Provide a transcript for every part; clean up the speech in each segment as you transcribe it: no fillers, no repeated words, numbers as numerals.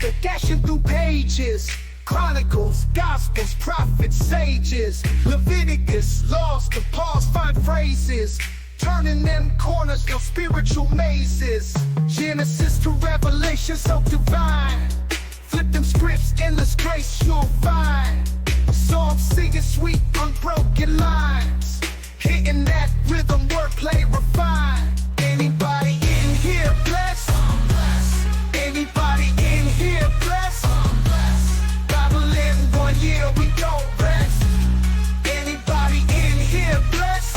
master, dashing through pages. Chronicles, Gospels, prophets, sages. Leviticus, laws, the pause, find phrases. Turning them corners, no spiritual mazes. Genesis to Revelation, so divine. Flip them scripts, endless grace you'll find. Psalms singing sweet, unbroken lines. Hitting that rhythm, wordplay refined. Anybody in here blessed? Anybody in here blessed? Bible in 1 year, we don't rest. Anybody in here blessed?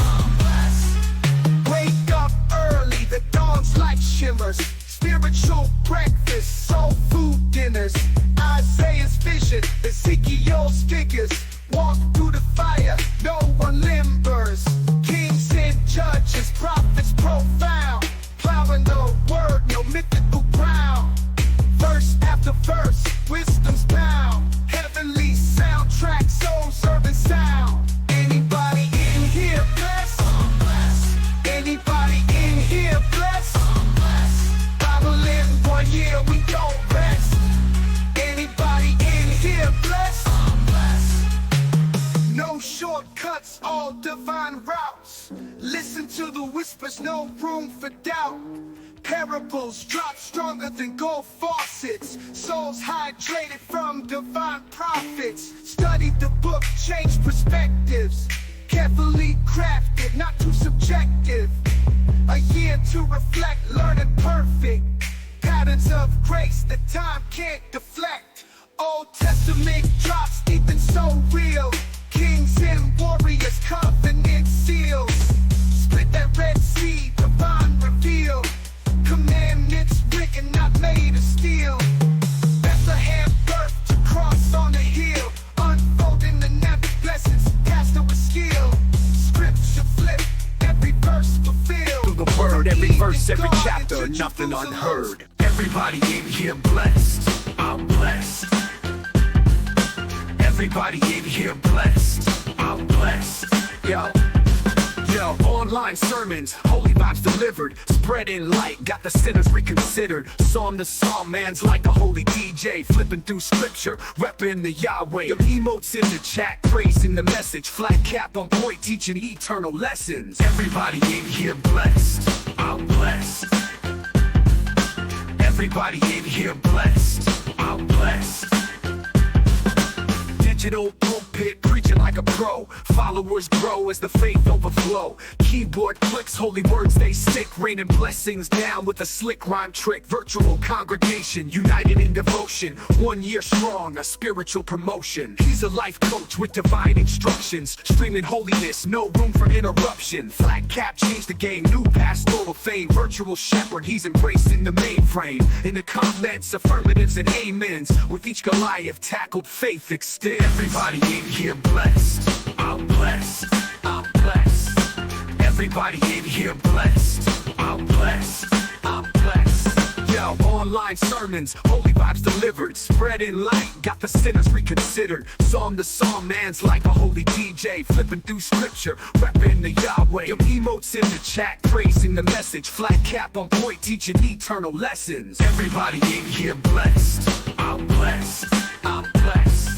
Wake up early, the dawn's light shimmers. Spiritual breakfast, soul food dinners. Isaiah's vision, Ezekiel's figures. Walk through the fire, no one limbers. Kings and judges, prophets profound. Plowing the word, no mythical ground. Verse after verse, wisdom's bound. Heavenly soundtrack, soul serving sound. Anybody in here blessed? Anybody in here blessed? Bible in 1 year, we don't rest. Anybody in here blessed? No shortcuts, all divine routes. Listen to the whispers, no room for doubt. Parables drop stronger than gold faucets. Souls hydrated from divine prophets. Study the book, change perspectives. Carefully crafted, not too subjective. A year to reflect, learning perfect. Patterns of grace that time can't deflect. Old Testament drops deep and so real. Kings and warriors, covenant seals. Split that Red Sea, divine reveal. Commandments written, not made of steel. Bethlehem birth to cross on the hill. Unfolding the nappy blessings, pastor with skill. Scripture flip, every verse fulfilled. Through the word, every verse, every chapter, nothing unheard. Everybody in here blessed, I'm blessed. Everybody in here blessed, I'm blessed. Yo, online sermons, holy vibes delivered. Spreading light, got the sinners reconsidered. Psalm to psalm, man's like a holy DJ. Flipping through scripture, repping the Yahweh. Your emotes in the chat, praising the message. Flat cap on point, teaching eternal lessons. Everybody in here blessed, I'm blessed. Everybody in here blessed, I'm blessed. Digital pulpit, preaching like a pro. Followers grow as the faith overflow. Keyboard clicks, holy words they stick. Raining blessings down with a slick rhyme trick. Virtual congregation, united in devotion. 1 year strong, a spiritual promotion. He's a life coach with divine instructions. Streaming holiness, no room for interruption. Flat cap changed the game, new pastoral fame. Virtual shepherd, he's embracing the mainframe. In the comments, affirmatives and amens. With each Goliath tackled, faith extends. Everybody in here blessed, I'm blessed, I'm blessed. Everybody in here blessed, I'm blessed, I'm blessed. Yo, online sermons, holy vibes delivered. Spreading light, got the sinners reconsidered. Psalm to psalm, man's like a holy DJ. Flipping through scripture, repping the Yahweh. Your emotes in the chat, praising the message. Flat cap on point, teaching eternal lessons. Everybody in here blessed, I'm blessed, I'm blessed.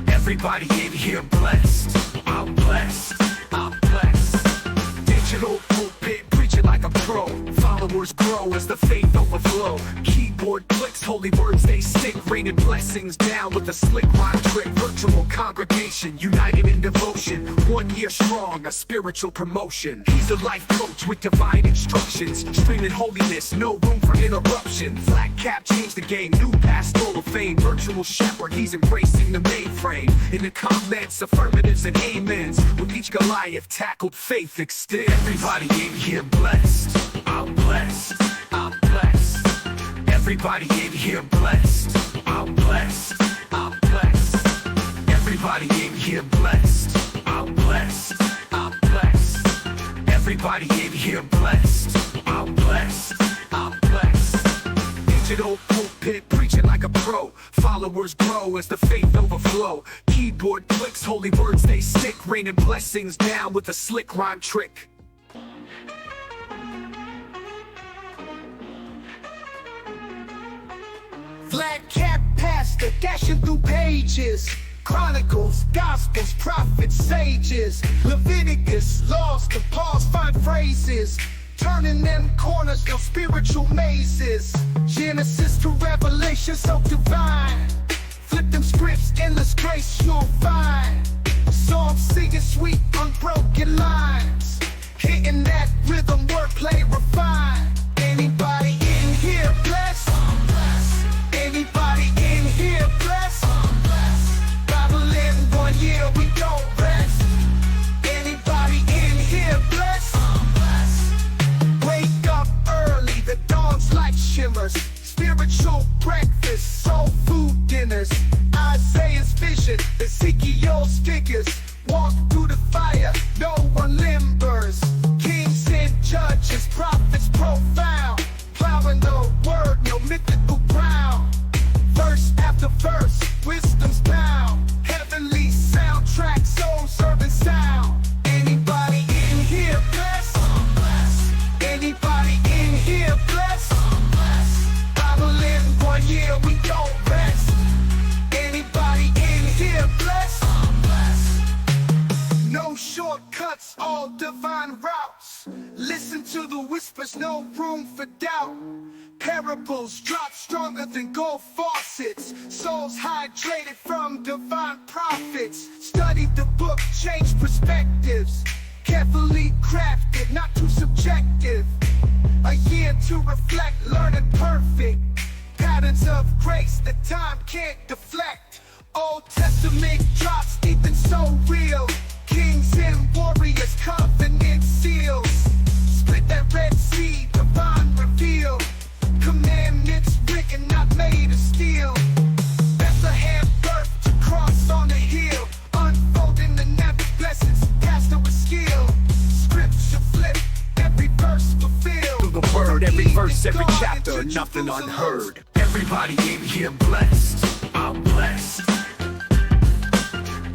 Everybody in here blessed, I'm blessed, I'm blessed. Digital pulpit, preaching like a pro. Followers grow as the faith overflow. Keyboard clicks, holy words they stick. Raining blessings down with a slick rhyme trick. Virtual congregation, united in devotion. 1 year strong, a spiritual promotion. He's a life coach with divine instructions. Streaming holiness, no room for interruption. Flat cap changed the game, new pastoral fame. Virtual shepherd, he's embracing the mainframe. In the comments, affirmatives and amens. With each Goliath tackled, faith extends. Everybody in here blessed, I'm blessed, I'm blessed. Everybody in here blessed, I'm blessed, I'm blessed. Everybody in here blessed, I'm blessed, I'm blessed. Everybody in here blessed, I'm blessed, I'm blessed. Digital pulpit, preaching like a pro. Followers grow as the faith overflow. Keyboard clicks, holy words they stick. Raining blessings down with a slick rhyme trick. Flat cap pastor dashing through pages. Chronicles, Gospels, prophets, sages. Leviticus, laws to Paul's find phrases. Turning them corners, no spiritual mazes. Genesis to Revelation, so divine. Flip them scripts, endless grace you'll find. Psalms singing sweet, unbroken lines. Hitting that rhythm, wordplay refined. Anybody in here blessed? Anybody in here blessed? Bible in 1 year, we don't rest. Anybody in here blessed? Wake up early, the dawn's light shimmers. Spiritual breakfast, soul food dinners. Isaiah's vision, Ezekiel's figures. Walk through the fire, no one limbers. Kings and judges, prophets profound. Plowing the word, no mythical ground. Verse after verse, wisdom's bound. Heavenly soundtrack, soul serving sound. Anybody in here blessed? Anybody in here blessed? Bible in 1 year, we don't rest. Anybody in here blessed? No shortcuts, all divine routes. Listen to the whispers, no room for doubt. Parables drop stronger than gold faucets. Souls hydrated from divine prophets. Study the book, change perspectives. Carefully crafted, not too subjective. A year to reflect, learning perfect. Patterns of grace that time can't deflect. Old Testament drops deep and so real. Kings and warriors, covenant seals. Split that Red Sea, divine reveal. Commandments written, not made of steel. Bethlehem birth to cross on the hill. Unfolding the never blessings, pastor with skill. Scripture flip, every verse fulfilled. Through the word, every verse, every chapter, nothing unheard. Everybody in here blessed, I'm blessed.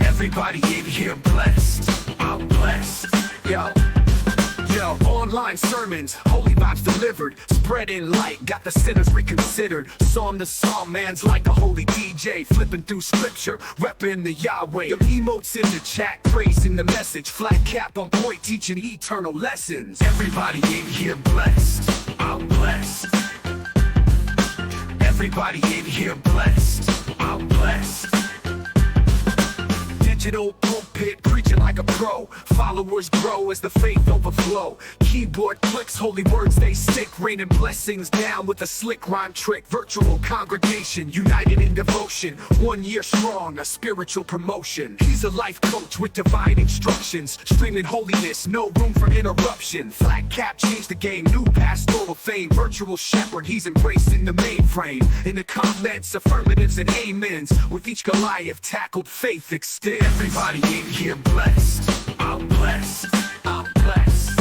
Everybody in here blessed, I'm blessed. Yo, online sermons, holy vibes delivered. Spreading light, got the sinners reconsidered. Psalm to psalm, man's like a holy DJ. Flipping through scripture, repping the Yahweh. Your emotes in the chat, praising the message. Flat cap on point, teaching eternal lessons. Everybody in here blessed, I'm blessed. Everybody in here blessed, I'm blessed. Digital pulpit, preaching like a pro. Followers grow as the faith overflow. Keyboard clicks, holy words they stick. Raining blessings down with a slick rhyme trick. Virtual congregation, united in devotion. 1 year strong, a spiritual promotion. He's a life coach with divine instructions. Streaming holiness, no room for interruption. Flat cap changed the game, new pastoral fame. Virtual shepherd, he's embracing the mainframe. In the comments, affirmatives and amens. With each Goliath tackled, faith extends. Everybody in here blessed, I'm blessed, I'm blessed.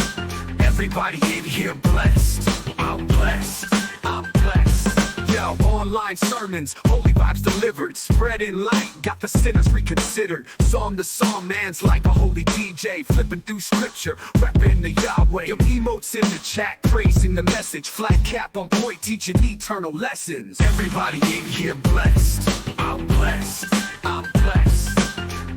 Everybody in here blessed, I'm blessed, I'm blessed. Yo, online sermons, holy vibes delivered. Spreading light, got the sinners reconsidered. Psalm to psalm, man's like a holy DJ. Flipping through scripture, repping the Yahweh. Your emotes in the chat, praising the message. Flat cap on point, teaching eternal lessons. Everybody in here blessed, I'm blessed, I'm blessed.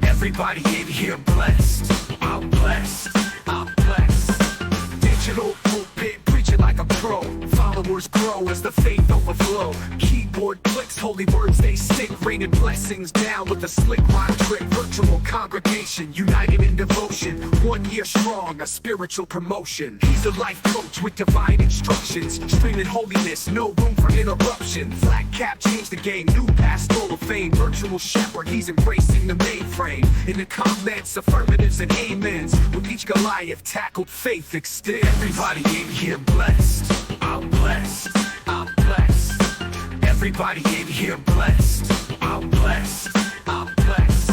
Everybody in here blessed, I'm blessed, I'm blessed. Digital pulpit, preaching like a pro. Followers grow as the faith overflow. Keyboard clicks, holy words they stick. Raining blessings down with a slick rhyme trick. Virtual congregation, united in devotion. 1 year strong, a spiritual promotion. He's a life coach with divine instructions. Streaming holiness, no room for interruption. Flat cap changed the game, new pastoral fame. Virtual shepherd, he's embracing the mainframe. In the comments, affirmatives and amens. With each Goliath tackled, faith extends. Everybody in here blessed, I'm blessed, I'm blessed. Everybody in here blessed, I'm blessed, I'm blessed.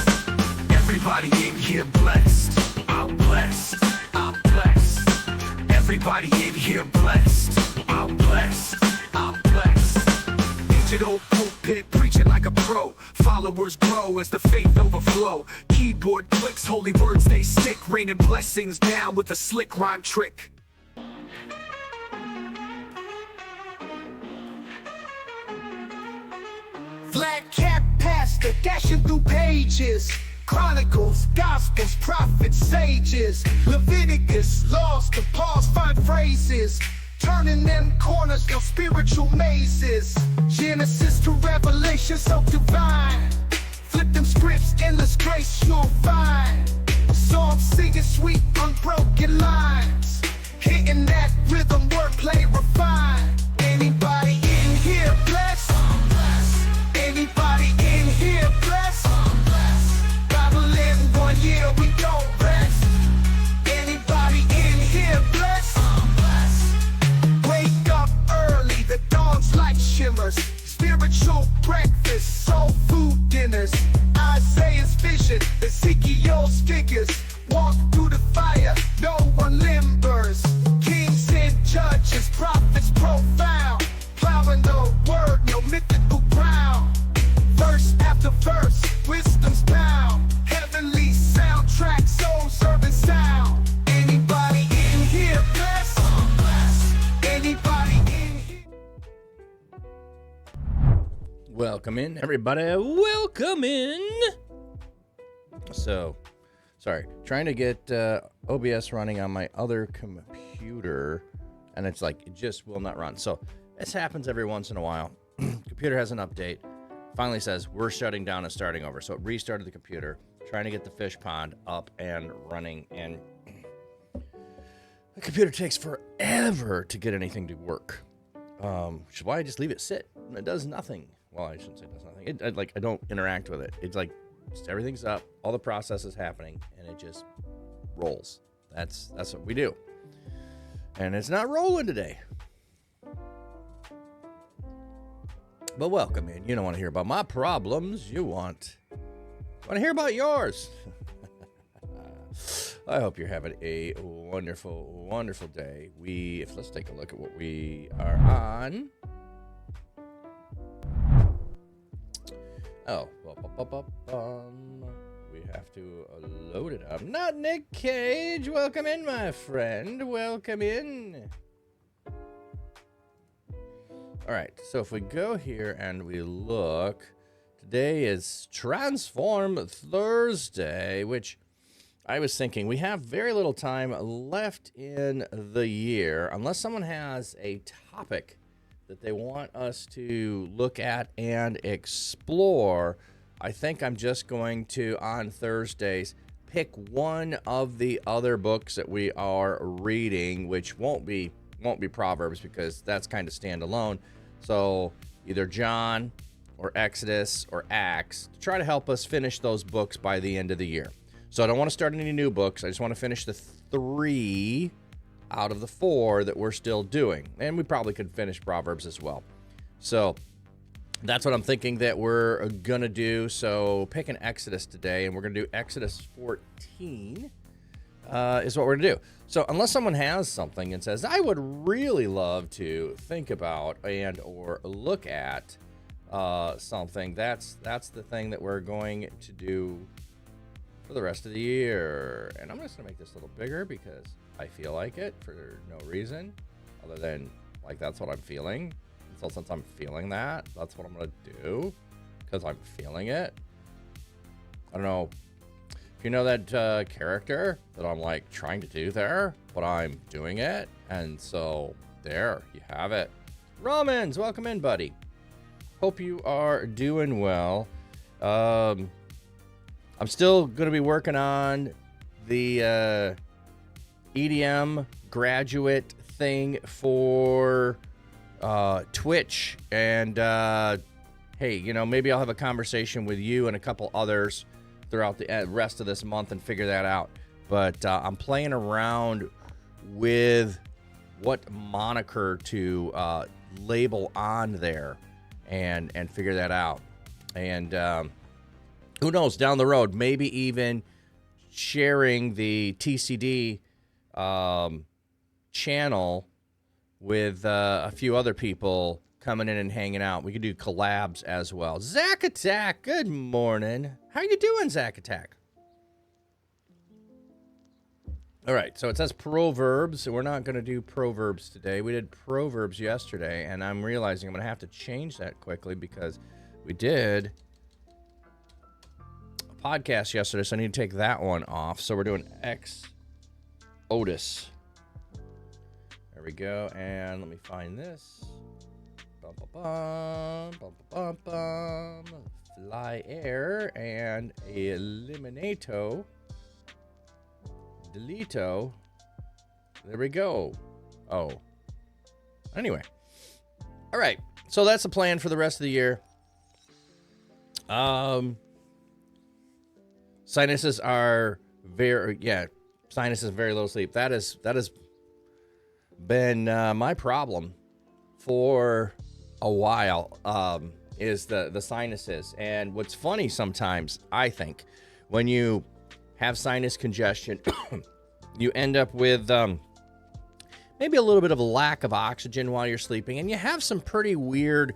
Everybody in here blessed, I'm blessed, I'm blessed. Everybody in here blessed, I'm blessed, I'm blessed. Digital pulpit, preaching like a pro. Followers grow as the faith overflow. Keyboard clicks, holy words they stick. Raining blessings down with a slick rhyme trick. Esther dashing through pages. Chronicles, Gospels, prophets, sages. Leviticus, laws to pause, find phrases. Turning them corners, no spiritual mazes. Genesis to Revelation, so divine. Flip them scripts, endless grace you'll find. Psalms singing sweet, unbroken lines. Hitting that rhythm, wordplay refined. Anybody in here blessed? Anybody in here blessed? Bible in 1 year, we don't rest. Anybody in here blessed? Wake up early, the dawn's light shimmers. Spiritual breakfast, soul food dinners. Isaiah's vision, Ezekiel's figures. Walk through the fire, no one limbers. Kings and judges, prophets profound. Plowing the word, no mythical ground. Verse after verse, wisdom's bound. Heavenly soundtrack, soul serving sound. Anybody in here blessed? Anybody in here? Welcome in, everybody. Welcome in. So, sorry, trying to get OBS running on my other computer, and it's like, it just will not run. So, this happens every once in a while. Computer has an update, finally says, we're shutting down and starting over. So, it restarted the computer, trying to get the fish pond up and running, and the computer takes forever to get anything to work. Which is why I just leave it sit. It does nothing. Well, I shouldn't say it does nothing. I don't interact with it. It's like, just everything's up, all the process is happening, and it just rolls. That's what we do. And it's not rolling today. But welcome in. You don't want to hear about my problems. You want to hear about yours. I hope you're having a wonderful, wonderful day. Let's take a look at what we are on. Oh, we have to load it up. Not Nick Cage. Welcome in, my friend. Welcome in. All right, so if we go here and we look, today is Transform Thursday, which I was thinking we have very little time left in the year, unless someone has a topic that they want us to look at and explore. I think I'm just going to, on Thursdays, pick one of the other books that we are reading, which won't be Proverbs, because that's kind of standalone. So either John or Exodus or Acts, to try to help us finish those books by the end of the year. So I don't want to start any new books. I just want to finish the 3 out of the 4 that we're still doing. And we probably could finish Proverbs as well. So that's what I'm thinking that we're going to do. So pick an Exodus today, and we're going to do Exodus 14 is what we're going to do. So unless someone has something and says, I would really love to think about and or look at something, that's the thing that we're going to do for the rest of the year. And I'm just going to make this a little bigger because I feel like it for no reason other than, like, that's what I'm feeling. So since I'm feeling that, that's what I'm going to do because I'm feeling it. I don't know if you know that character that I'm, like, trying to do there, but I'm doing it. And so there you have it. Romans, welcome in, buddy. Hope you are doing well. I'm still going to be working on the EDM graduate thing for Twitch, and hey, you know, maybe I'll have a conversation with you and a couple others throughout the rest of this month and figure that out. But I'm playing around with what moniker to label on there and figure that out. And who knows, down the road, maybe even sharing the TCD channel with a few other people coming in and hanging out. We could do collabs as well. Zack Attack, good morning. How you doing, Zack Attack? All right, so it says Proverbs, so we're not going to do Proverbs today. We did Proverbs yesterday, and I'm realizing I'm going to have to change that quickly because we did podcast yesterday, so I need to take that one off. So we're doing X Otis. There we go. And let me find this. Bum, bum, bum, bum, bum, bum. Fly Air and Eliminato. Delito. There we go. Oh. Anyway. All right. So that's the plan for the rest of the year. Sinuses are sinuses very low sleep. That has been my problem for a while. Is the sinuses. And what's funny sometimes, I think, when you have sinus congestion, you end up with maybe a little bit of a lack of oxygen while you're sleeping, and you have some pretty weird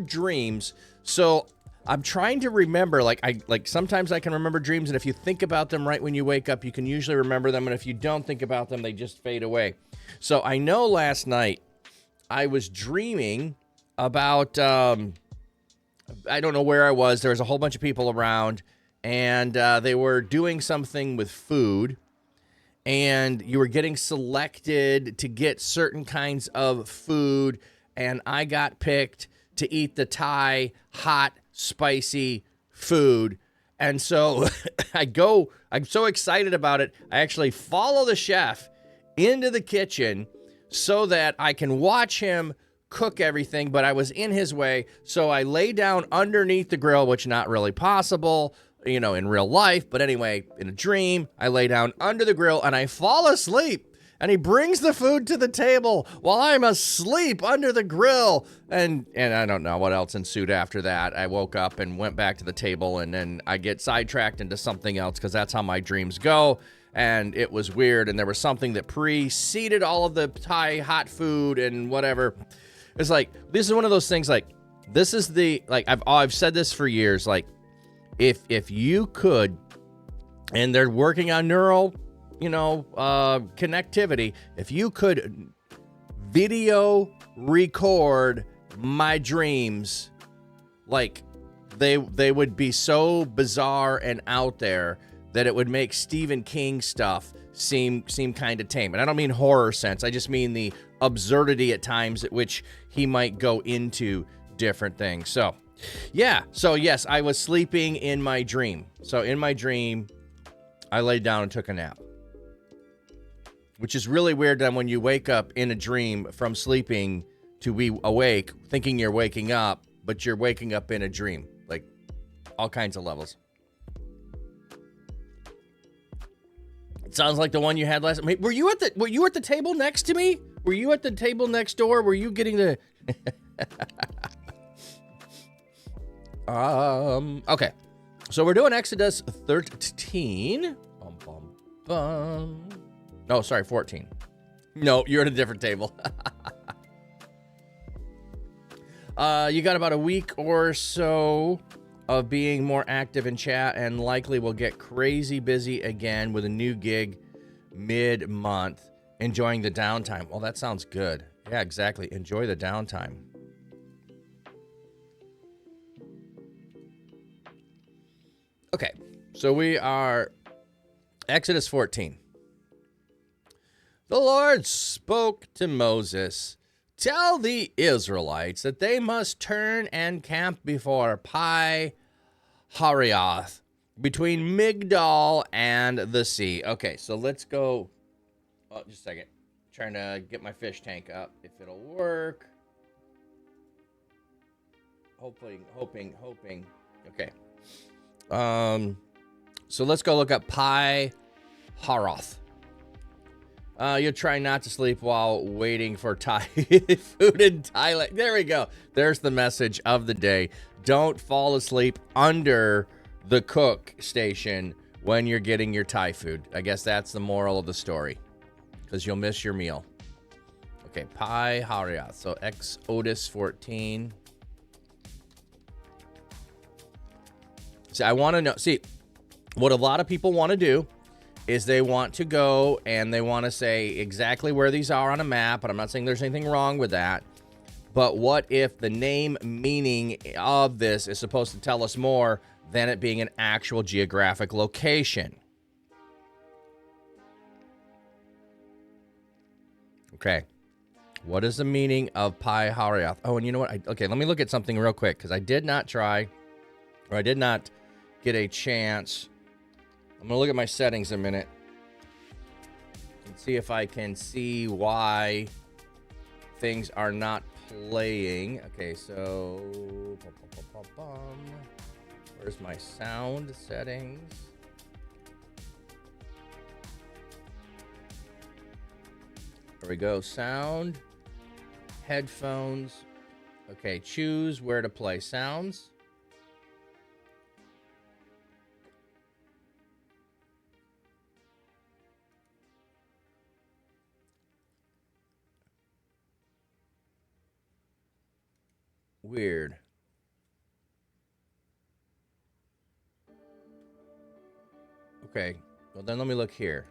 dreams. So I'm trying to remember, like sometimes I can remember dreams, and if you think about them right when you wake up, you can usually remember them, and if you don't think about them, they just fade away. So I know last night I was dreaming about, I don't know where I was. There was a whole bunch of people around, and they were doing something with food, and you were getting selected to get certain kinds of food, and I got picked to eat the Thai hot, spicy food. And so I'm so excited about it. I actually follow the chef into the kitchen so that I can watch him cook everything, but I was in his way. So I lay down underneath the grill, which not really possible, in real life. But anyway, in a dream, I lay down under the grill and I fall asleep. And he brings the food to the table while I'm asleep under the grill. And I don't know what else ensued after that. I woke up and went back to the table, and then I get sidetracked into something else because that's how my dreams go. And it was weird, and there was something that preceded all of the Thai hot food and whatever. It's like, this is one of those things, like, this is the, like, I've said this for years, like, if you could, and they're working on neural, connectivity, if you could video record my dreams, like, they would be so bizarre and out there that it would make Stephen King stuff seem kind of tame. And I don't mean horror sense. I just mean the absurdity at times at which he might go into different things. So, yeah. So, yes, I was sleeping in my dream. So, in my dream, I laid down and took a nap. Which is really weird that when you wake up in a dream from sleeping to be awake, thinking you're waking up, but you're waking up in a dream. Like, all kinds of levels. It sounds like the one you had last night. Were you at the table next to me? Were you at the table next door? Were you getting the Okay. So we're doing Exodus 13. No, sorry, 14. No, you're at a different table. You got about a week or so of being more active in chat, and likely will get crazy busy again with a new gig mid-month. Enjoying the downtime. Well, that sounds good. Yeah, exactly. Enjoy the downtime. Okay, so we are Exodus 14. The Lord spoke to Moses, "Tell the Israelites that they must turn and camp before Pi Hareoth, between Migdal and the sea." Okay, so let's go. Oh, just a second. Trying to get my fish tank up, if it'll work. Hoping. Okay. So let's go look up Pi Haroth. You'll try not to sleep while waiting for Thai food in Thailand. There we go. There's the message of the day. Don't fall asleep under the cook station when you're getting your Thai food. I guess that's the moral of the story, because you'll miss your meal. Okay, Pi Haria. So Exodus 14. See, I want to know. See, what a lot of people want to do is they want to go and they want to say exactly where these are on a map, and I'm not saying there's anything wrong with that. But what if the name meaning of this is supposed to tell us more than it being an actual geographic location. Okay. What is the meaning of Pi Haurioth? Oh, and you know what? Okay, let me look at something real quick, because I did not get a chance. I'm going to look at my settings in a minute and see if I can see why things are not playing. Okay, so where's my sound settings? There we go. Sound, headphones. Okay, choose where to play sounds. Weird. Okay, well then let me look here.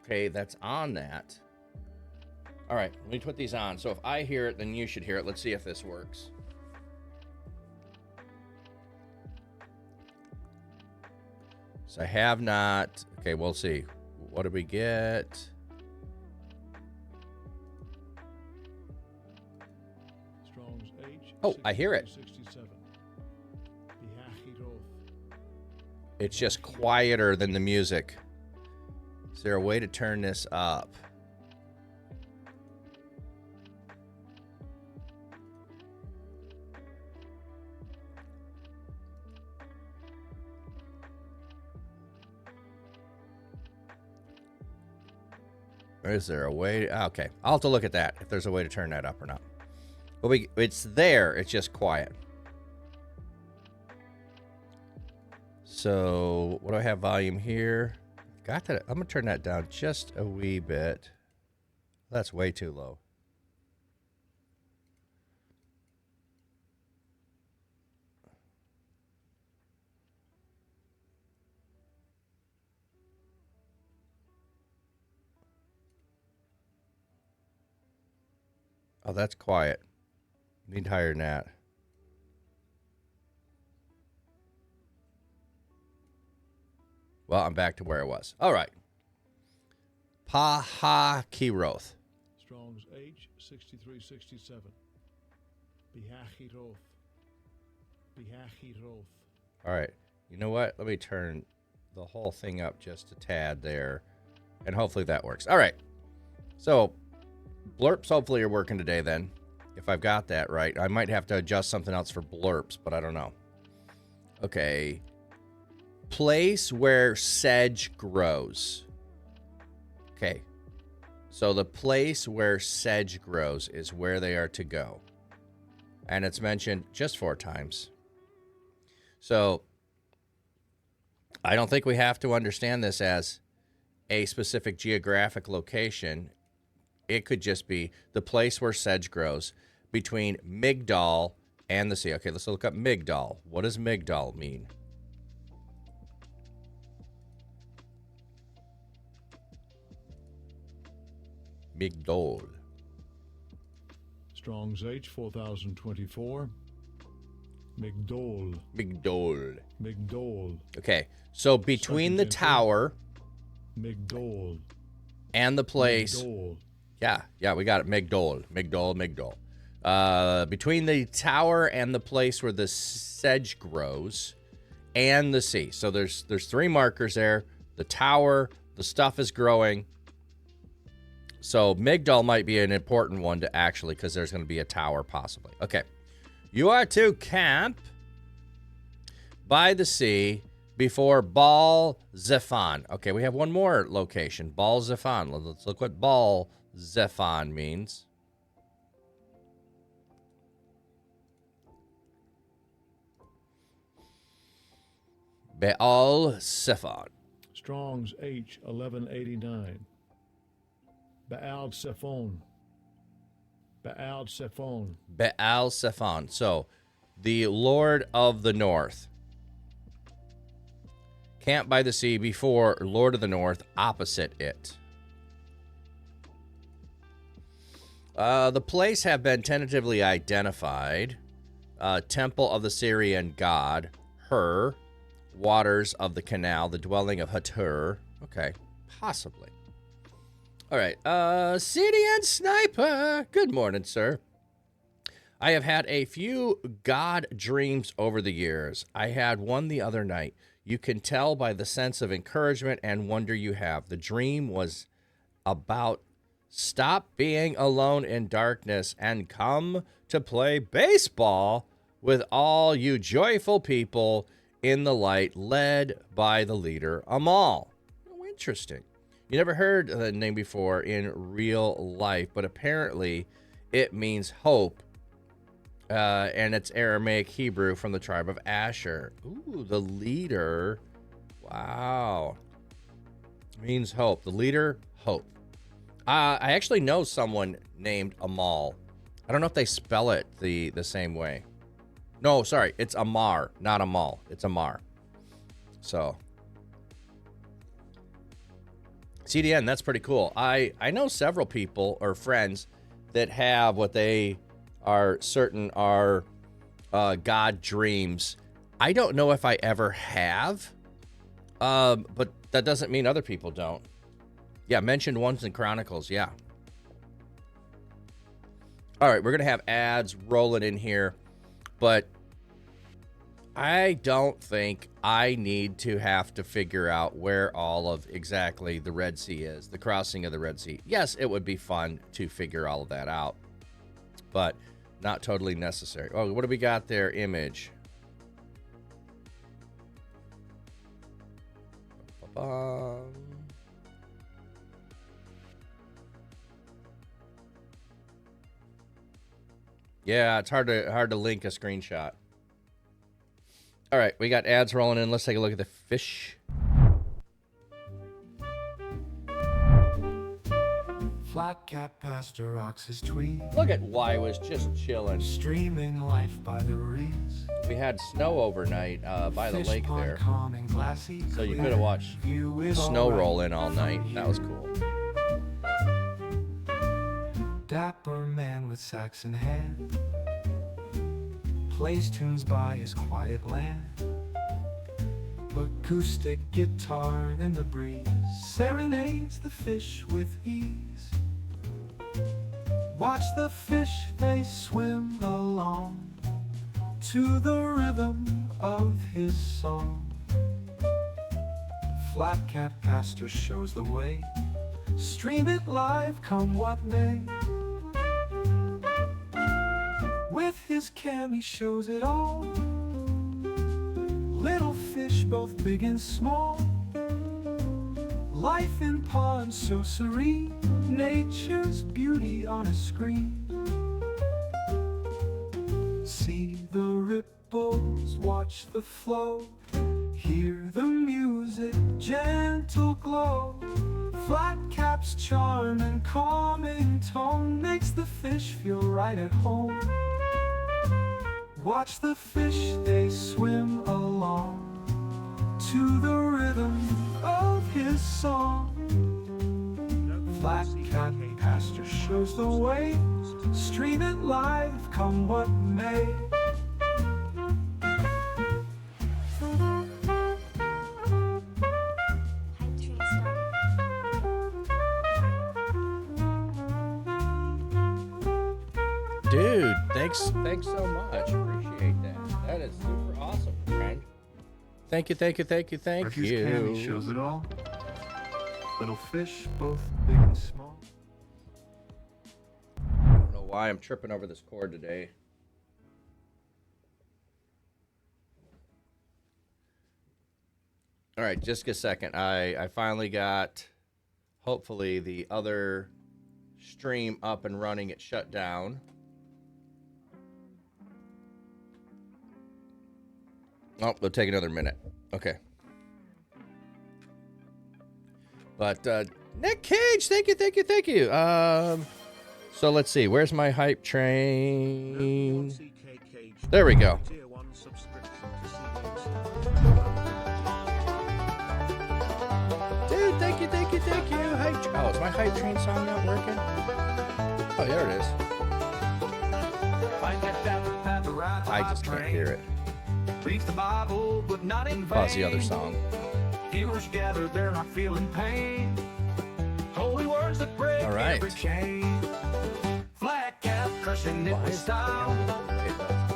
Okay, that's on that. All right, let me put these on. So if I hear it, then you should hear it. Let's see if this works. So I have not. Okay, we'll see. What did we get? Strong's H. Oh, I hear it. 67. It's just quieter than the music. Is there a way to turn this up? Or is there a way? Okay, I'll have to look at that, if there's a way to turn that up or not. But it's there, it's just quiet. So, what do I have volume here? Got that. I'm going to turn that down just a wee bit. That's way too low. Oh, that's quiet. Need higher than that. Well, I'm back to where I was. All right. Pahakiroth. Strong's H. 6367. Bihachiroth. All right. You know what? Let me turn the whole thing up just a tad there, and hopefully that works. All right. So, blurps hopefully are working today then, if I've got that right. I might have to adjust something else for blurps, but I don't know. Okay. Place where sedge grows. Okay. So the place where sedge grows is where they are to go. And it's mentioned just 4 times. So I don't think we have to understand this as a specific geographic location. It could just be the place where sedge grows between Migdal and the sea. Okay, let's look up Migdal. What does Migdal mean? Migdol. Strong's H. 4024. Migdol. Okay, so between the tower Migdol. and the place. Migdol. Yeah, we got it. Migdol. Between the tower and the place where the sedge grows and the sea. So there's 3 markers there. The tower, the stuff is growing. So Migdal might be an important one to actually, because there's going to be a tower possibly. Okay. You are to camp by the sea before Baal Zephon. Okay, we have one more location. Baal Zephon. Let's look what Baal Zephon means. Baal Zephon. Strong's H. 1189. Baal Zephon. Baal Zephon. So, the Lord of the North. Camp by the sea before Lord of the North, opposite it. The place have been tentatively identified. Temple of the Syrian god, Her. Waters of the canal, the dwelling of Hatur. Okay, possibly. All right, CDN Sniper. Good morning, sir. I have had a few god dreams over the years. I had one the other night. You can tell by the sense of encouragement and wonder you have. The dream was about stop being alone in darkness and come to play baseball with all you joyful people in the light, led by the leader, Amal. Oh, interesting. You never heard the name before in real life, but apparently it means hope, and it's Aramaic Hebrew from the tribe of Asher. Ooh, the leader. Wow. Means hope. The leader, hope. I actually know someone named Amal. I don't know if they spell it the same way. No, sorry, it's Amar, not Amal. It's Amar. So, CDN, that's pretty cool. I know several people or friends that have what they are certain are God dreams. I don't know if I ever have, but that doesn't mean other people don't. Yeah, mentioned once in Chronicles, yeah. All right, we're going to have ads rolling in here. But I don't think I need to have to figure out where all of exactly the Red Sea is, the crossing of the Red Sea. Yes, it would be fun to figure all of that out, but not totally necessary. Oh, what do we got there? Image. Yeah, it's hard to link a screenshot. All right, we got ads rolling in. Let's take a look at the fish. Flat cap Pastor Ox's tweet. Look at why was just chilling. Streaming life by the reeds. We had snow overnight by the Fish lake pond there, calm and glassy so you clear. could have watched View with snow all right roll in all from night. That was here. cool. Dapper man with sax in hand plays tunes by his quiet land. Acoustic guitar in the breeze serenades the fish with ease. Watch the fish, they swim along to the rhythm of his song. Flat Cat Pastor shows the way. Stream it live, come what may. With his cam he shows it all. Little fish both big and small. Life in ponds so serene. Nature's beauty on a screen. See the ripples, watch the flow. Hear the music, gentle glow. Flat cap's charm and calming tone makes the fish feel right at home. Watch the fish, they swim along to the rhythm of his song. Flat Cat Pastor shows the way. Stream it live, come what may. Dude, thanks so much. Appreciate that. That is super awesome, friend. Thank you. Refuse Cammy shows it all. Little fish, both big and small. I don't know why I'm tripping over this cord today. All right, just a second. I finally got, hopefully, the other stream up and running. It shut down. Oh, it'll take another minute. Okay. But Nick Cage, thank you. So let's see. Where's my hype train? There we go. Thank you. Oh, is my hype train song not working? Oh, there it is. I just can't hear it. Reads the Bible, but not in vain. Oh, it's the other song. Healers gather, they're not feeling pain. Holy words that break All right. every chain. Flat cap crushing it with style.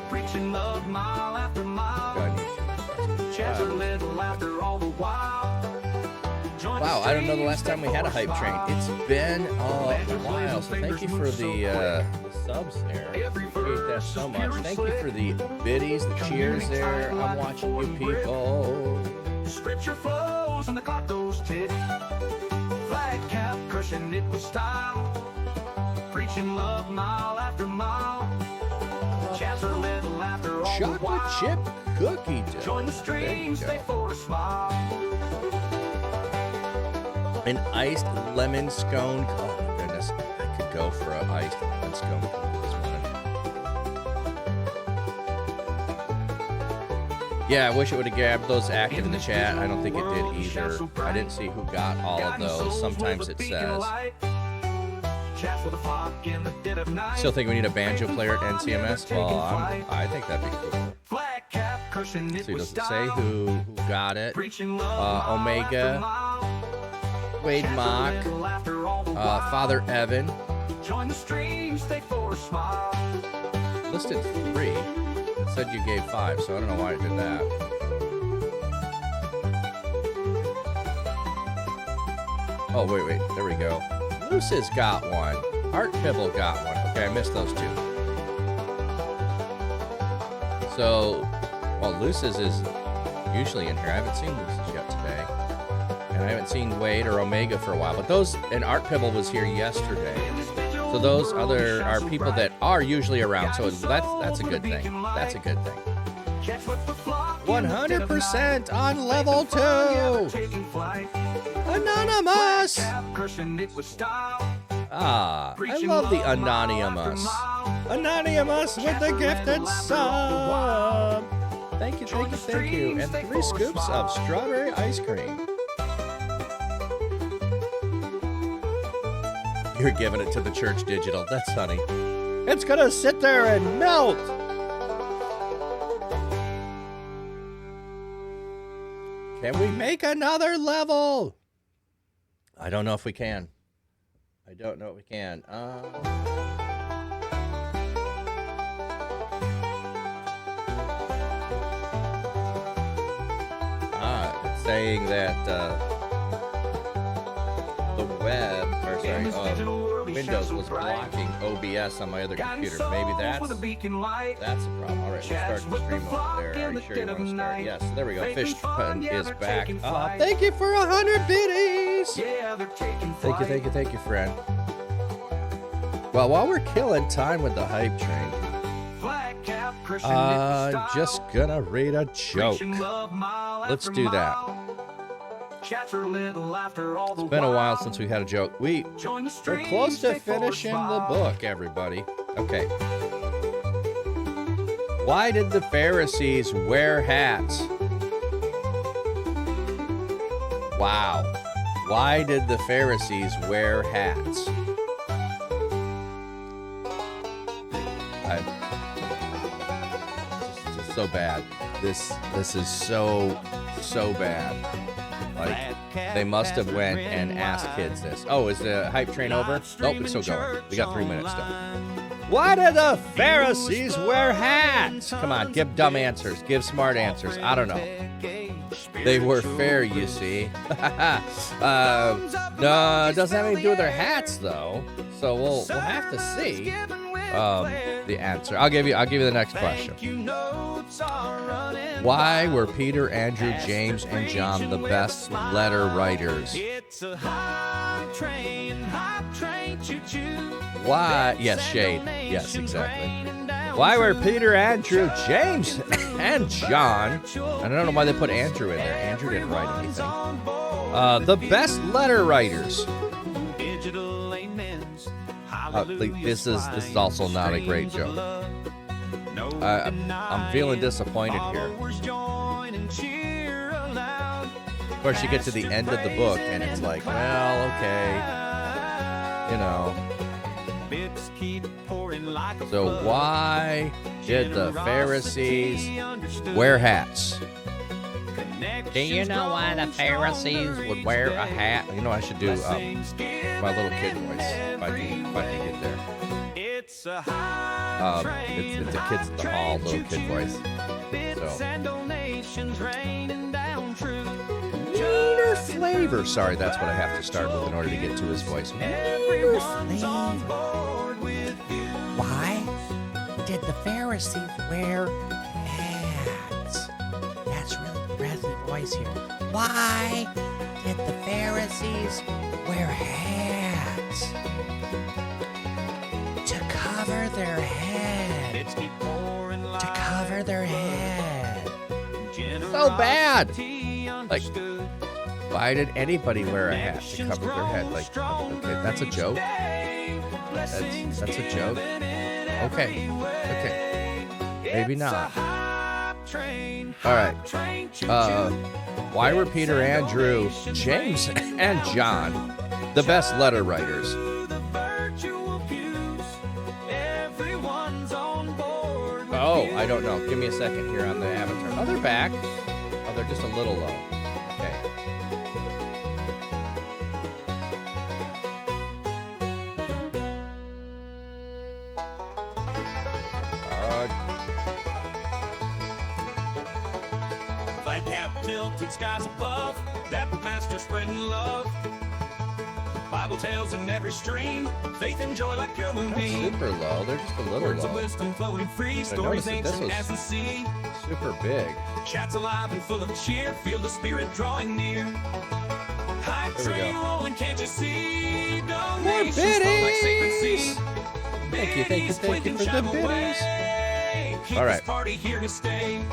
Preaching love mile after mile. Sheds a little laughter all the while. Wow, I don't know the last time we had a hype train. It's been a while, so thank you for the subs there. I appreciate that so much. Thank you for the biddies, the cheers there. I'm watching you people. Scripture flows and the clock goes tick. Flag cap crushing it with style. Preaching love mile after mile. Chats a little laughter all the Chocolate while. chip cookie dough. Join the stream, stay for a smile. An iced lemon scone. Oh my goodness, I could go for an iced lemon scone this morning. Yeah, I wish it would have grabbed those active in the chat. I don't think it did either. I didn't see who got all of those. Sometimes it says. Still think we need a banjo player at NCMS? Well, I think that'd be cool. See, does it say who got it? Omega, Wade Mock, Father Evan. Listed 3. It said you gave 5, so I don't know why it did that. Oh, wait. There we go. Luce has got one. Art Pibble got one. Okay, I missed those 2. So, well, Luce's is usually in here. I haven't seen Luce's yet today. And I haven't seen Wade or Omega for a while. But those, and Art Pibble was here yesterday. So those other are people that are usually around. So that's a good thing. That's a good thing. 100% on level 2. Anonymous. Ah, I love the Anonymous. Anonymous with the gifted sub. Thank you. And 3 scoops of strawberry ice cream. You're giving it to the church digital. That's funny. It's gonna sit there and melt. Can we make another level? I don't know if we can. It's saying that the web, or sorry, Windows was blocking OBS on my other computer. Maybe that's a problem. All right, we'll start the stream over there. Are you sure you want to start? Yes, there we go. Fish Pun is back. Thank you for 100 biddies. Thank you, friend. Well, while we're killing time with the hype train, I'm just gonna read a joke. Let's do that. It's been a while since we had a joke. We're close to finishing the book, everybody. Okay. Why did the Pharisees wear hats? Wow. Why did the Pharisees wear hats? It's just so bad. This is so bad. Like, they must have went and asked kids this. Oh, is the hype train over? Nope, it's still going. We got 3 minutes still. Why did the Pharisees wear hats? Come on, give dumb answers. Give smart answers. I don't know. They were fair, you see. No, it doesn't have anything to do with their hats, though. So we'll have to see the answer. I'll give you the next question. Why were Peter, Andrew, James, and John the best letter writers? Why? Yes, Shade. Yes, exactly. Why were Peter, Andrew, James, and John? I don't know why they put Andrew in there. Andrew didn't write anything. The best letter writers. This is also not a great joke. I'm feeling disappointed here. course, you get to the end of the book, and it's like, well, okay, you know. So why did the Pharisees wear hats? Do you know why the Pharisees would wear a hat? You know, I should do my little kid voice if I can get there. It's a kids at the hall little kid voice. Meaner flavor. Sorry, that's what I have to start with in order to get to his voice. Meaner flavor. Why did the Pharisees wear hats? That's really breathy voice here. Why did the Pharisees wear hats? To cover their head. To cover their head. So bad. Like, why did anybody wear a hat to cover their head? Like, okay, that's a joke. That's a joke. Okay. Maybe not. All right. Why were Peter, Andrew, James, and John the best letter writers? Oh, I don't know. Give me a second here on the avatar. Oh, they're back. Oh, they're just a little low. Okay. Flat cap tilted skies above, that master spreading love. Bible tales in every stream, faith and joy like pure Not moonbeam. super low. They're just a little Words of low. wisdom flowing free, stories ancient as the sea. Super big. Chats alive and full of cheer, feel the spirit drawing near. High There we train go. rolling, can't you see? More Donations flow like sacred biddies. sea. Thank you for Biddies the clicking, chime biddies. away. Keep All right. this party here to stay.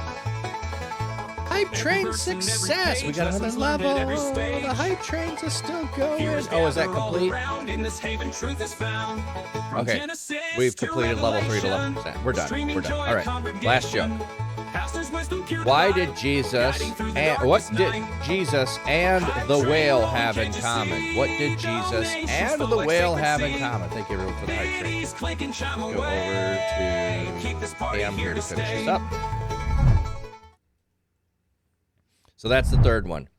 Hype train success. We got another level. The hype trains are still going. Oh, is that complete? Okay, we've completed level 3 to 11%. We're done. All right, last joke. Why did Jesus and what did Jesus and the whale have in common? What did Jesus and the whale have in common? Thank you everyone for the hype train. Go over to Pam here to finish this up. So that's the third one.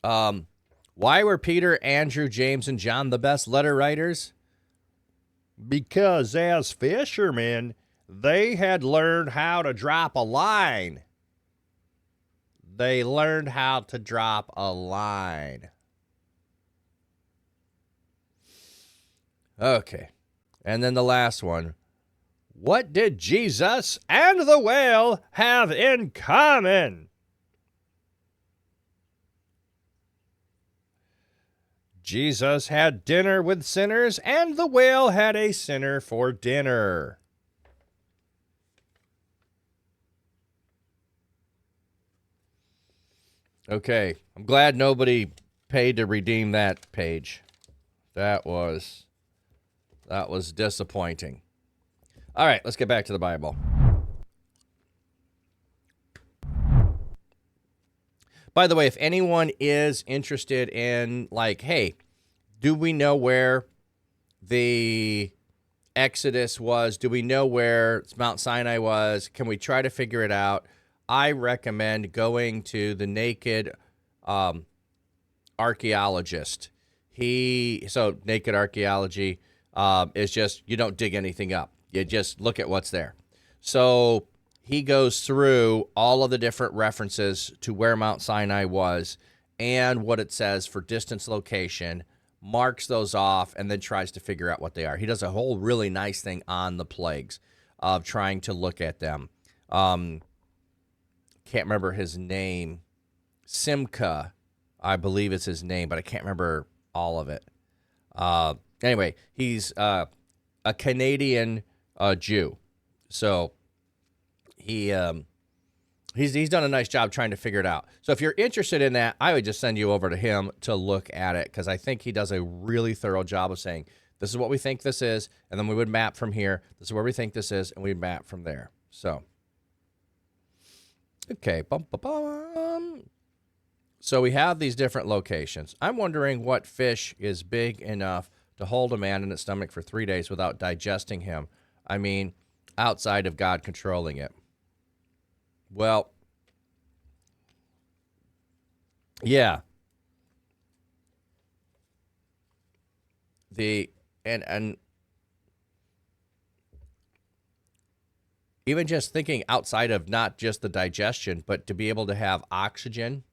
Why were Peter, Andrew, James, and John the best letter writers? Because as fishermen, they had learned how to drop a line. They learned how to drop a line. Okay. And then the last one. What did Jesus and the whale have in common? Jesus had dinner with sinners, and the whale had a sinner for dinner. Okay, I'm glad nobody paid to redeem that page. That was disappointing. All right, let's get back to the Bible. By the way, if anyone is interested in, like, hey, do we know where the Exodus was? Do we know where Mount Sinai was? Can we try to figure it out? I recommend going to the Naked Archaeologist. Naked Archaeology is just, you don't dig anything up. You just look at what's there. So he goes through all of the different references to where Mount Sinai was and what it says for distance, location, marks those off, and then tries to figure out what they are. He does a whole really nice thing on the plagues of trying to look at them. Can't remember his name. Simca, I believe is his name, but I can't remember all of it. Anyway, he's a Canadian Jew. So he's done a nice job trying to figure it out. So if you're interested in that, I would just send you over to him to look at it, because I think he does a really thorough job of saying, this is what we think this is, and then we would map from here. This is where we think this is, and we map from there. So, okay. So we have these different locations. I'm wondering what fish is big enough to hold a man in its stomach for 3 days without digesting him. I mean, outside of God controlling it. Well, yeah. And even just thinking outside of not just the digestion, but to be able to have oxygen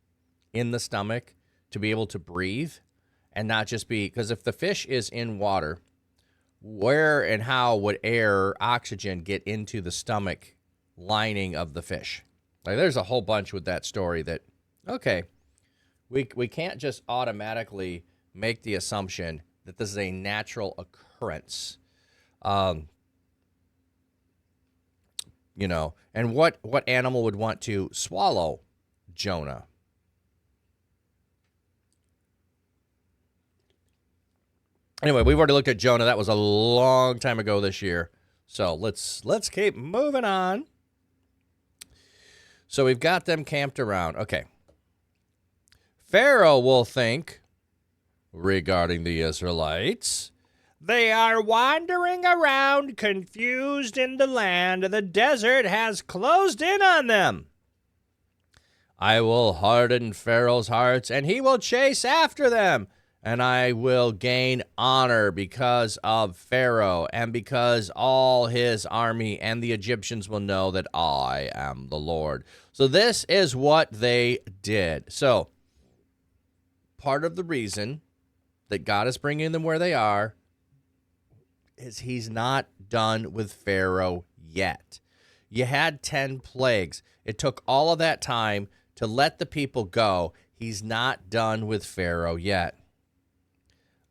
in the stomach, to be able to breathe, and not just be, because if the fish is in water, where and how would air, oxygen get into the stomach lining of the fish? Like, there's a whole bunch with that story that, okay, we can't just automatically make the assumption that this is a natural occurrence. You know, and what animal would want to swallow Jonah? Anyway, we've already looked at Jonah. That was a long time ago this year. So let's keep moving on. So we've got them camped around. Okay. Pharaoh will think, regarding the Israelites, they are wandering around confused in the land. The desert has closed in on them. I will harden Pharaoh's hearts, and he will chase after them. And I will gain honor because of Pharaoh and because all his army, and the Egyptians will know that I am the Lord. So this is what they did. So part of the reason that God is bringing them where they are is he's not done with Pharaoh yet. You had 10 plagues. It took all of that time to let the people go. He's not done with Pharaoh yet.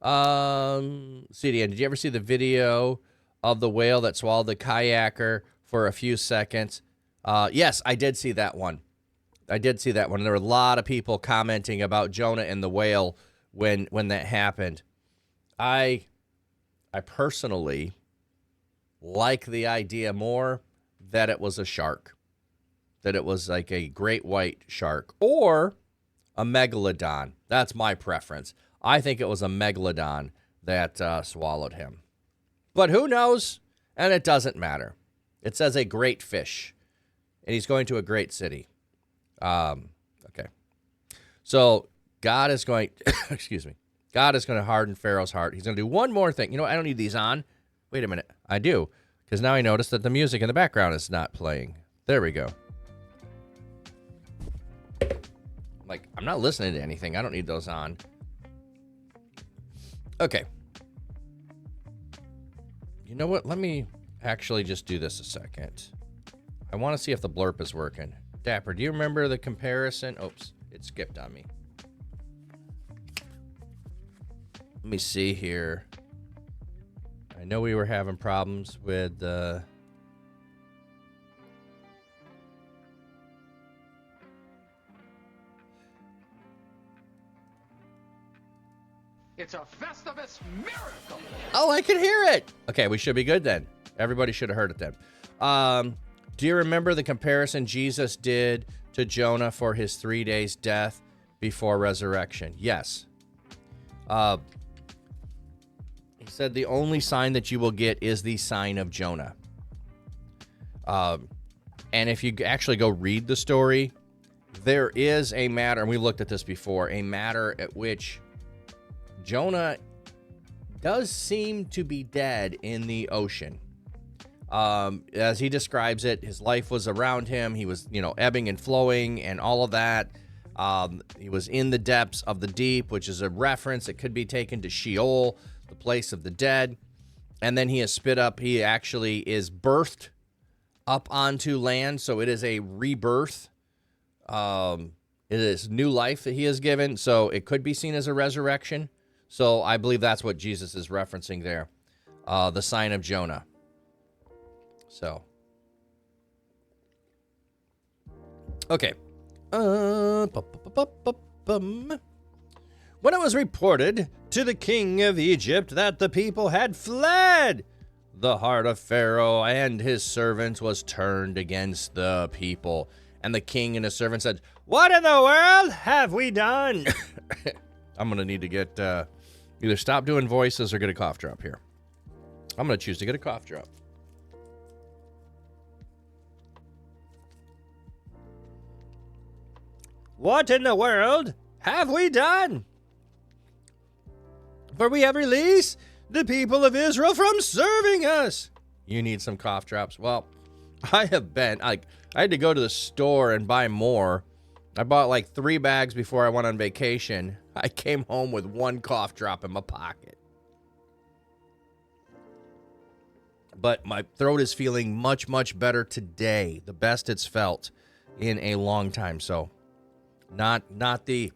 CDN, did you ever see the video of the whale that swallowed the kayaker for a few seconds? Yes, I did see that one. And there were a lot of people commenting about Jonah and the whale when that happened. I personally like the idea more that it was a shark, that it was like a great white shark or a megalodon. That's my preference. I think it was a megalodon that swallowed him. But who knows? And it doesn't matter. It says a great fish, and he's going to a great city. Okay. So God is going, excuse me, God is going to harden Pharaoh's heart. He's going to do one more thing. You know, I don't need these on. Wait a minute. I do, because now I notice that the music in the background is not playing. There we go. Like, I'm not listening to anything. I don't need those on. Okay. You know what? Let me actually just do this a second. I want to see if the blurb is working. Dapper, do you remember the comparison? Oops, it skipped on me. Let me see here. I know we were having problems with It's a Festivus miracle. Oh, I can hear it. Okay, we should be good then. Everybody should have heard it then. Do you remember the comparison Jesus did to Jonah for his 3 days death before resurrection? Yes. He said the only sign that you will get is the sign of Jonah. And if you actually go read the story, there is a matter, and we looked at this before, a matter at which Jonah does seem to be dead in the ocean. As he describes it, his life was around him. He was, ebbing and flowing and all of that. He was in the depths of the deep, which is a reference that could be taken to Sheol, the place of the dead. And then he is spit up. He actually is birthed up onto land. So it is a rebirth. It is new life that he is given. So it could be seen as a resurrection. So I believe that's what Jesus is referencing there. The sign of Jonah. So. Okay. When it was reported to the king of Egypt that the people had fled, the heart of Pharaoh and his servants was turned against the people, And the king and his servant said, "What in the world have we done?" I'm going to need to get either stop doing voices or get a cough drop here. I'm going to choose to get a cough drop. What in the world have we done? For we have released the people of Israel from serving us. You need some cough drops. Well, I had to go to the store and buy more. I bought like 3 bags before I went on vacation. I came home with 1 cough drop in my pocket. But my throat is feeling much, much better today. The best it's felt in a long time. So not the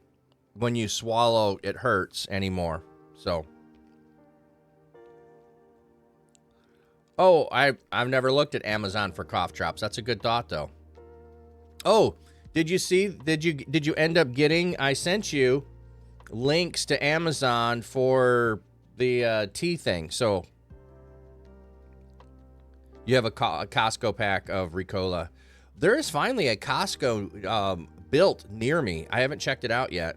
when you swallow it hurts anymore. So I've never looked at Amazon for cough drops. That's a good thought though. Oh, did you end up getting, I sent you links to Amazon for the tea thing. So you have a Costco pack of Ricola. There is finally a Costco built near me. I haven't checked it out yet.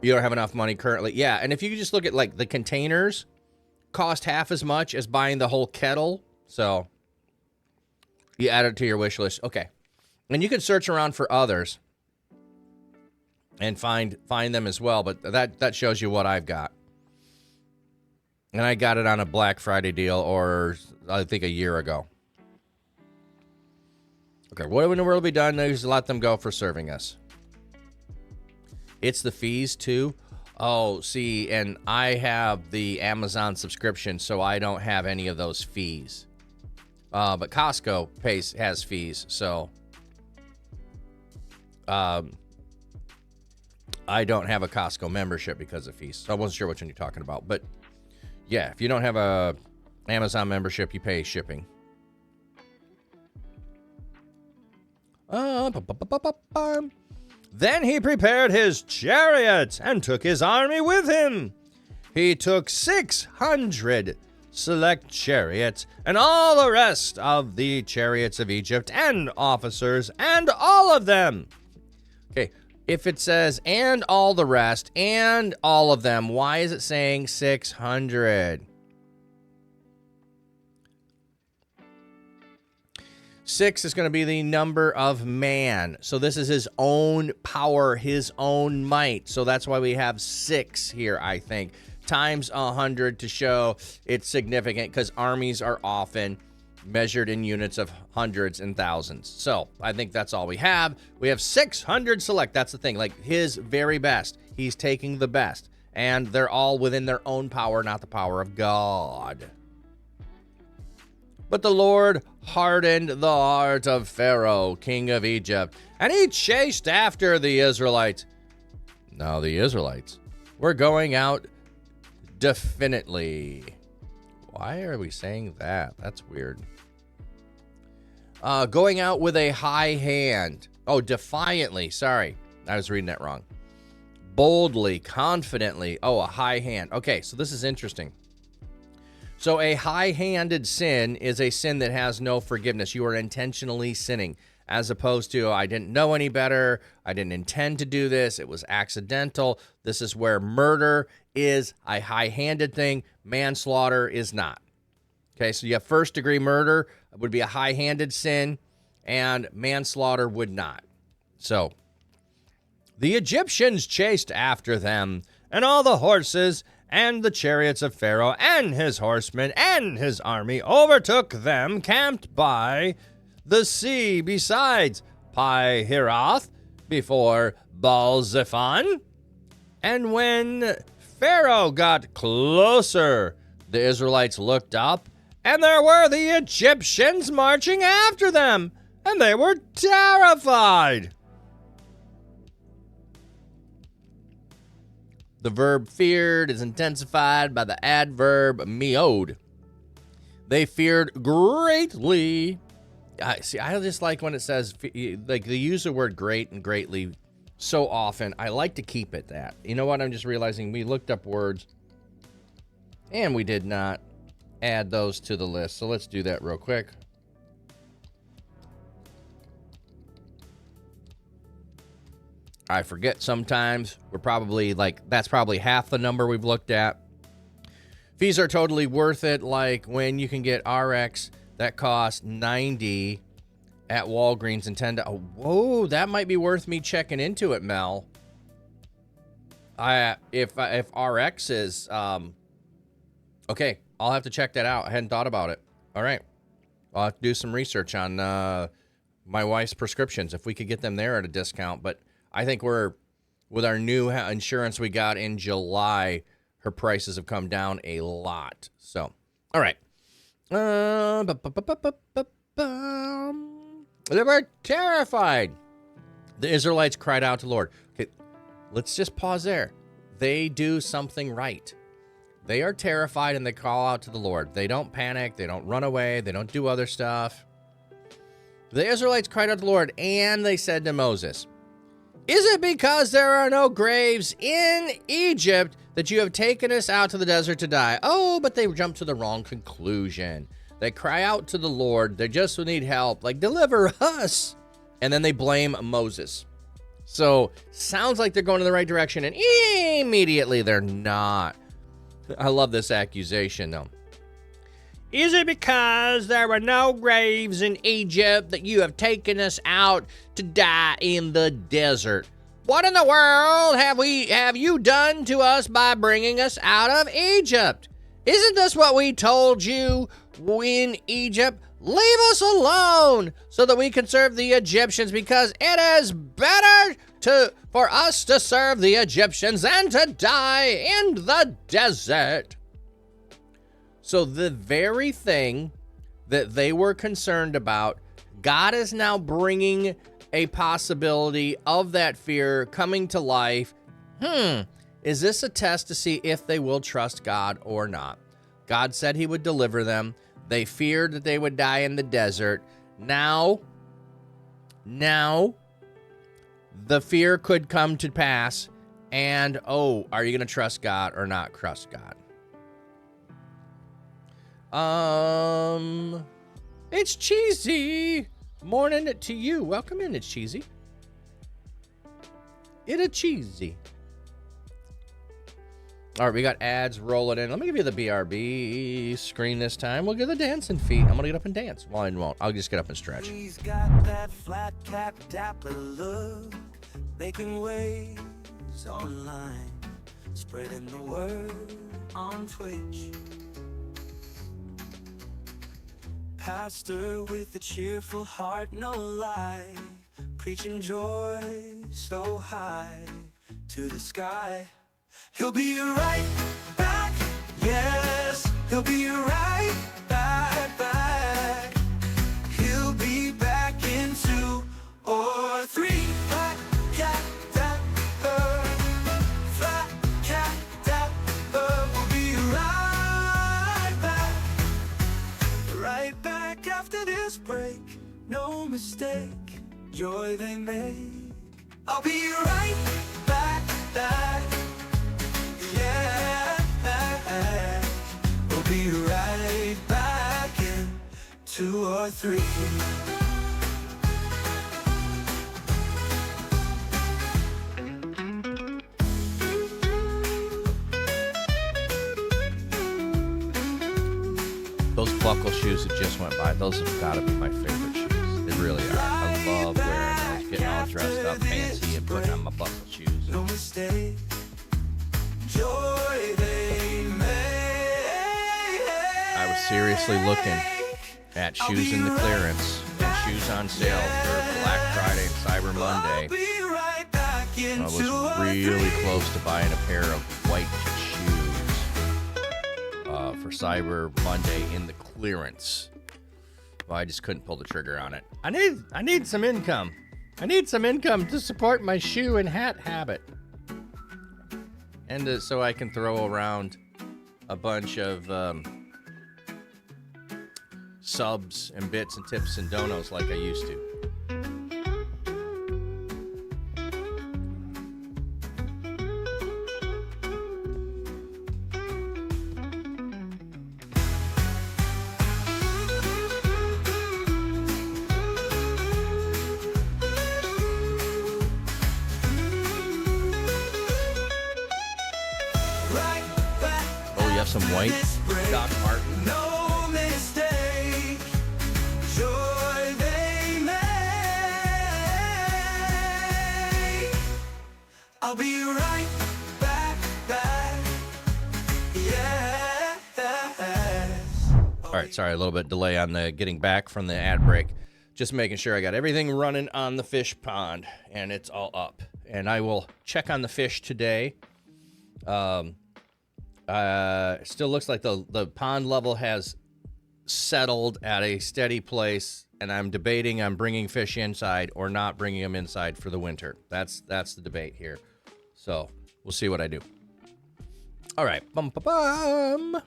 You don't have enough money currently. Yeah, and if you just look at like the containers, cost half as much as buying the whole kettle. So you add it to your wish list. Okay. And you can search around for others and find them as well, but that shows you what I've got. And I got it on a Black Friday deal, or I think a year ago. Okay, what in the world have we done? Just let them go for serving us. It's the fees too. Oh, see, and I have the Amazon subscription, so I don't have any of those fees. But Costco has fees, so I don't have a Costco membership because of fees. So I wasn't sure which one you're talking about, but yeah, if you don't have a Amazon membership, you pay shipping. Then he prepared his chariot and took his army with him. He took 600 select chariots and all the rest of the chariots of Egypt and officers and all of them. Okay, if it says and all the rest and all of them, why is it saying 600? 6 is going to be the number of man. So this is his own power, his own might. So that's why we have 6 here, I think. Times 100 to show it's significant, because armies are often measured in units of hundreds and thousands. So I think that's all we have. We have 600 select. That's the thing. Like his very best. He's taking the best. And they're all within their own power, not the power of God. But the Lord hardened the heart of Pharaoh, king of Egypt, and he chased after the Israelites. Now the Israelites were going out definitely. Why are we saying that? That's weird. Going out with a high hand. Oh, defiantly. Sorry, I was reading that wrong. Boldly, confidently. Oh, a high hand. Okay, so this is interesting. So a high-handed sin is a sin that has no forgiveness. You are intentionally sinning, as opposed to, I didn't know any better, I didn't intend to do this, it was accidental. This is where murder is a high-handed thing, manslaughter is not. Okay, so you have first-degree murder would be a high-handed sin, and manslaughter would not. So the Egyptians chased after them, and all the horses and the chariots of Pharaoh and his horsemen and his army overtook them, camped by the sea besides Pi-Hiroth before Baal-Zephon. And when Pharaoh got closer, the Israelites looked up, and there were the Egyptians marching after them, and they were terrified. The verb feared is intensified by the adverb meod. They feared greatly. I just like when it says, like, they use the word great and greatly so often. I like to keep it that. You know what? I'm just realizing we looked up words and we did not add those to the list. So let's do that real quick. I forget sometimes. We're probably like, that's probably half the number we've looked at. Fees are totally worth it. Like when you can get RX that costs $90 at Walgreens and $10. Oh, whoa, that might be worth me checking into it, Mel. If RX is okay, I'll have to check that out. I hadn't thought about it. All right, I'll have to do some research on my wife's prescriptions if we could get them there at a discount. But I think with our new insurance we got in July, her prices have come down a lot. So, all right. They were terrified. The Israelites cried out to the Lord. Okay, let's just pause there. They do something right. They are terrified and they call out to the Lord. They don't panic. They don't run away. They don't do other stuff. The Israelites cried out to the Lord, and they said to Moses, "Is it because there are no graves in Egypt that you have taken us out to the desert to die?" Oh, but they jumped to the wrong conclusion. They cry out to the Lord. They just need help. Like, deliver us. And then they blame Moses. So, sounds like they're going in the right direction, and immediately they're not. I love this accusation, though. Is it because there were no graves in Egypt that you have taken us out to die in the desert? What in the world have you done to us by bringing us out of Egypt? Isn't this what we told you in Egypt? Leave us alone so that we can serve the Egyptians, because it is better for us to serve the Egyptians than to die in the desert. So the very thing that they were concerned about, God is now bringing a possibility of that fear coming to life. Is this a test to see if they will trust God or not? God said he would deliver them. They feared that they would die in the desert. Now, the fear could come to pass. And, are you going to trust God or not trust God? It's Cheesy. Morning to you. Welcome in, it's Cheesy. It a Cheesy. All right, we got ads rolling in. Let me give you the BRB screen this time. We'll get the dancing feet. I'm going to get up and dance. Well, I won't. I'll just get up and stretch. He's got that flat cap dapper look, making waves online, spreading the word on Twitch. Pastor with a cheerful heart, no lie, preaching joy so high to the sky. He'll be right back, yes, he'll be right back. He'll be back in 2 or 3. Flat cat dapper, flat cat dapper. We'll be right back after this break. No mistake, joy they make. I'll be right back. Yeah, we'll be right back in 2 or 3. Those buckle shoes that just went by, those have got to be my favorite shoes. They really are. I love wearing those, getting all dressed up fancy and putting on my buckle shoes. No mistake, joy they make. I was seriously looking at shoes in the clearance and shoes on sale for Black Friday and Cyber Monday. I was really close to buying a pair of white shoes for Cyber Monday in the clearance. Well, I just couldn't pull the trigger on it. I need some income. I need some income to support my shoe and hat habit. And so I can throw around a bunch of subs and bits and tips and donos like I used to. have some white Doc Martin? No mistake, joy they make. I'll be right back. Yes. All right, sorry, a little bit delay on the getting back from the ad break. Just making sure I got everything running on the fish pond, and it's all up. And I will check on the fish today. Still looks like the pond level has settled at a steady place, and I'm debating on bringing fish inside or not bringing them inside for the winter. That's the debate here. So we'll see what I do. All right. Bum, bum, bum.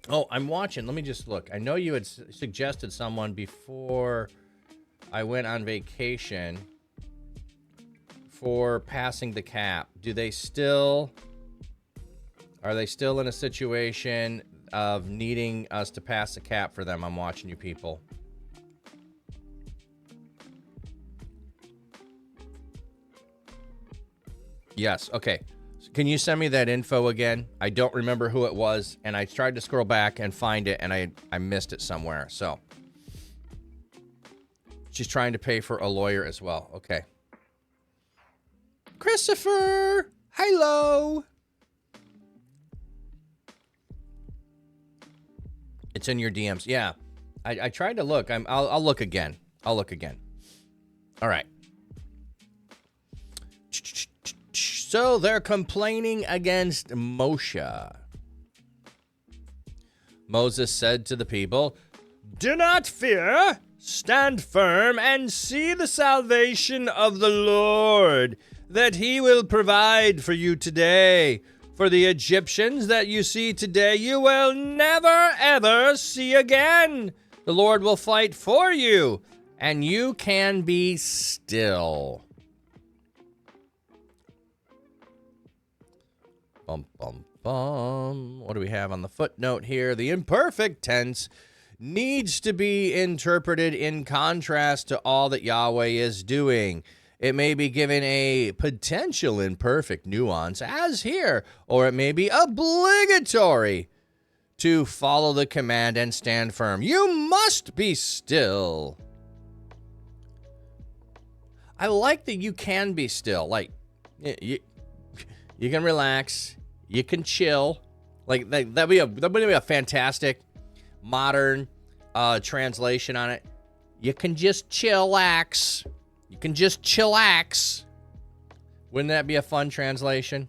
Oh, I'm watching. Let me just look. I know you had suggested someone before I went on vacation for passing the cap. Are they still in a situation of needing us to pass the cap for them? I'm watching you people. Yes. Okay. Can you send me that info again? I don't remember who it was, and I tried to scroll back and find it, and I missed it somewhere. So she's trying to pay for a lawyer as well. Okay. Christopher, hello. It's in your DMs. Yeah, I tried to look. I'll look again. I'll look again. All right. So they're complaining against Moshe. Moses said to the people, "Do not fear. Stand firm and see the salvation of the Lord, that he will provide for you today. For the Egyptians that you see today, you will never, ever see again. The Lord will fight for you, and you can be still." Bum, bum, bum. What do we have on the footnote here? The imperfect tense needs to be interpreted in contrast to all that Yahweh is doing. It may be given a potential imperfect nuance, as here, or it may be obligatory to follow the command and stand firm. You must be still. I like that you can be still. Like, you can relax. You can chill. Like, that'd be a fantastic modern translation on it. You can just chillax. You can just chillax. Wouldn't that be a fun translation?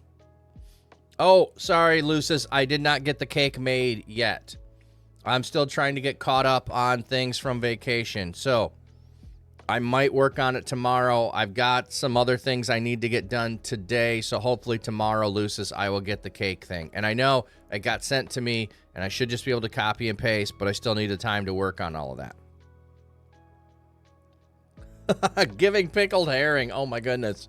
Oh, sorry, Lucis. I did not get the cake made yet. I'm still trying to get caught up on things from vacation. So I might work on it tomorrow. I've got some other things I need to get done today. So hopefully tomorrow, Lucis, I will get the cake thing. And I know it got sent to me, and I should just be able to copy and paste, but I still need the time to work on all of that. Giving pickled herring. Oh, my goodness.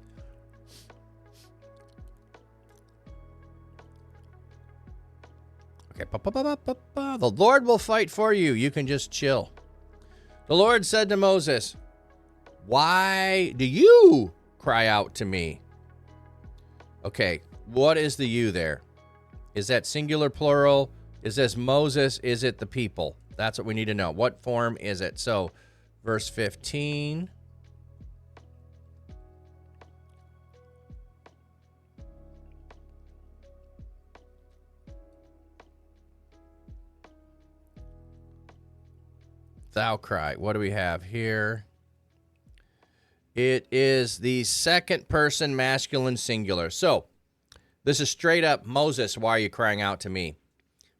Okay. The Lord will fight for you. You can just chill. The Lord said to Moses, "Why do you cry out to me?" Okay. What is the you there? Is that singular, plural? Is this Moses? Is it the people? That's what we need to know. What form is it? So, verse 15. Thou cry. What do we have here? It is the second person masculine singular. So, this is straight up, Moses, why are you crying out to me?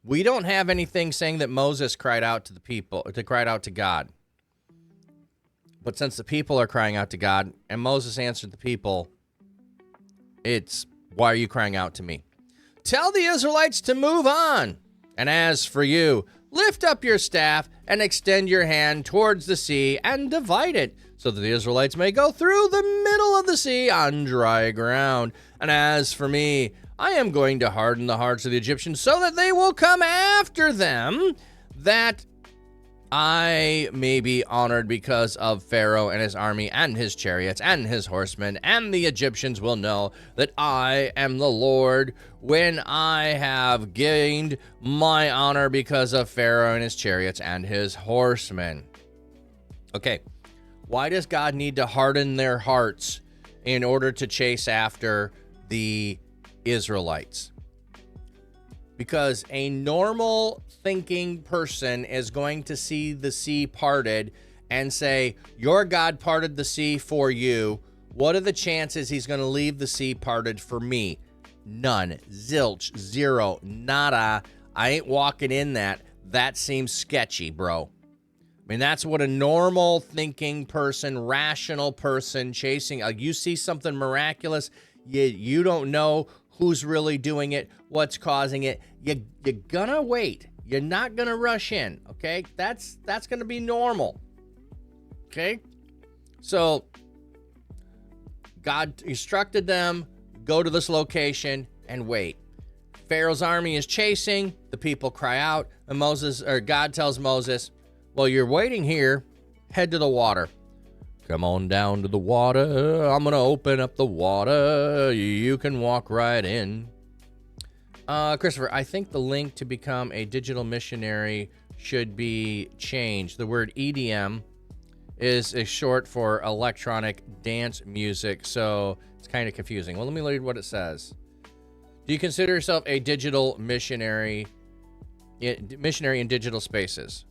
We don't have anything saying that Moses cried out to the people, or cried out to God. But since the people are crying out to God, and Moses answered the people, it's, why are you crying out to me? Tell the Israelites to move on. And as for you, lift up your staff and extend your hand towards the sea and divide it, so that the Israelites may go through the middle of the sea on dry ground. And as for me, I am going to harden the hearts of the Egyptians so that they will come after them, that I may be honored because of Pharaoh and his army and his chariots and his horsemen, and the Egyptians will know that I am the Lord when I have gained my honor because of Pharaoh and his chariots and his horsemen. Okay, why does God need to harden their hearts in order to chase after the Israelites? Because a normal thinking person is going to see the sea parted and say, your God parted the sea for you. What are the chances he's going to leave the sea parted for me? None. Zilch. Zero. Nada. I ain't walking in that. That seems sketchy, bro. I mean, that's what a normal thinking person, rational person chasing. You see something miraculous, you don't know who's really doing it, what's causing it. You're gonna wait. You're not gonna rush in, okay? That's gonna be normal, okay? So God instructed them, go to this location and wait. Pharaoh's army is chasing. The people cry out, and God tells Moses, well, you're waiting here. Head to the water. Come on down to the water. I'm going to open up the water. You can walk right in. Christopher, I think the link to become a digital missionary should be changed. The word EDM is short for electronic dance music, so it's kind of confusing. Well, let me read what it says. Do you consider yourself a digital missionary in digital spaces?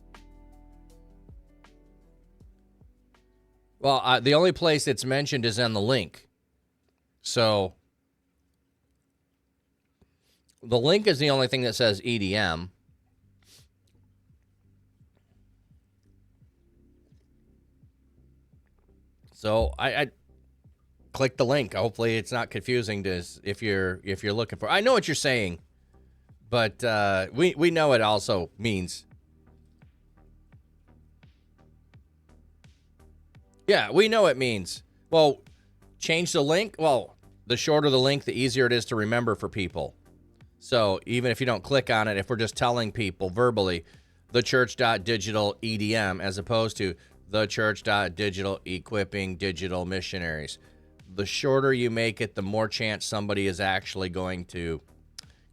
Well, the only place it's mentioned is in the link. So the link is the only thing that says EDM. So I click the link. Hopefully it's not confusing to if you're looking for. I know what you're saying, but we know it also means. Yeah, we know it means. Well, change the link. Well, the shorter the link, the easier it is to remember for people. So even if you don't click on it, if we're just telling people verbally, thechurch.digital EDM, as opposed to thechurch.digital equipping digital missionaries, the shorter you make it, the more chance somebody is actually going to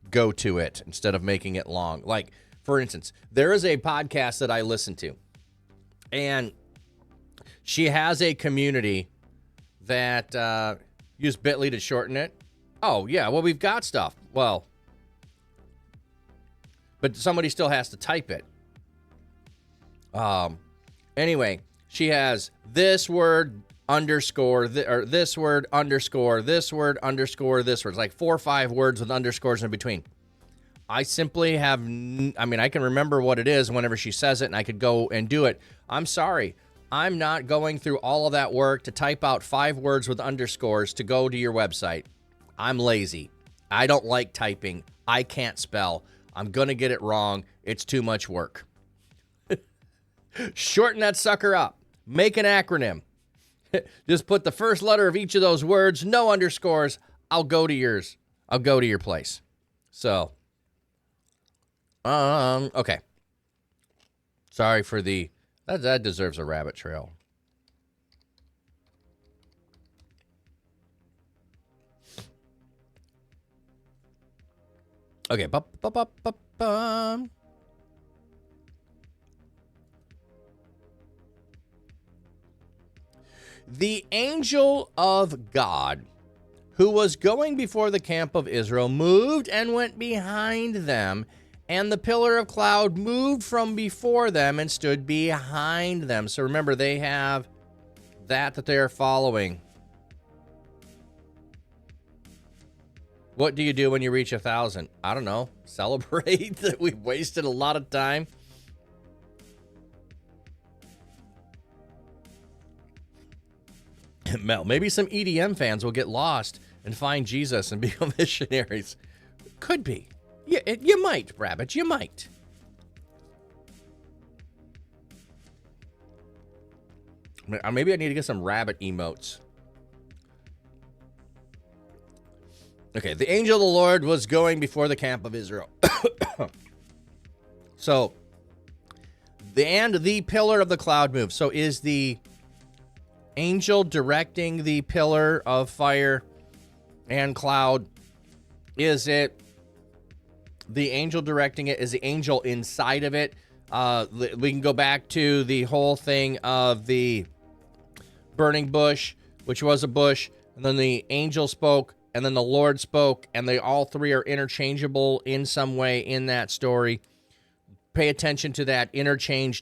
go to it instead of making it long. Like, for instance, there is a podcast that I listen to, and she has a community that use Bitly to shorten it. Oh, yeah, well, we've got stuff. Well, but somebody still has to type it. Anyway, she has this word underscore, or this word underscore, this word underscore, this word. It's like 4 or 5 words with underscores in between. I simply have, I can remember what it is whenever she says it, and I could go and do it. I'm sorry. I'm not going through all of that work to type out 5 words with underscores to go to your website. I'm lazy. I don't like typing. I can't spell. I'm going to get it wrong. It's too much work. Shorten that sucker up. Make an acronym. Just put the first letter of each of those words, no underscores. I'll go to yours. I'll go to your place. So, okay. Sorry for the... That deserves a rabbit trail. Okay. The angel of God, who was going before the camp of Israel, moved and went behind them, and the pillar of cloud moved from before them and stood behind them. So remember, they have that they're following. What do you do when you reach 1,000? I don't know. Celebrate that we've wasted a lot of time. Mel, maybe some EDM fans will get lost and find Jesus and become missionaries. Could be. Yeah, you might, Rabbit. You might. Maybe I need to get some rabbit emotes. Okay, the angel of the Lord was going before the camp of Israel. So, the pillar of the cloud moved. So is the angel directing the pillar of fire and cloud? Is it the angel directing it? Is the angel inside of it? We can go back to the whole thing of the burning bush, which was a bush, and then the angel spoke, and then the Lord spoke, and they all three are interchangeable in some way in that story. Pay attention to that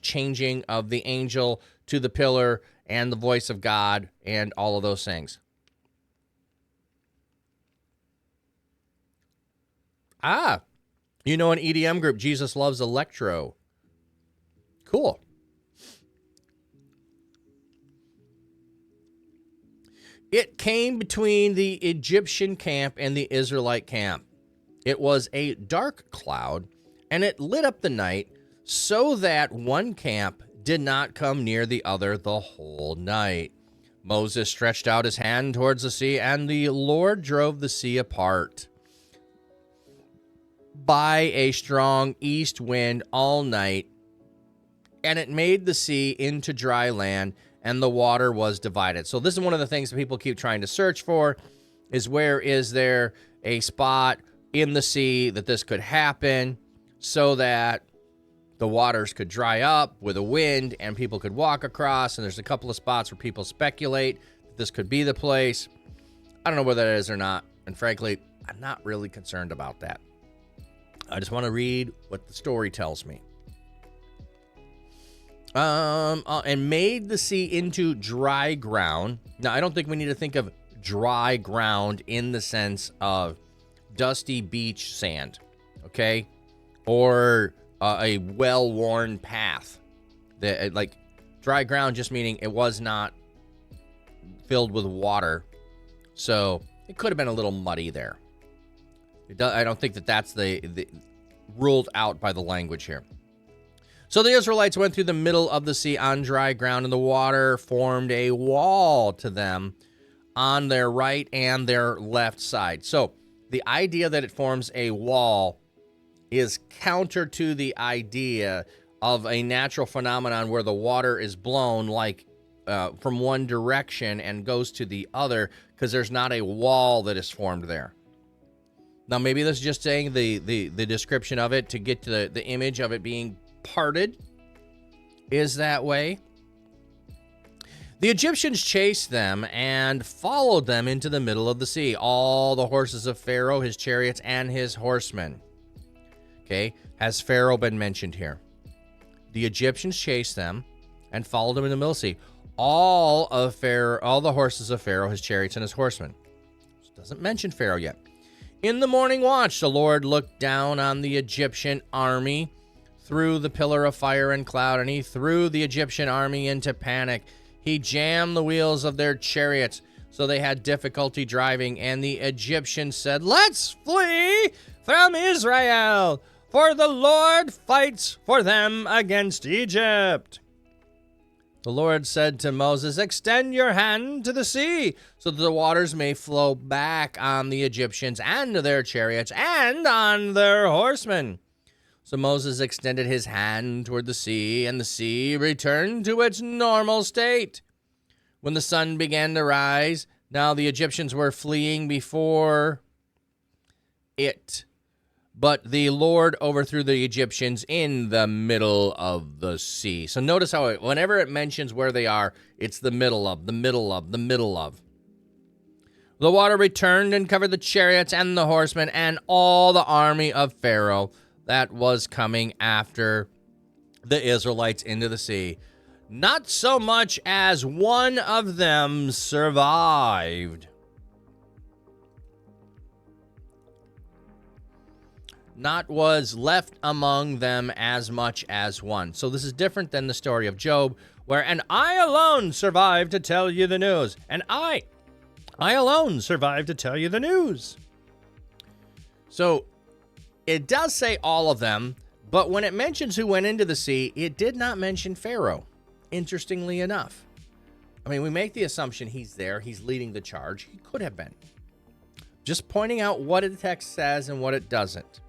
changing of the angel to the pillar and the voice of God and all of those things. Ah, you know an EDM group, Jesus Loves Electro. Cool. It came between the Egyptian camp and the Israelite camp. It was a dark cloud, and it lit up the night so that one camp did not come near the other the whole night. Moses stretched out his hand towards the sea, and the Lord drove the sea apart by a strong east wind all night, and it made the sea into dry land, and the water was divided. So this is one of the things that people keep trying to search for, is where is there a spot in the sea that this could happen so that the waters could dry up with a wind and people could walk across. And there's a couple of spots where people speculate that this could be the place. I don't know whether that is or not. And frankly, I'm not really concerned about that. I just want to read what the story tells me. And made the sea into dry ground. Now, I don't think we need to think of dry ground in the sense of dusty beach sand, okay? Or a well-worn path. Like dry ground just meaning it was not filled with water. So it could have been a little muddy there. I don't think that that's the ruled out by the language here. So the Israelites went through the middle of the sea on dry ground, and the water formed a wall to them on their right and their left side. So the idea that it forms a wall is counter to the idea of a natural phenomenon where the water is blown like from one direction and goes to the other, because there's not a wall that is formed there. Now, maybe this is just saying the description of it to get to the image of it being parted is that way. The Egyptians chased them and followed them into the middle of the sea, all the horses of Pharaoh, his chariots, and his horsemen. Okay, has Pharaoh been mentioned here? The Egyptians chased them and followed them in the middle of the sea, all the horses of Pharaoh, his chariots, and his horsemen. It doesn't mention Pharaoh yet. In the morning watch, the Lord looked down on the Egyptian army through the pillar of fire and cloud, and he threw the Egyptian army into panic. He jammed the wheels of their chariots, so they had difficulty driving, and the Egyptians said, "Let's flee from Israel, for the Lord fights for them against Egypt." The Lord said to Moses, "Extend your hand to the sea, so that the waters may flow back on the Egyptians and their chariots and on their horsemen." So Moses extended his hand toward the sea, and the sea returned to its normal state. When the sun began to rise, now the Egyptians were fleeing before it. But the Lord overthrew the Egyptians in the middle of the sea. So notice how whenever it mentions where they are, it's the middle of, the middle of, the middle of. The water returned and covered the chariots and the horsemen and all the army of Pharaoh that was coming after the Israelites into the sea. Not so much as one of them survived. Not was left among them as much as one. So this is different than the story of Job, where, "And I alone survived to tell you the news." And I alone survived to tell you the news. So it does say all of them, but when it mentions who went into the sea, it did not mention Pharaoh, interestingly enough. I mean, we make the assumption he's there, he's leading the charge. He could have been. Just pointing out what the text says and what it doesn't.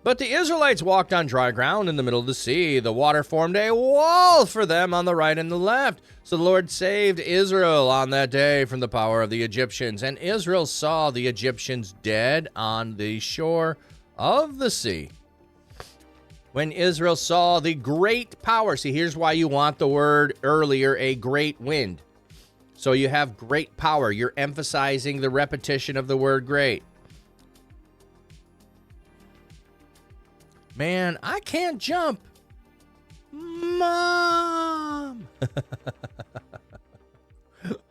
But the Israelites walked on dry ground in the middle of the sea. The water formed a wall for them on the right and the left. So the Lord saved Israel on that day from the power of the Egyptians. And Israel saw the Egyptians dead on the shore of the sea. When Israel saw the great power, see, here's why you want the word earlier, a great wind. So you have great power. You're emphasizing the repetition of the word great. Man, I can't jump. Mom.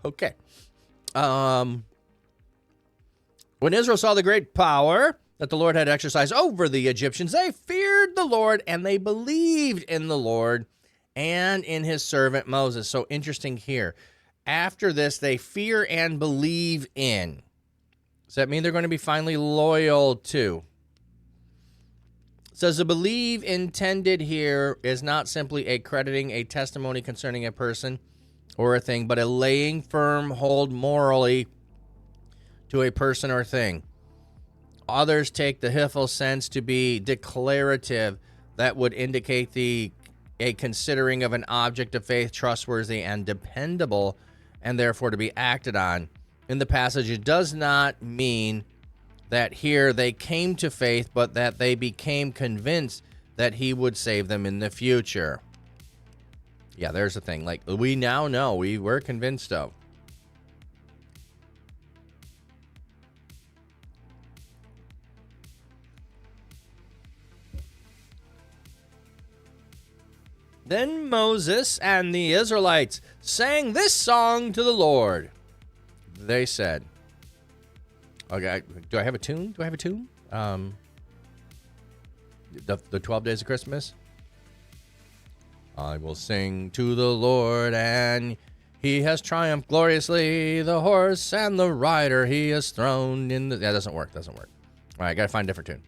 Okay. When Israel saw the great power that the Lord had exercised over the Egyptians, they feared the Lord and they believed in the Lord and in his servant Moses. So interesting here. After this, they fear and believe in. Does that mean they're going to be finally loyal to? Says the believe intended here is not simply a crediting a testimony concerning a person or a thing, but a laying firm hold morally to a person or thing. Others take the Hiphil sense to be declarative that would indicate a considering of an object of faith trustworthy and dependable and therefore to be acted on. In the passage, it does not mean that here they came to faith, but that they became convinced that he would save them in the future. Yeah, there's the thing. Like, we now know, we were convinced of. Then Moses and the Israelites sang this song to the Lord. They said, okay, do I have a tune? Do I have a tune? The 12 Days of Christmas. I will sing to the Lord, and he has triumphed gloriously. The horse and the rider he has thrown in the... That doesn't work. All right, got to find a different tune.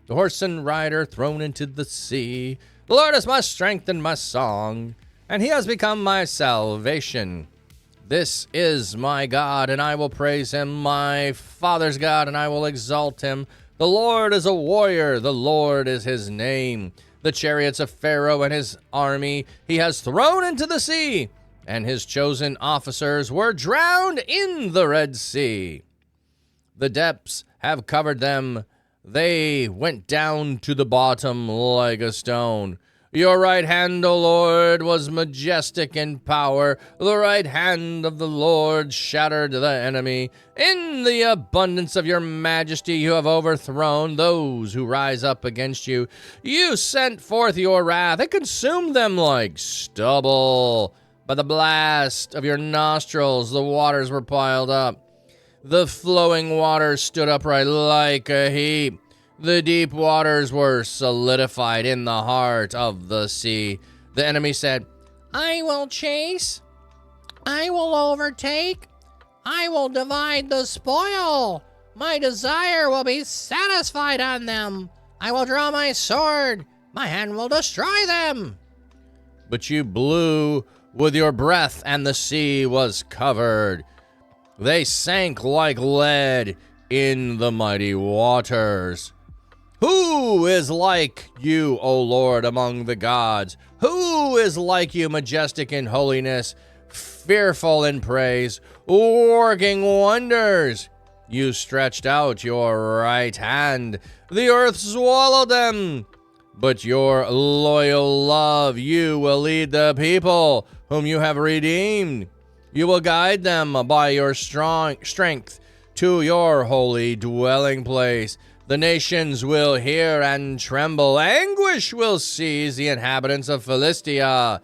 The horse and rider thrown into the sea. The Lord is my strength and my song, and he has become my salvation. This is my God, and I will praise him, my father's God, and I will exalt him. The Lord is a warrior, the Lord is his name. The chariots of Pharaoh and his army he has thrown into the sea, and his chosen officers were drowned in the Red Sea. The depths have covered them. They went down to the bottom like a stone. Your right hand, O Lord, was majestic in power. The right hand of the Lord shattered the enemy. In the abundance of your majesty, you have overthrown those who rise up against you. You sent forth your wrath and consumed them like stubble. By the blast of your nostrils, the waters were piled up. The flowing waters stood upright like a heap. The deep waters were solidified in the heart of the sea. The enemy said, I will chase. I will overtake. I will divide the spoil. My desire will be satisfied on them. I will draw my sword. My hand will destroy them. But you blew with your breath, and the sea was covered. They sank like lead in the mighty waters. Who is like you, O Lord, among the gods? Who is like you, majestic in holiness, fearful in praise, working wonders? You stretched out your right hand. The earth swallowed them. But your loyal love, you will lead the people whom you have redeemed. You will guide them by your strong strength to your holy dwelling place. The nations will hear and tremble. Anguish will seize the inhabitants of Philistia.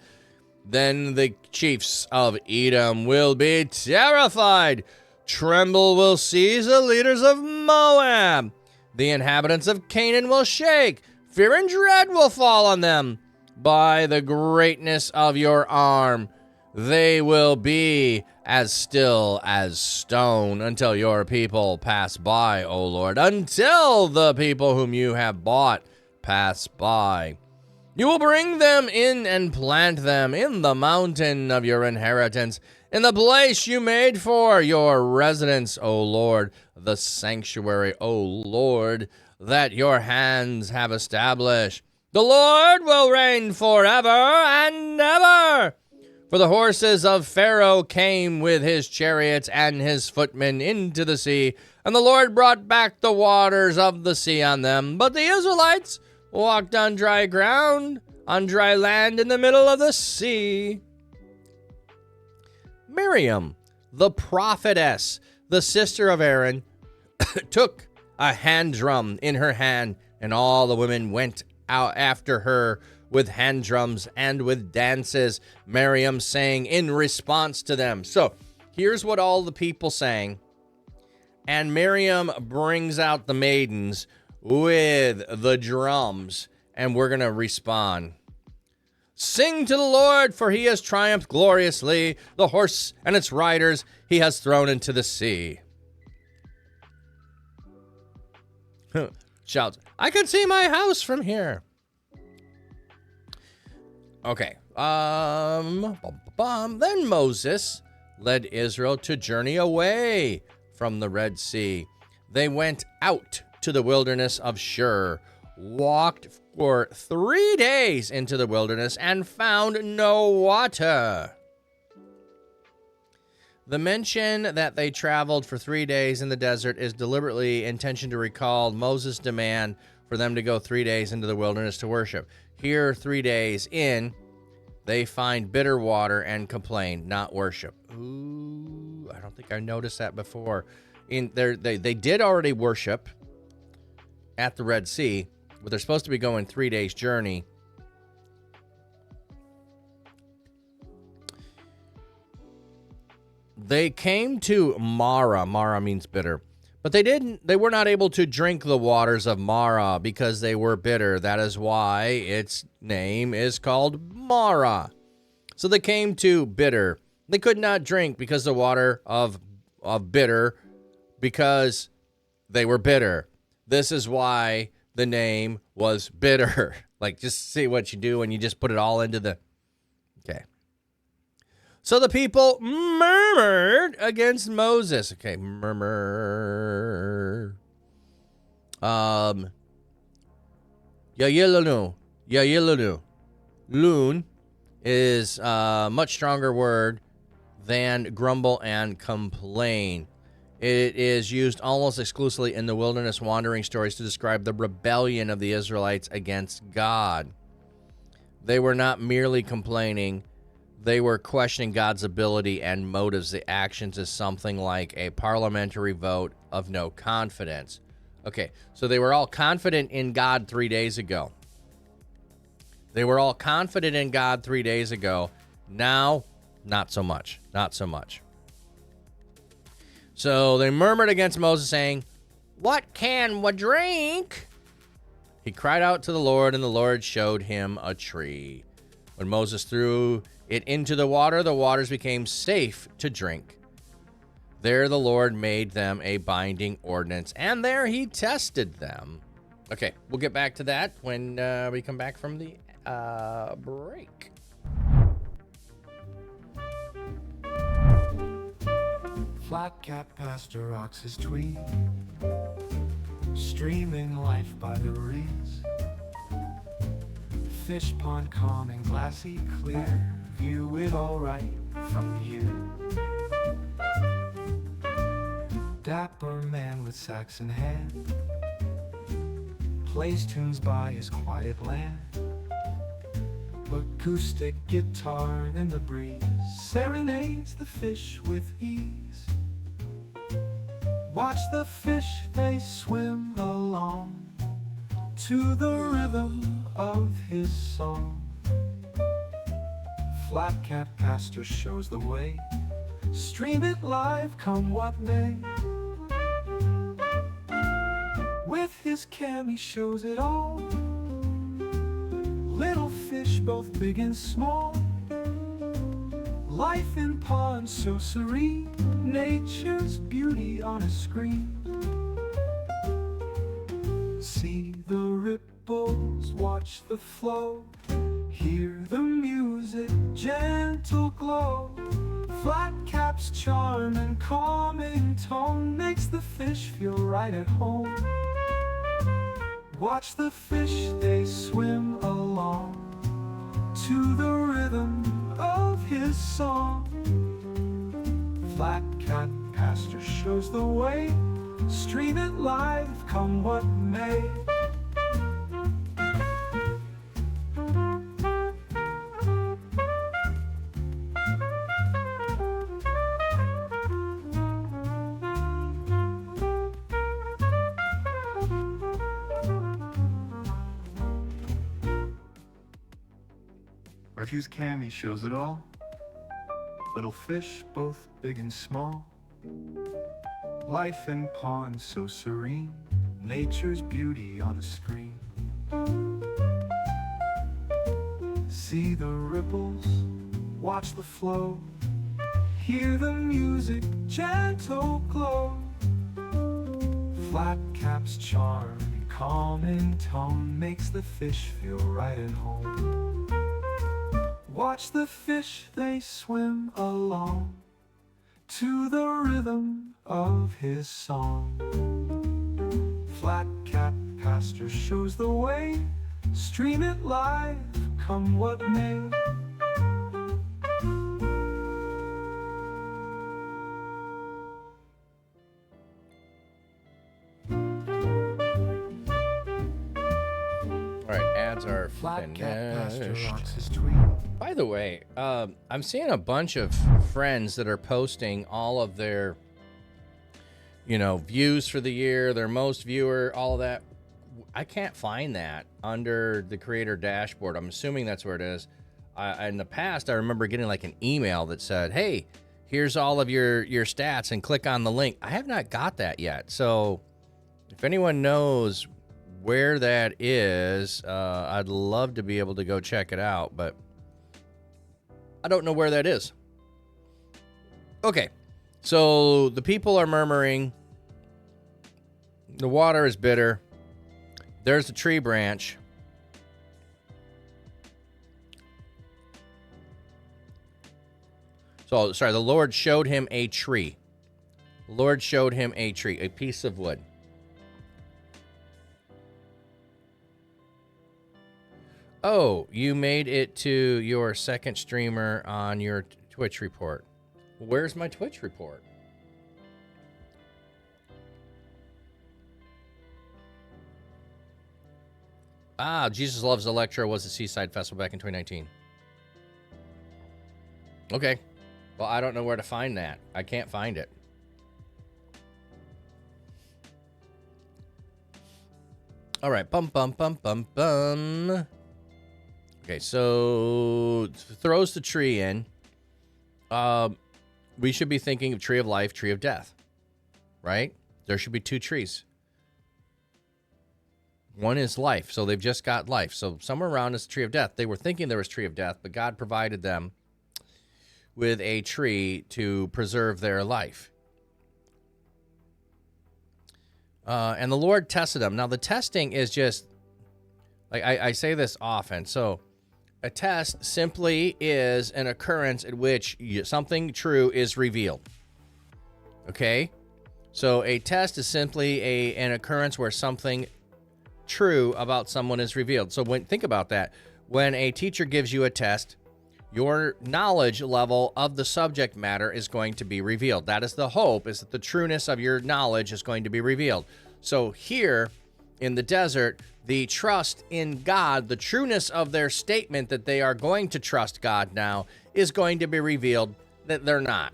Then the chiefs of Edom will be terrified. Tremble will seize the leaders of Moab. The inhabitants of Canaan will shake. Fear and dread will fall on them. By the greatness of your arm, they will be as still as stone until your people pass by, O Lord, until the people whom you have bought pass by. You will bring them in and plant them in the mountain of your inheritance, in the place you made for your residence, O Lord, the sanctuary, O Lord, that your hands have established. The Lord will reign forever and ever. For the horses of Pharaoh came with his chariots and his footmen into the sea, and the Lord brought back the waters of the sea on them. But the Israelites walked on dry ground, on dry land in the middle of the sea. Miriam, the prophetess, the sister of Aaron, took a hand drum in her hand, and all the women went out after her with hand drums and with dances, Miriam sang in response to them. So here's what all the people sang. And Miriam brings out the maidens with the drums, and we're going to respond. Sing to the Lord, for he has triumphed gloriously. The horse and its riders he has thrown into the sea. Shouts, I can see my house from here. Okay. Then Moses led Israel to journey away from the Red Sea. They went out to the wilderness of Shur, walked for 3 days into the wilderness, and found no water. The mention that they traveled for 3 days in the desert is deliberately intention to recall Moses' demand for them to go 3 days into the wilderness to worship. Here, 3 days in, they find bitter water and complain, not worship. Ooh, I don't think I noticed that before. They did already worship at the Red Sea, but they're supposed to be going 3 days journey. They came to Mara. Mara means bitter. But they were not able to drink the waters of Mara because they were bitter. That is why its name is called Mara. So they came to bitter. They could not drink because the water of bitter, because they were bitter. This is why the name was bitter. Like, just see what you do when you just put it all into the... Okay. So the people murmured against Moses. Okay, murmur. Yayilanu. Loon is a much stronger word than grumble and complain. It is used almost exclusively in the wilderness wandering stories to describe the rebellion of the Israelites against God. They were not merely complaining. They were questioning God's ability and motives. The actions is something like a parliamentary vote of no confidence. Okay, so they were all confident in God 3 days ago. They were all confident in God 3 days ago. Now, not so much. Not so much. So they murmured against Moses, saying, "What can we drink?" He cried out to the Lord, and the Lord showed him a tree. When Moses threw it into the waters became safe to drink. There the Lord made them a binding ordinance, and there he tested them. Okay, we'll get back to that when we come back from the break. Flat cap past the rocks is tween, streaming life by the reeds. Fish pond calm and glassy clear, view it all right from here. Dapper man with sax in hand plays tunes by his quiet land. Acoustic guitar in the breeze serenades the fish with ease. Watch the fish, they swim along to the rhythm of his song. Flat cap pastor shows the way, stream it live come what may. With his cam he shows it all, little fish both big and small. Life in ponds so serene, nature's beauty on a screen. See the ripples, watch the flow, hear the music, gentle glow. Flat cap's charm and calming tone makes the fish feel right at home. Watch the fish, they swim along to the rhythm of his song. Flat cat pasture shows the way, stream it live, come what may. Refuse Cammy shows it all. Little fish, both big and small. Life in ponds so serene, nature's beauty on a screen. See the ripples, watch the flow, hear the music, gentle glow. Flat cap's charm, calm in tone, makes the fish feel right at home. Watch the fish, they swim along to the rhythm of his song. Flat cat pasture shows the way, stream it live, come what may. All right, ads are Flat cat pasture finished. rocks his tweet. By the way, I'm seeing a bunch of friends that are posting all of their, views for the year, their most viewer, all of that. I can't find that under the creator dashboard. I'm assuming that's where it is. In the past, I remember getting like an email that said, hey, here's all of your stats and click on the link. I have not got that yet. So if anyone knows where that is, I'd love to be able to go check it out, but I don't know where that is. Okay, so the people are murmuring. The water is bitter. There's a tree branch. So, sorry, the Lord showed him a tree. The Lord showed him a tree, a piece of wood. Oh, you made it to your second streamer on your Twitch report. Where's my Twitch report? Ah, Jesus Loves Electro was a Seaside Festival back in 2019. Okay. Well, I don't know where to find that. I can't find it. All right. Bum, bum, bum, bum, bum. Okay, so throws the tree in. We should be thinking of tree of life, tree of death, right? There should be two trees. One is life, so they've just got life. So somewhere around is tree of death. They were thinking there was tree of death, but God provided them with a tree to preserve their life. And the Lord tested them. Now, the testing is just, like I say this often, so a test simply is an occurrence in which something true is revealed. Okay? So a test is simply an occurrence where something true about someone is revealed. So think about that. When a teacher gives you a test, your knowledge level of the subject matter is going to be revealed. That is the hope, is that the trueness of your knowledge is going to be revealed. So here in the desert, the trust in God, the trueness of their statement that they are going to trust God now is going to be revealed that they're not.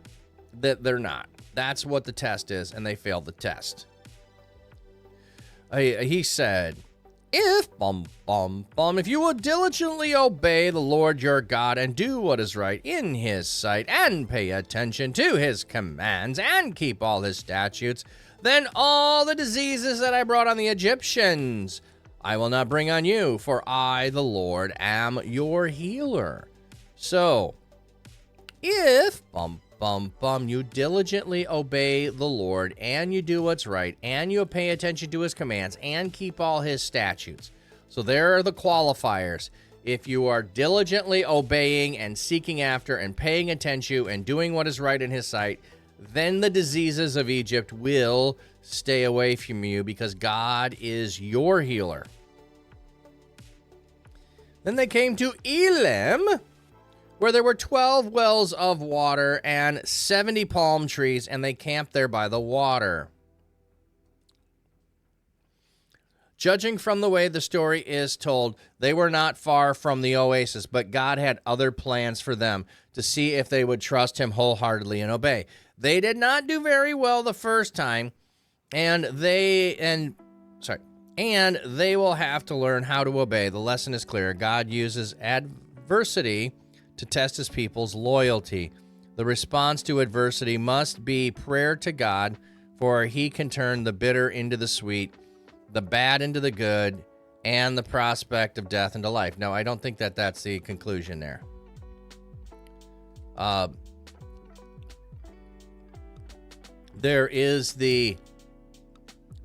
That they're not. That's what the test is, and they failed the test. He said, if you will diligently obey the Lord your God and do what is right in his sight and pay attention to his commands and keep all his statutes, then all the diseases that I brought on the Egyptians I will not bring on you, for I, the Lord, am your healer. So, if you diligently obey the Lord, and you do what's right, and you pay attention to his commands, and keep all his statutes. So there are the qualifiers. If you are diligently obeying and seeking after and paying attention and doing what is right in his sight, then the diseases of Egypt will stay away from you because God is your healer. Then they came to Elim, where there were 12 wells of water and 70 palm trees, and they camped there by the water. Judging from the way the story is told, they were not far from the oasis, but God had other plans for them to see if they would trust him wholeheartedly and obey. They did not do very well the first time, and they will have to learn how to obey. The lesson is clear. God uses adversity to test his people's loyalty. The response to adversity must be prayer to God, for he can turn the bitter into the sweet, the bad into the good, and the prospect of death into life. No, I don't think that that's the conclusion there. There is the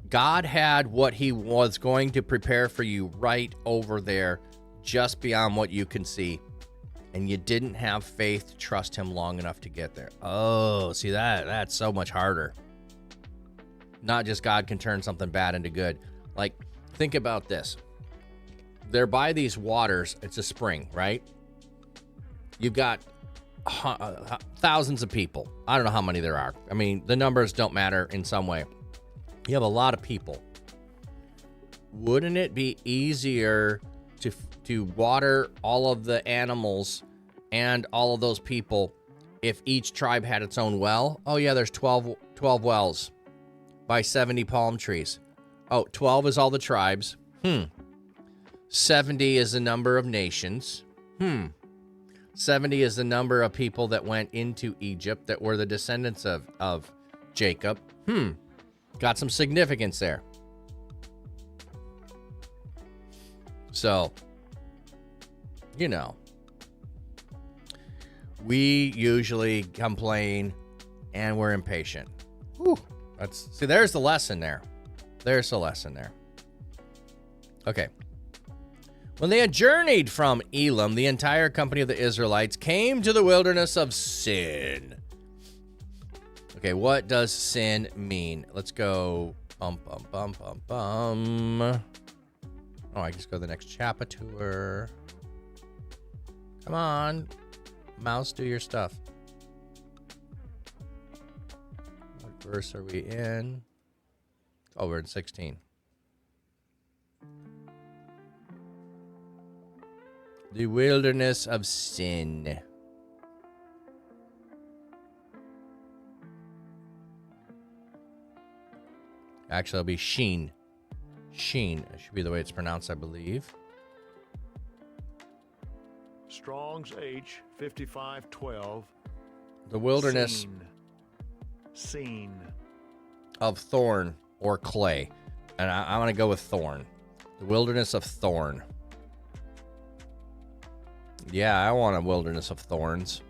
God had what he was going to prepare for you right over there, just beyond what you can see. And you didn't have faith to trust him long enough to get there. Oh, see, that's so much harder. Not just God can turn something bad into good. Like, think about this. They're by these waters. It's a spring, right? You've got thousands of people. I don't know how many there are. I mean, the numbers don't matter in some way. You have a lot of people. Wouldn't it be easier to water all of the animals and all of those people if each tribe had its own well? Oh, yeah, there's 12 wells by 70 palm trees. Oh, 12 is all the tribes. 70 is the number of nations. 70 is the number of people that went into Egypt that were the descendants of Jacob. Got some significance there. So, you know, we usually complain and we're impatient. Whew. There's the lesson there. There's the lesson there. Okay. When they had journeyed from Elim, the entire company of the Israelites came to the wilderness of Sin. Okay, what does sin mean? Let's go. Oh, I just go to the next chapter. Come on. Mouse, do your stuff. What verse are we in? Oh, we're in 16. The wilderness of sin. Actually, it'll be Sheen. Sheen. It should be the way it's pronounced, I believe. Strong's H 5512. The wilderness Scene. of thorn or clay. And I'm going to go with thorn. The wilderness of thorn. Yeah, I want a wilderness of thorns.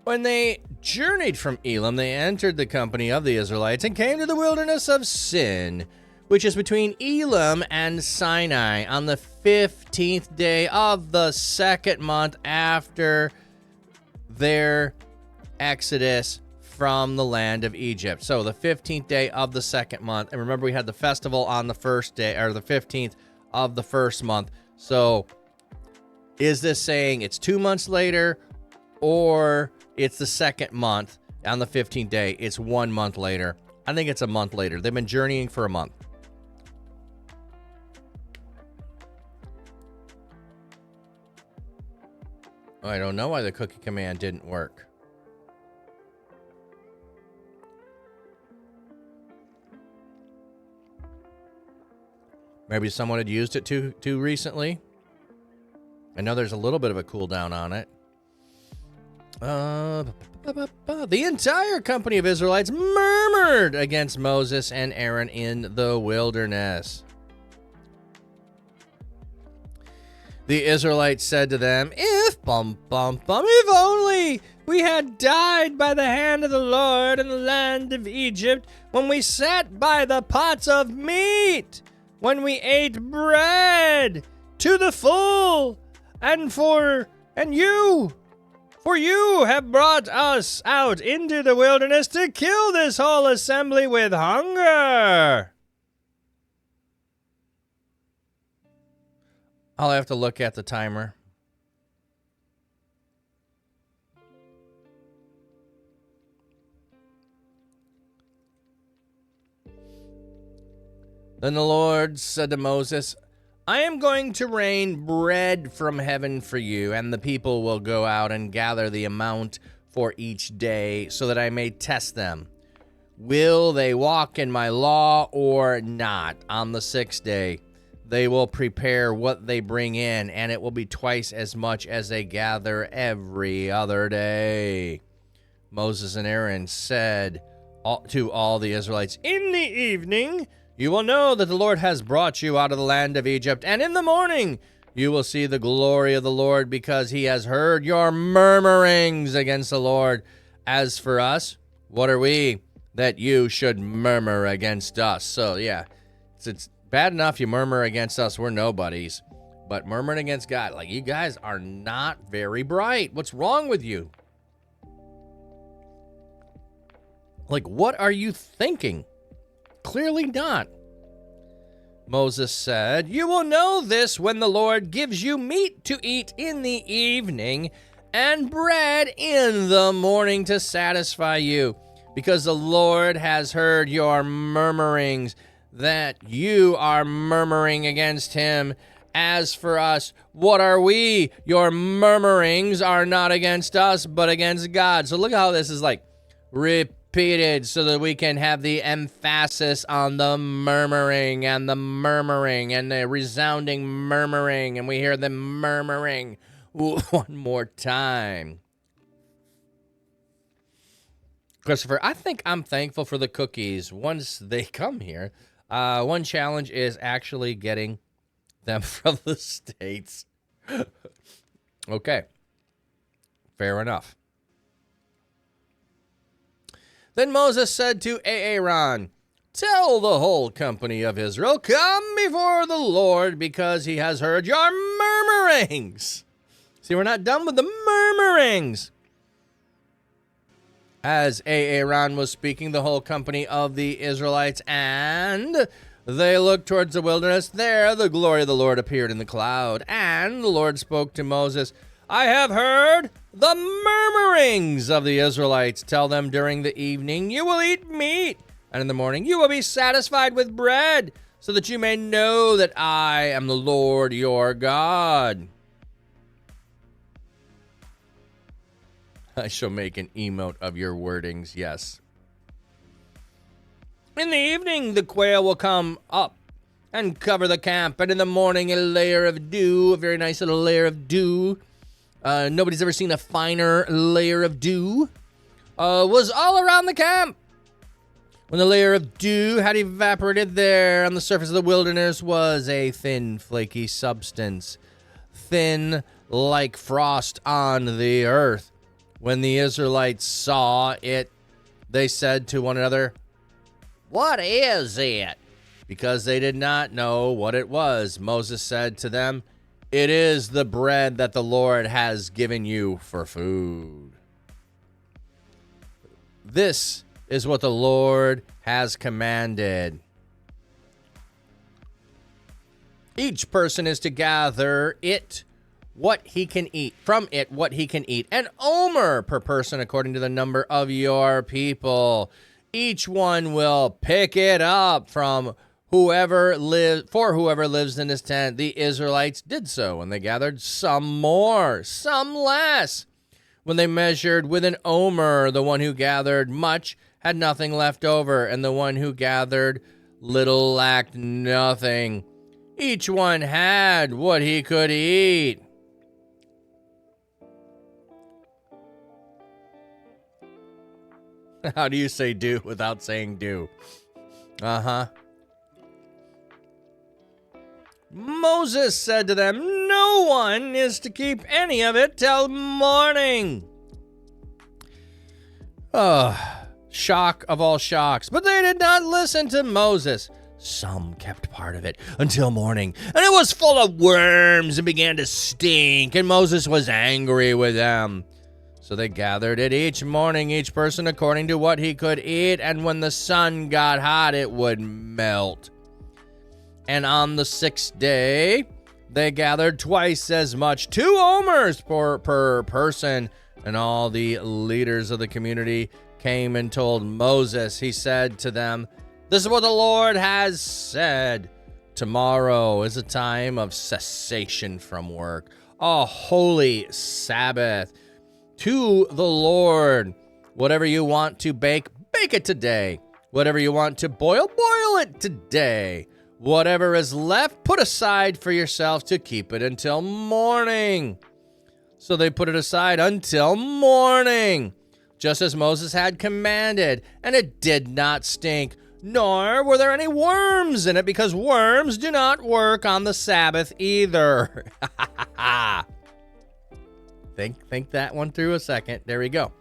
When they journeyed from Elim, they entered the company of the Israelites and came to the wilderness of Sin, which is between Elim and Sinai, on the 15th day of the second month after their exodus from the land of Egypt. So the 15th day of the second month. And remember, we had the festival on the first day, or the 15th of the first month. So is this saying it's 2 months later, or it's the second month on the 15th day? It's 1 month later. I think it's a month later. They've been journeying for a month. I don't know why the cookie command didn't work. Maybe someone had used it too recently. I know there's a little bit of a cooldown on it. The entire company of Israelites murmured against Moses and Aaron in the wilderness. The Israelites said to them, if only we had died by the hand of the Lord in the land of Egypt, when we sat by the pots of meat, when we ate bread to the full, and you For you have brought us out into the wilderness to kill this whole assembly with hunger. I'll have to look at the timer. Then the Lord said to Moses, I am going to rain bread from heaven for you, and the people will go out and gather the amount for each day, so that I may test them. Will they walk in my law or not? On the 6th day, they will prepare what they bring in, and it will be twice as much as they gather every other day. Moses and Aaron said to all the Israelites, In the evening you will know that the Lord has brought you out of the land of Egypt, and in the morning you will see the glory of the Lord, because he has heard your murmurings against the Lord. As for us, what are we that you should murmur against us? So, yeah, it's bad enough you murmur against us. We're nobodies. But murmuring against God, like, you guys are not very bright. What's wrong with you? Like, what are you thinking? Clearly not. Moses said, You will know this when the Lord gives you meat to eat in the evening and bread in the morning to satisfy you, because the Lord has heard your murmurings, that you are murmuring against him. As for us, what are we? Your murmurings are not against us, but against God. So look how this is like repeated so that we can have the emphasis on the murmuring and the resounding murmuring, and we hear them murmuring one more time. Christopher, I think I'm thankful for the cookies once they come here. One challenge is actually getting them from the States. Okay. Fair enough. Then Moses said to Aaron, Tell the whole company of Israel, come before the Lord, because he has heard your murmurings. See, we're not done with the murmurings. As Aaron was speaking, the whole company of the Israelites, and they looked towards the wilderness. There the glory of the Lord appeared in the cloud. And the Lord spoke to Moses, I have heard the murmurings of the Israelites. Tell them during the evening you will eat meat, and in the morning you will be satisfied with bread, so that you may know that I am the Lord your God. I shall make an emote of your wordings, yes. In the evening the quail will come up and cover the camp, and in the morning a layer of dew, a very nice little layer of dew. Nobody's ever seen a finer layer of dew. Was all around the camp. When the layer of dew had evaporated, there on the surface of the wilderness was a thin, flaky substance, thin like frost on the earth. When the Israelites saw it, they said to one another, What is it? Because they did not know what it was. Moses said to them, It is the bread that the Lord has given you for food. This is what the Lord has commanded. Each person is to gather what he can eat, an omer per person according to the number of your people. Each one will pick it up from whoever lives in his tent. The Israelites did so, and they gathered some more, some less. When they measured with an omer, the one who gathered much had nothing left over, and the one who gathered little lacked nothing. Each one had what he could eat. How do you say do without saying do? Uh-huh. Moses said to them, No one is to keep any of it till morning. Shock of all shocks. But they did not listen to Moses. Some kept part of it until morning, and it was full of worms and began to stink, and Moses was angry with them. So they gathered it each morning, each person according to what he could eat, and when the sun got hot, it would melt. And on the 6th day, they gathered twice as much, 2 omers per person. And all the leaders of the community came and told Moses. He said to them, "This is what the Lord has said. Tomorrow is a time of cessation from work, a holy Sabbath to the Lord. Whatever you want to bake, bake it today. Whatever you want to boil, boil it today. Whatever is left, put aside for yourself to keep it until morning." So they put it aside until morning, just as Moses had commanded, and it did not stink, nor were there any worms in it, because worms do not work on the Sabbath either. Think that one through a second. There we go.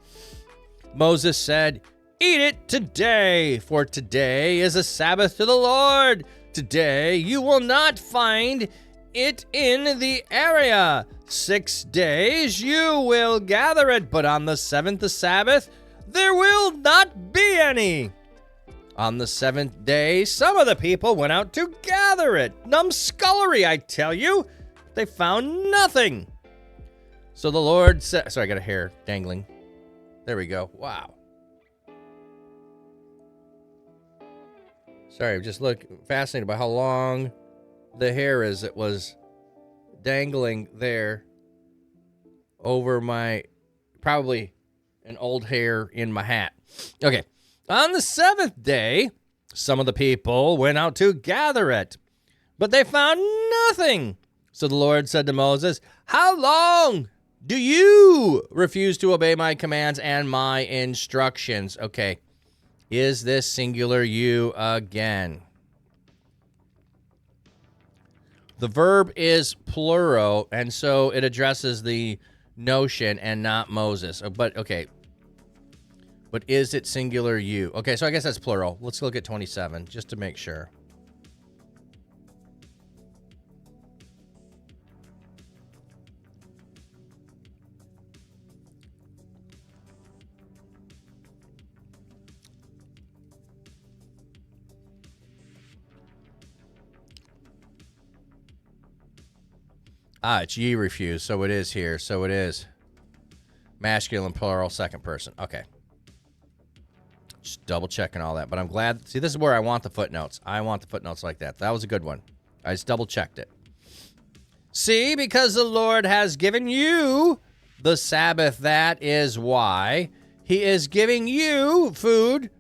Moses said, "Eat it today, for today is a Sabbath to the Lord. Today you will not find it in the area. 6 days you will gather it, but on the 7th, the Sabbath, there will not be any." On the 7th day, some of the people went out to gather it. Numbskullery, I tell you. They found nothing. So the Lord said, sorry, I got a hair dangling. There we go. Wow. Sorry, I'm just fascinated by how long the hair is. It was dangling there over my, probably an old hair in my hat. Okay. On the 7th day, some of the people went out to gather it, but they found nothing. So the Lord said to Moses, "How long do you refuse to obey my commands and my instructions?" Okay. Is this singular you again? The verb is plural, and so it addresses the notion and not Moses. But, okay. But is it singular you? Okay, so I guess that's plural. Let's look at 27, just to make sure. It's ye refuse, so it is here. So it is masculine, plural, second person. Okay. Just double checking all that. But I'm glad. See, this is where I want the footnotes. I want the footnotes like that. That was a good one. I just double checked it. See, because the Lord has given you the Sabbath, that is why he is giving you food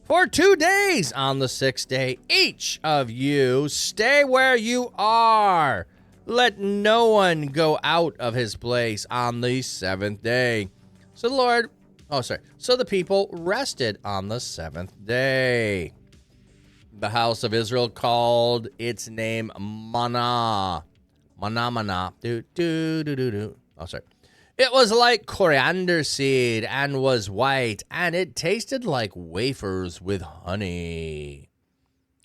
for 2 days. On the 6th day, each of you stay where you are. Let no one go out of his place on the 7th day. So the people rested on the 7th day. The house of Israel called its name Manna. Manna. It was like coriander seed and was white, and it tasted like wafers with honey.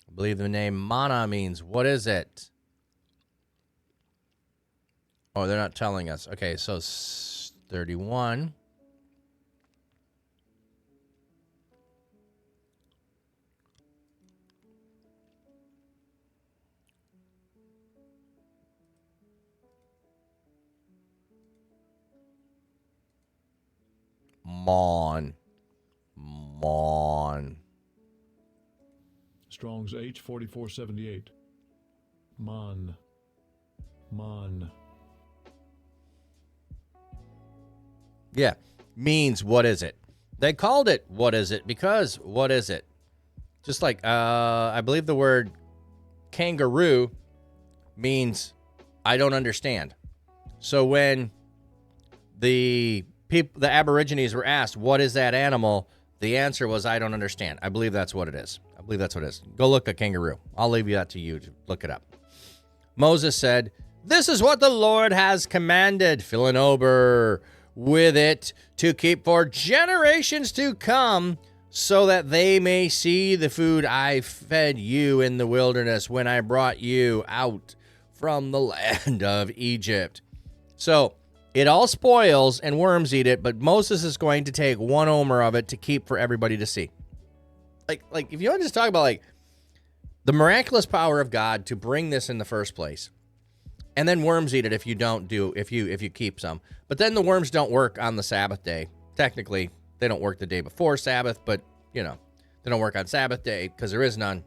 I believe the name Manna means, what is it? Oh, they're not telling us. Okay, so 31. Mon. Strong's H 4478. Mon. Yeah, means what is it? They called it what is it because what is it? Just like I believe the word kangaroo means I don't understand. So when the Aborigines were asked, what is that animal? The answer was, I don't understand. I believe that's what it is. Go look at kangaroo. I'll leave that to you to look it up. Moses said, "This is what the Lord has commanded, filling over with it to keep for generations to come, so that they may see the food I fed you in the wilderness when I brought you out from the land of Egypt." So It all spoils and worms eat it, but Moses is going to take one omer of it to keep for everybody to see. Like if you want to just talk about like the miraculous power of God to bring this in the first place, and then worms eat it if you keep some. But then the worms don't work on the Sabbath day. Technically, they don't work the day before Sabbath, but they don't work on Sabbath day because there is none.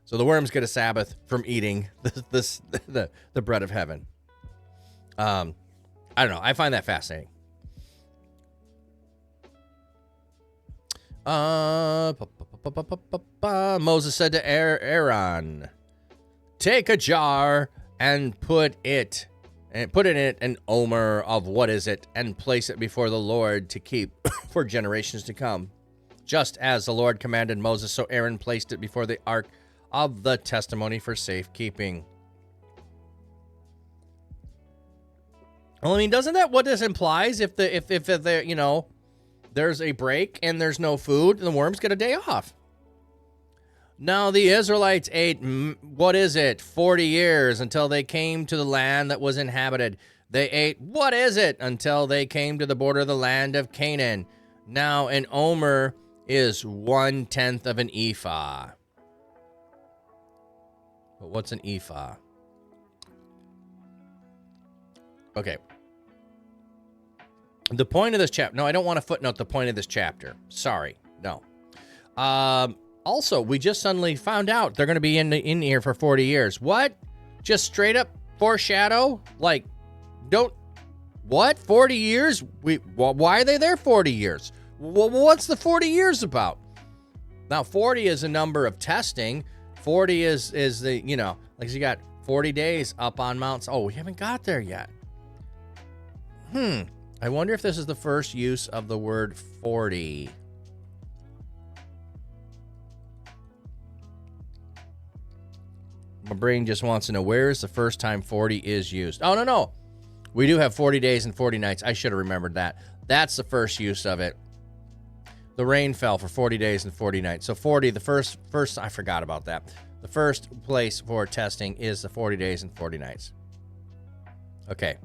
So the worms get a Sabbath from eating the bread of heaven. I don't know. I find that fascinating. Moses said to Aaron, "Take a jar and put in it an omer of what is it, and place it before the Lord to keep for generations to come. Just as the Lord commanded Moses, so Aaron placed it before the ark of the testimony for safekeeping." Well, I mean, doesn't that what this implies? If there's a break and there's no food, the worms get a day off. Now the Israelites ate, 40 years until they came to the land that was inhabited. They ate, until they came to the border of the land of Canaan. Now an omer is 1/10 of an ephah. But what's an ephah? Okay. The point of this chapter. No, I don't want to footnote the point of this chapter. Sorry. No. Also, we just suddenly found out they're going to be in here for 40 years. What? Just straight up foreshadow? Like, 40 years? Why are they there 40 years? What's the 40 years about? Now, 40 is a number of testing. 40 is the, like you got 40 days up on Mount. Oh, we haven't got there yet. I wonder if this is the first use of the word 40. My brain just wants to know, where is the first time 40 is used? Oh, no. We do have 40 days and 40 nights. I should have remembered that. That's the first use of it. The rain fell for 40 days and 40 nights. So 40, the first, I forgot about that. The first place for testing is the 40 days and 40 nights. Okay.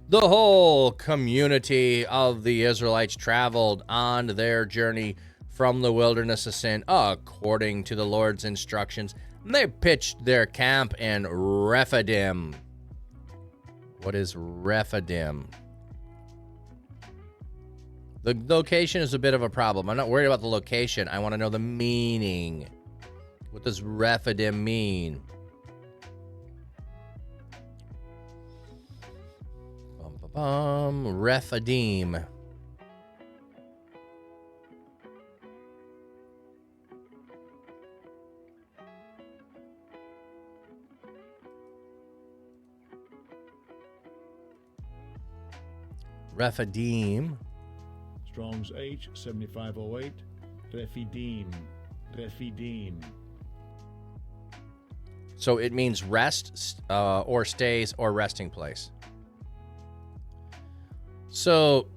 The whole community of the Israelites traveled on their journey from the wilderness of sin according to the Lord's instructions. They pitched their camp in Rephidim. What is Rephidim? The location is a bit of a problem. I'm not worried about the location. I want to know the meaning. What does Rephidim mean? Rephidim. Rephidim. Strong's H 7508. Rephidim. So it means rest, or stays, or resting place. So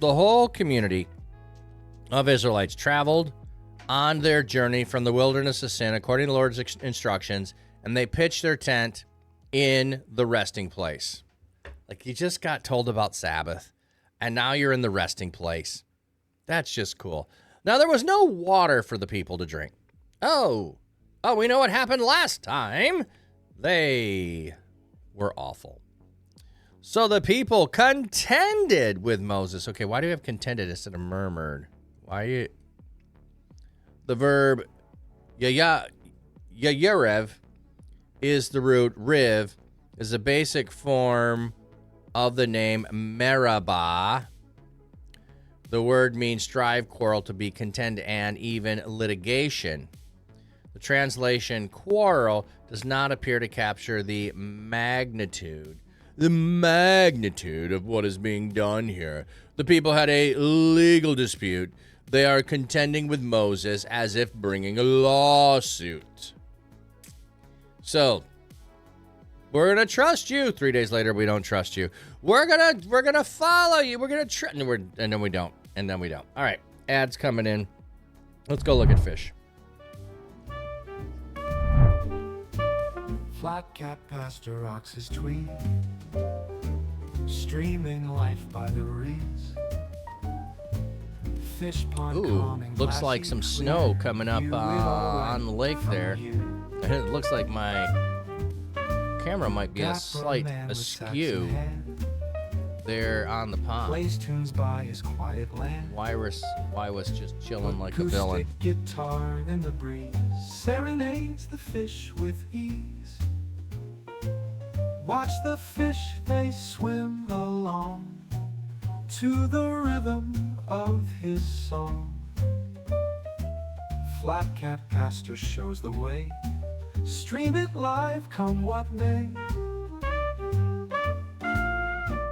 the whole community of Israelites traveled on their journey from the wilderness of sin according to the Lord's instructions, and they pitched their tent in the resting place. Like, you just got told about Sabbath, and now you're in the resting place. That's just cool. Now, there was no water for the people to drink. Oh, we know what happened last time. They were awful. So the people contended with Moses. Okay, why do we have contended instead of murmured? The verb yayerev is the root. Riv is the basic form of the name Meribah. The word means strive, quarrel, to be, contend, and even litigation. The translation quarrel does not appear to capture the magnitude of what is being done here. The people had a legal dispute. They are contending with Moses as if bringing a lawsuit. So, we're going to trust you. 3 days later, we don't trust you. We're going to follow you. We're going to trust, and then we don't. And then we don't. All right, ads coming in. Let's go look at fish. Flat cap pastor rocks his tweed, streaming life by the reeds. Fish pond Ooh, calming, looks like glassy some clear. snow coming up You will on the lake from there. here. And it looks like my camera might be a Dapper slight man with sax in askew hand, there on the pond. plays tunes by his quiet land. Why was just chilling like a villain. Acoustic guitar in the breeze serenades the fish with ease. Watch the fish, they swim along to the rhythm of his song. Flat Cat Pastor shows the way. Stream it live, come what may.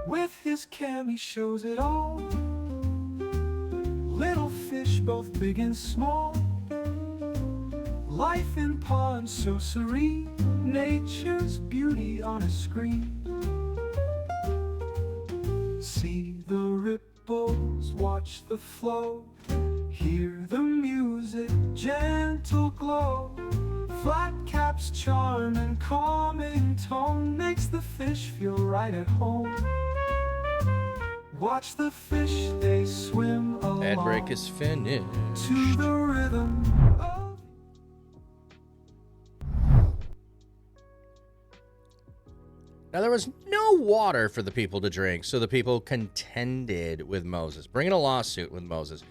With his cam he shows it all. Little fish both big and small. Life in ponds so serene. Nature's beauty on a screen. See the ripples, watch the flow. Hear the music, gentle glow. Flat cap's charm and calming tone makes the fish feel right at home. Watch the fish, they swim along Ad break is finished. to the rhythm of... Now there was no water for the people to drink, so the people contended with Moses, bringing a lawsuit with Moses.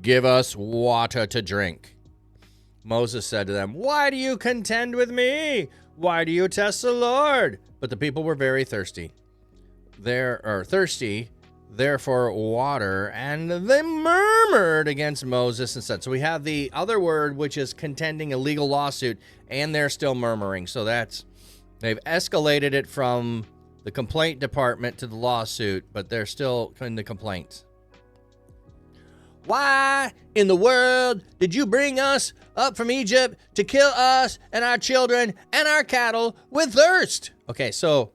Give us water to drink. Moses said to them, why do you contend with me? Why do you test the Lord? But the people were very thirsty. Therefore water, and they murmured against Moses and said. So we have the other word, which is contending, a legal lawsuit, and they're still murmuring. So they've escalated it from the complaint department to the lawsuit, but they're still in the complaints. Why in the world did you bring us up from Egypt to kill us and our children and our cattle with thirst? Okay, so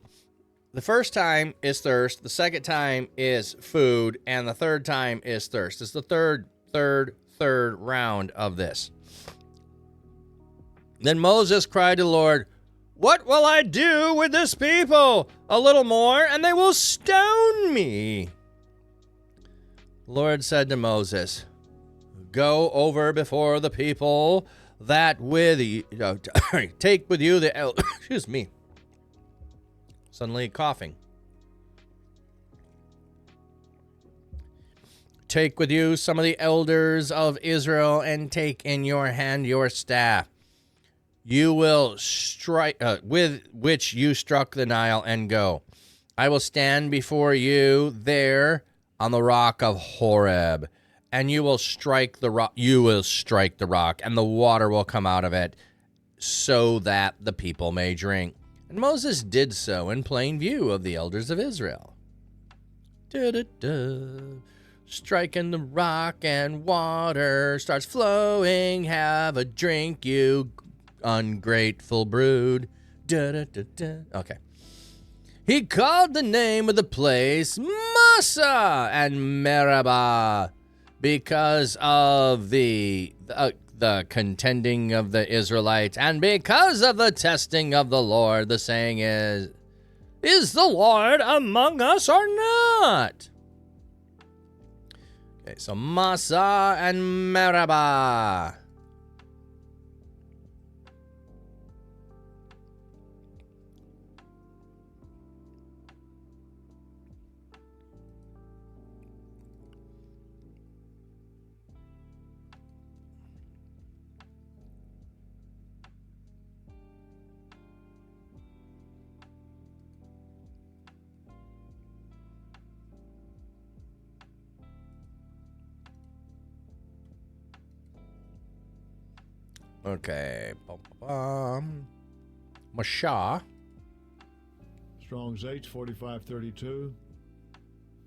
the first time is thirst, the second time is food, and the third time is thirst. It's the third round of this. Then Moses cried to the Lord, what will I do with this people? A little more, and they will stone me. The Lord said to Moses, go over before the people that with you, take with you the excuse me. Suddenly coughing. Take with you some of the elders of Israel and take in your hand your staff. You will strike with which you struck the Nile and go. I will stand before you there on the rock of Horeb, and you will strike the rock. You will strike the rock, and the water will come out of it, so that the people may drink. And Moses did so in plain view of the elders of Israel. Striking the rock, and water starts flowing. Have a drink, you ungrateful brood. Okay. He called the name of the place Massa and Meribah because of the contending of the Israelites and because of the testing of the Lord. The saying is the Lord among us or not? Okay, so Massa and Meribah. Okay. Mashah. Strong's H 4532.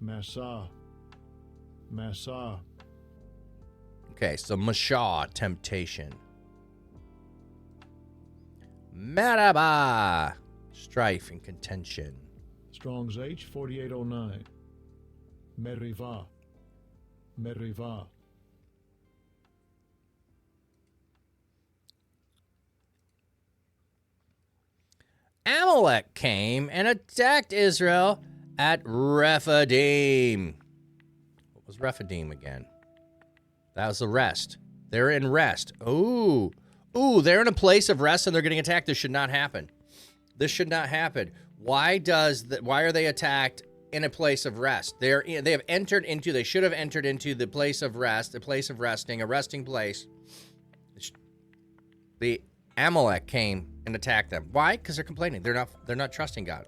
Massa. Okay, so Mashah, temptation. Meribah, strife and contention. Strong's H 4809. Merivah. Amalek came and attacked Israel at Rephidim. What was Rephidim again? That was the rest. They're in rest. Ooh, they're in a place of rest and they're getting attacked. This should not happen. This should not happen. Why are they attacked in a place of rest? They should have entered into the place of rest, a place of resting, a resting place. The Amalek came and attacked them. Why? Because they're complaining. They're not trusting God.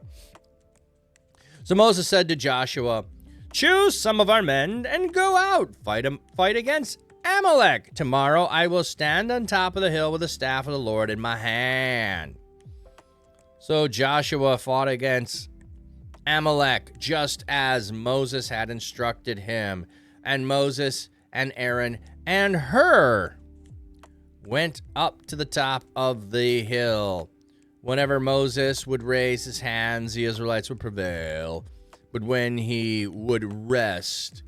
So Moses said to Joshua, "Choose some of our men and go out, fight against Amalek. Tomorrow I will stand on top of the hill with the staff of the Lord in my hand." So Joshua fought against Amalek just as Moses had instructed him. And Moses and Aaron and Hur went up to the top of the hill. Whenever Moses would raise his hands, the Israelites would prevail. But when he would rest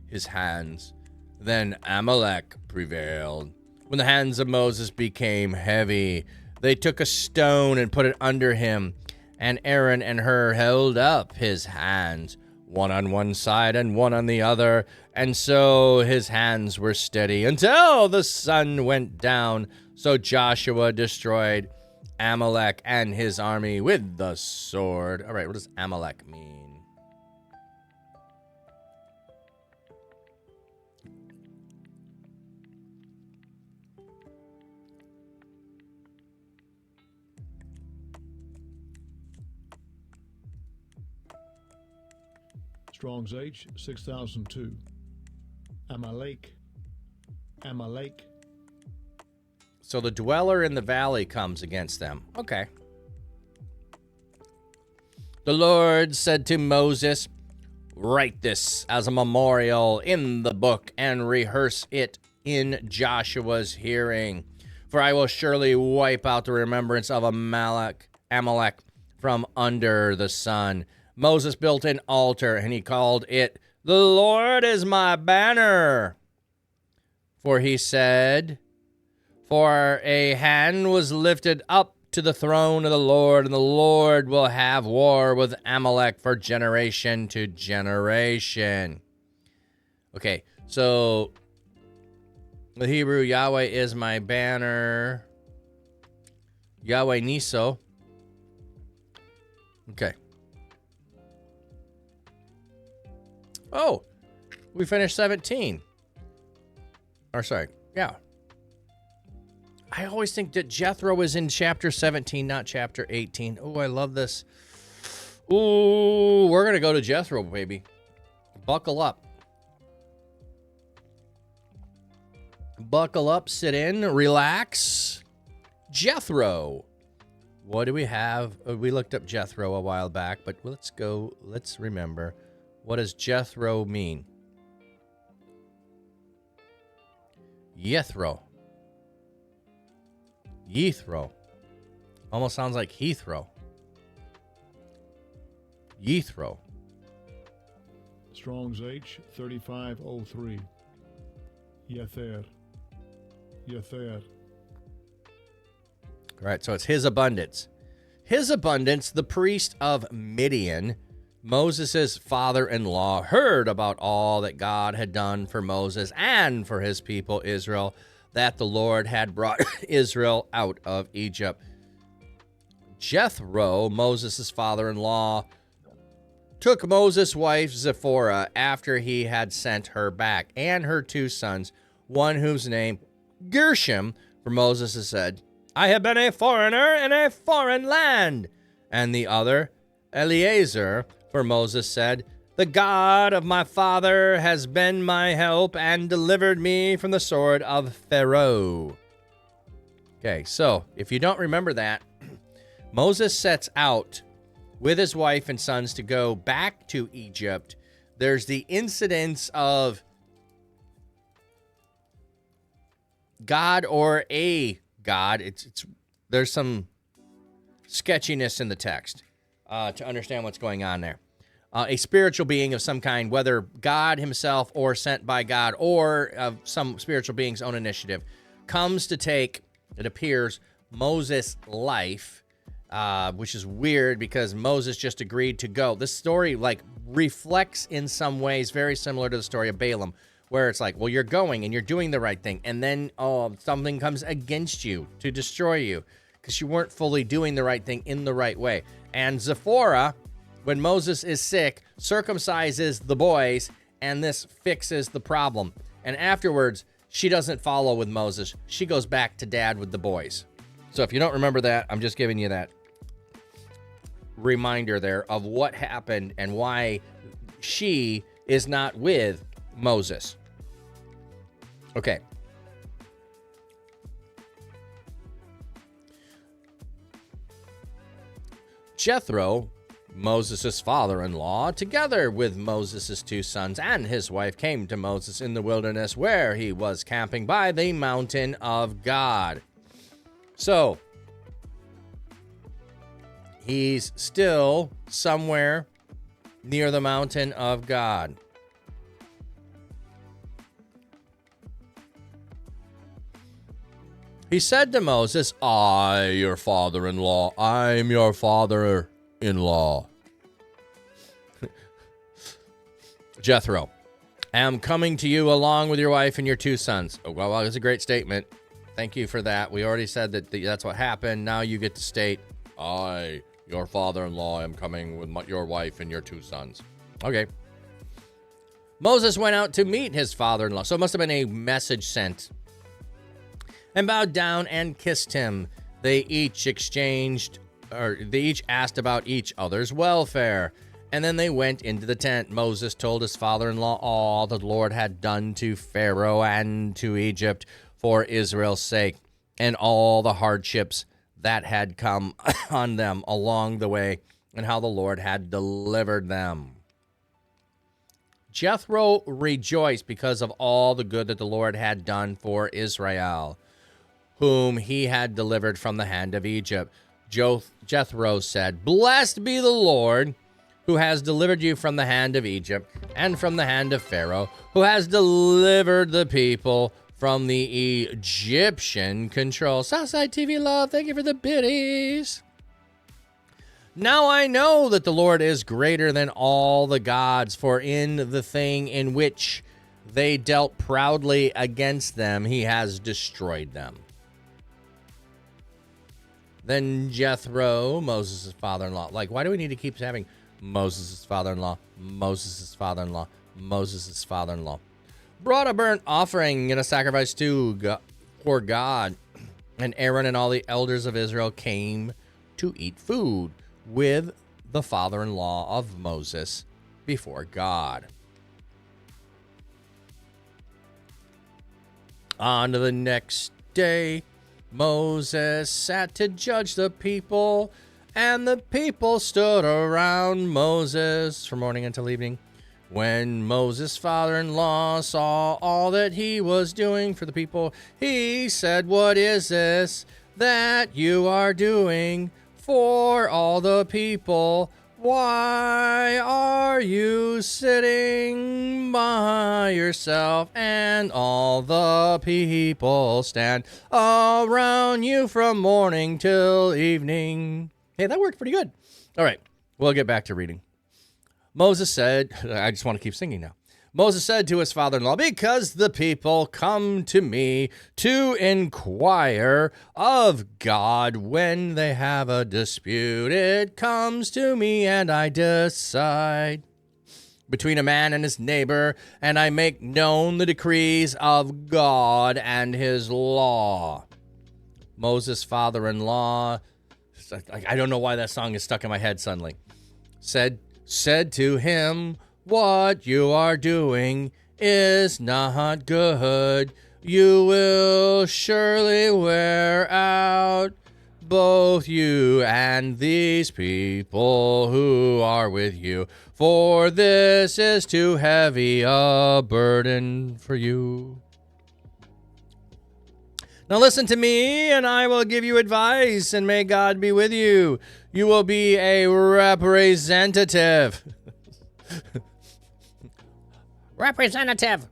his hands, then Amalek prevailed. When the hands of Moses became heavy, they took a stone and put it under him, and Aaron and Hur held up his hands, one on one side and one on the other, and so his hands were steady until the sun went down. So Joshua destroyed Amalek and his army with the sword. All right, what does Amalek mean? Strong's H 6002. Amalek. So the dweller in the valley comes against them. Okay. The Lord said to Moses, "Write this as a memorial in the book and rehearse it in Joshua's hearing. For I will surely wipe out the remembrance of Amalek from under the sun." Moses built an altar and he called it, "The Lord is my banner." For he said, "For a hand was lifted up to the throne of the Lord, and the Lord will have war with Amalek for generation to generation." Okay, so the Hebrew, Yahweh is my banner. Yahweh Niso. Okay. Oh, we finished 17. Or sorry, yeah. I always think that Jethro is in chapter 17, not chapter 18. Oh, I love this. Ooh, we're going to go to Jethro, baby. Buckle up. Buckle up, sit in, relax. Jethro. What do we have? We looked up Jethro a while back, but let's remember. What does Jethro mean? Yethro. Almost sounds like Heathrow. Yethro. Strong's H 3503. Yether. All right, so it's his abundance. His abundance, the priest of Midian, Moses' father-in-law, heard about all that God had done for Moses and for his people Israel, that the Lord had brought Israel out of Egypt. Jethro, Moses' father-in-law, took Moses' wife Zipporah after he had sent her back, and her two sons, one whose name Gershom, for Moses has said, "I have been a foreigner in a foreign land," and the other Eleazar, for Moses said, "The God of my father has been my help and delivered me from the sword of Pharaoh." Okay, so if you don't remember that, Moses sets out with his wife and sons to go back to Egypt. There's the incidents of God or a God. There's some sketchiness in the text to understand what's going on there. A spiritual being of some kind, whether God himself or sent by God or of some spiritual being's own initiative, comes to take, it appears, Moses' life which is weird because Moses just agreed to go. This story like reflects in some ways very similar to the story of Balaam, where it's like, well, you're going and you're doing the right thing, and then something comes against you to destroy you because you weren't fully doing the right thing in the right way. And Zipporah, when Moses is sick, circumcises the boys, and this fixes the problem. And afterwards, she doesn't follow with Moses. She goes back to dad with the boys. So if you don't remember that, I'm just giving you that reminder there of what happened and why she is not with Moses. Okay. Jethro, Moses' father-in-law, together with Moses' 2 sons and his wife, came to Moses in the wilderness where he was camping by the mountain of God. So, he's still somewhere near the mountain of God. He said to Moses, I, your father-in-law, I'm your father-in-law. Jethro, am coming to you along with your wife and your 2 sons. Oh, well, that's a great statement. Thank you for that. We already said that that's what happened. Now you get to state, I, your father-in-law, am coming with your wife and your 2 sons. Okay. Moses went out to meet his father-in-law. So it must have been a message sent. And bowed down and kissed him. They each asked about each other's welfare. And then they went into the tent. Moses told his father-in-law all that the Lord had done to Pharaoh and to Egypt for Israel's sake, and all the hardships that had come on them along the way, and how the Lord had delivered them. Jethro rejoiced because of all the good that the Lord had done for Israel, whom he had delivered from the hand of Egypt. Jethro said, Blessed be the Lord, who has delivered you from the hand of Egypt and from the hand of Pharaoh, who has delivered the people from the Egyptian control. Southside TV Love, thank you for the biddies. Now I know that the Lord is greater than all the gods, for in the thing in which they dealt proudly against them, he has destroyed them. Then Jethro, Moses' father-in-law. Like, why do we need to keep having Moses' father-in-law, Moses' father-in-law, Moses' father-in-law? Brought a burnt offering and a sacrifice for God. And Aaron and all the elders of Israel came to eat food with the father-in-law of Moses before God. On to the next day, Moses sat to judge the people, and the people stood around Moses from morning until evening. When Moses' father-in-law saw all that he was doing for the people, he said, What is this that you are doing for all the people? Why are you sitting by yourself and all the people stand around you from morning till evening? Hey, that worked pretty good. All right, we'll get back to reading. Moses said, I just want to keep singing now. Moses said to his father-in-law, Because the people come to me to inquire of God when they have a dispute. It comes to me and I decide between a man and his neighbor, and I make known the decrees of God and his law. Moses' father-in-law, I don't know why that song is stuck in my head suddenly, said to him, What you are doing is not good. You will surely wear out, both you and these people who are with you, for this is too heavy a burden for you. Now listen to me, and I will give you advice, and may God be with you. You will be a representative. Representative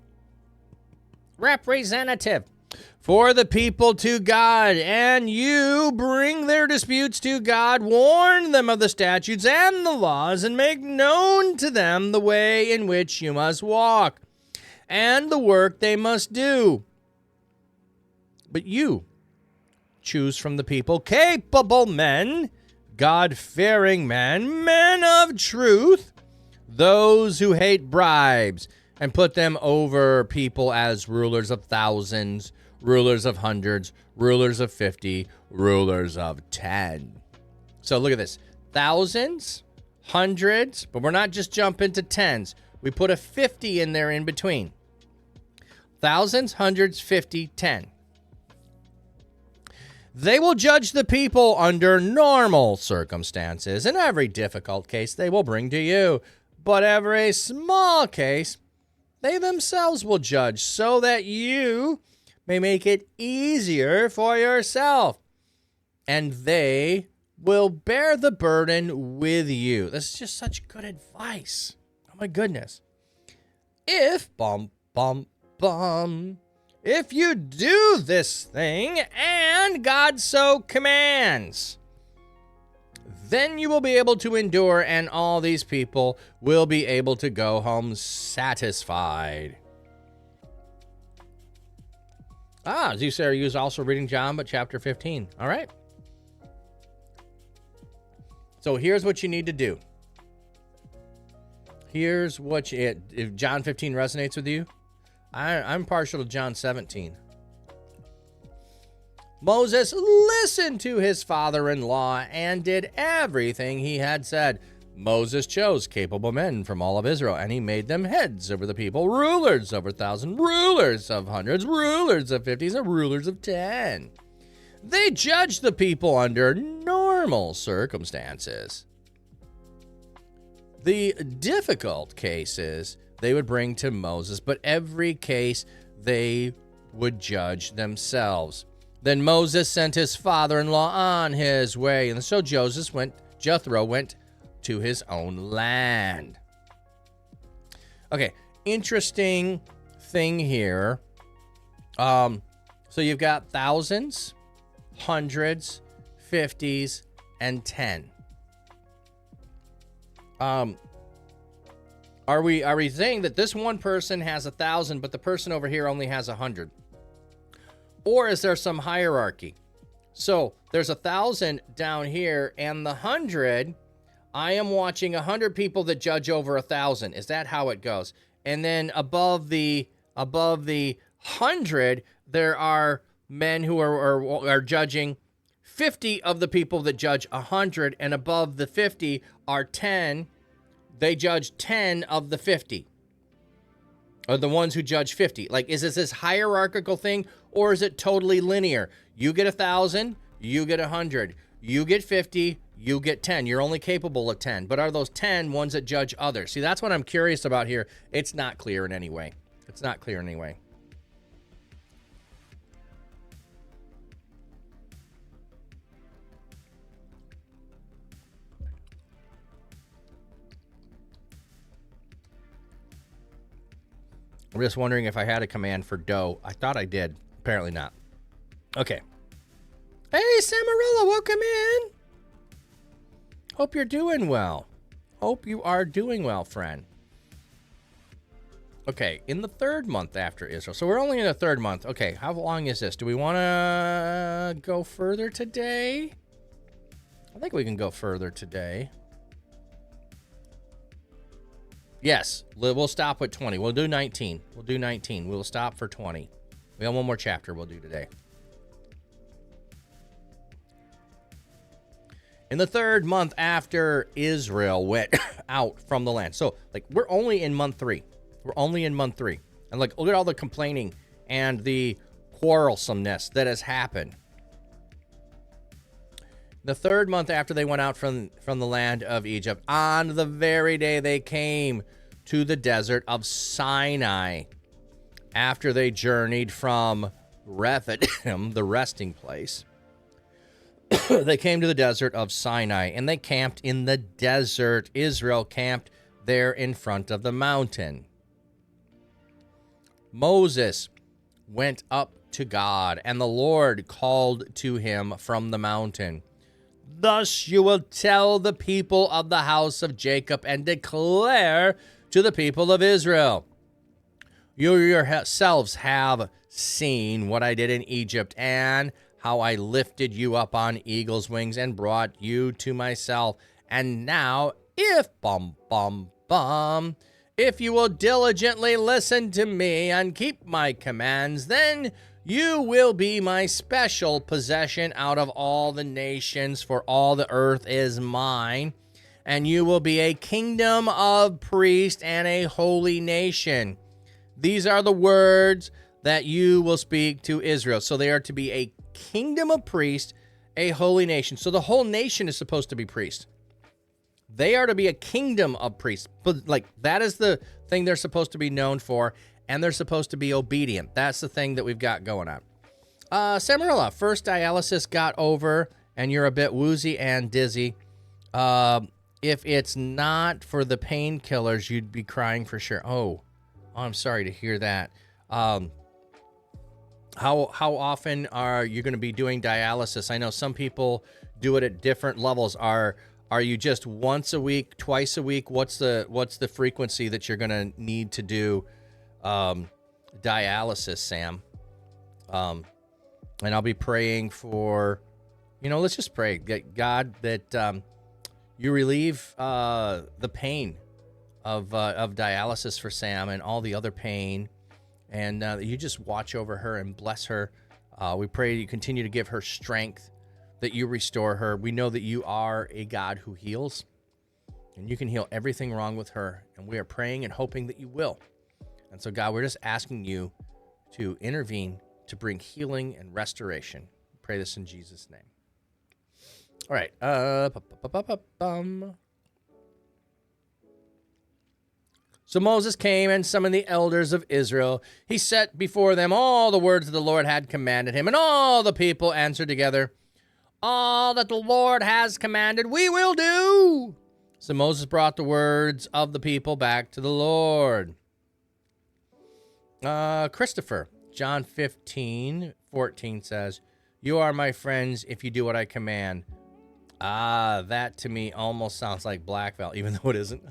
for the people to God, and you bring their disputes to God, warn them of the statutes and the laws, and make known to them the way in which you must walk, and the work they must do. But you choose from the people capable men, God-fearing men, men of truth, those who hate bribes, and put them over people as rulers of thousands, rulers of hundreds, rulers of 50, rulers of 10. So look at this. Thousands, hundreds, but we're not just jumping to tens. We put a 50 in there in between. Thousands, hundreds, 50, 10. They will judge the people under normal circumstances. In every difficult case, they will bring to you. But every small case, they themselves will judge, so that you may make it easier for yourself. And they will bear the burden with you. This is just such good advice. Oh, my goodness. If, if you do this thing, and God so commands, then you will be able to endure, and all these people will be able to go home satisfied. As you say, you also reading John, but chapter 15. All right. So here's what you need to do. Here's what you, if John 15 resonates with you, I'm partial to John 17. Moses listened to his father-in-law and did everything he had said. Moses chose capable men from all of Israel, and he made them heads over the people, rulers over 1,000, rulers of hundreds, rulers of 50s, and rulers of 10. They judged the people under normal circumstances. The difficult cases they would bring to Moses, but every case they would judge themselves. Then Moses sent his father-in-law on his way, and so Jethro went to his own land. Okay, interesting thing here. So you've got thousands, hundreds, 50s, and 10. Are we saying that this one person has 1,000, but the person over here only has 100? Or is there some hierarchy? So there's 1,000 down here, and the 100, I am watching 100 people that judge over 1,000. Is that how it goes? And then above the 100, there are men who are judging 50 of the people that judge 100, and above the 50 are 10. They judge 10 of the 50. Or the ones who judge 50. Like, is this hierarchical thing, or is it totally linear? You get 1,000, you get 100. You get 50, you get 10. You're only capable of 10. But are those 10 ones that judge others? See, that's what I'm curious about here. It's not clear in any way. It's not clear in any way. I'm just wondering if I had a command for dough. I thought I did. Apparently not. Okay. Hey, Samarilla, welcome in. Hope you're doing well. Hope you are doing well, friend. Okay, in the 3rd month after Israel. So we're only in the 3rd month. Okay, how long is this? Do we want to go further today? I think we can go further today. Yes, we'll stop at 20. We'll do 19. We'll do 19. We'll stop for 20. We have one more chapter we'll do today. In the 3rd month after Israel went out from the land. So, like, we're only in month 3. We're only in month 3. And, like, look at all the complaining and the quarrelsomeness that has happened. The 3rd month after they went out from the land of Egypt, on the very day they came to the desert of Sinai, after they journeyed from Rephidim, the resting place, they came to the desert of Sinai, and they camped in the desert. Israel camped there in front of the mountain. Moses went up to God, and the Lord called to him from the mountain. Thus you will tell the people of the house of Jacob and declare to the people of Israel. You yourselves have seen what I did in Egypt and how I lifted you up on eagle's wings and brought you to myself. And now, if you will diligently listen to me and keep my commands, then you will be my special possession out of all the nations, for all the earth is mine. And you will be a kingdom of priests and a holy nation. These are the words that you will speak to Israel. So they are to be a kingdom of priests, a holy nation. So the whole nation is supposed to be priests. They are to be a kingdom of priests. But like that is the thing they're supposed to be known for, and they're supposed to be obedient. That's the thing that we've got going on. Samarilla, first dialysis got over, and you're a bit woozy and dizzy. If it's not for the painkillers, you'd be crying for sure. Oh, I'm sorry to hear that. How often are you going to be doing dialysis? I know some people do it at different levels. Are you just once a week, twice a week? What's the frequency that you're going to need to do dialysis, Sam? And I'll be praying for, let's just pray, God, that you relieve the pain of dialysis for Sam and all the other pain, and you just watch over her and bless her. We pray that you continue to give her strength, that you restore her. We know that you are a God who heals, and you can heal everything wrong with her, and we are praying and hoping that you will. And so, God, we're just asking you to intervene to bring healing and restoration. Pray this in Jesus' name. All right. So Moses came and summoned the elders of Israel. He set before them all the words that the Lord had commanded him, and all the people answered together, all that the Lord has commanded, we will do. So Moses brought the words of the people back to the Lord. Christopher, John 15:14 says, you are my friends if you do what I command. That to me almost sounds like black belt, even though it isn't.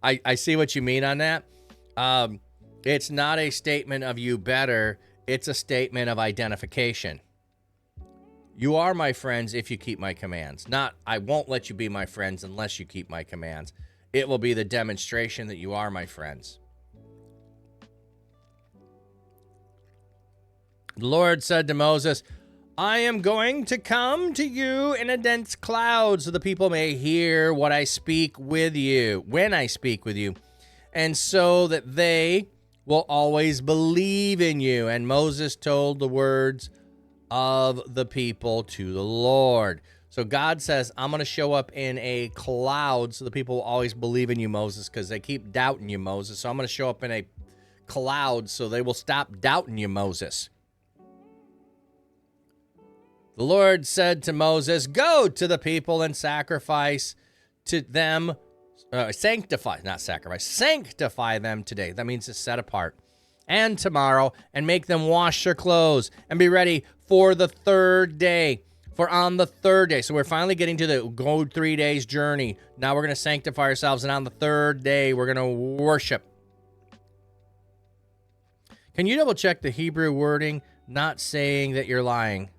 I see what you mean on that. It's not a statement of you better. It's a statement of identification. You are my friends if you keep my commands. Not, I won't let you be my friends unless you keep my commands. It will be the demonstration that you are my friends. The Lord said to Moses, I am going to come to you in a dense cloud so the people may hear what I speak with you, when I speak with you, and so that they will always believe in you. And Moses told the words of the people to the Lord. So God says, I'm going to show up in a cloud so the people will always believe in you, Moses, because they keep doubting you, Moses. So I'm going to show up in a cloud so they will stop doubting you, Moses. The Lord said to Moses, go to the people and sacrifice to them, sanctify them today. That means to set apart. And tomorrow, and make them wash their clothes and be ready for the third day. For on the third day, so we're finally getting to the go 3 days journey. Now we're going to sanctify ourselves, and on the third day, we're going to worship. Can you double check the Hebrew wording? Not saying that you're lying.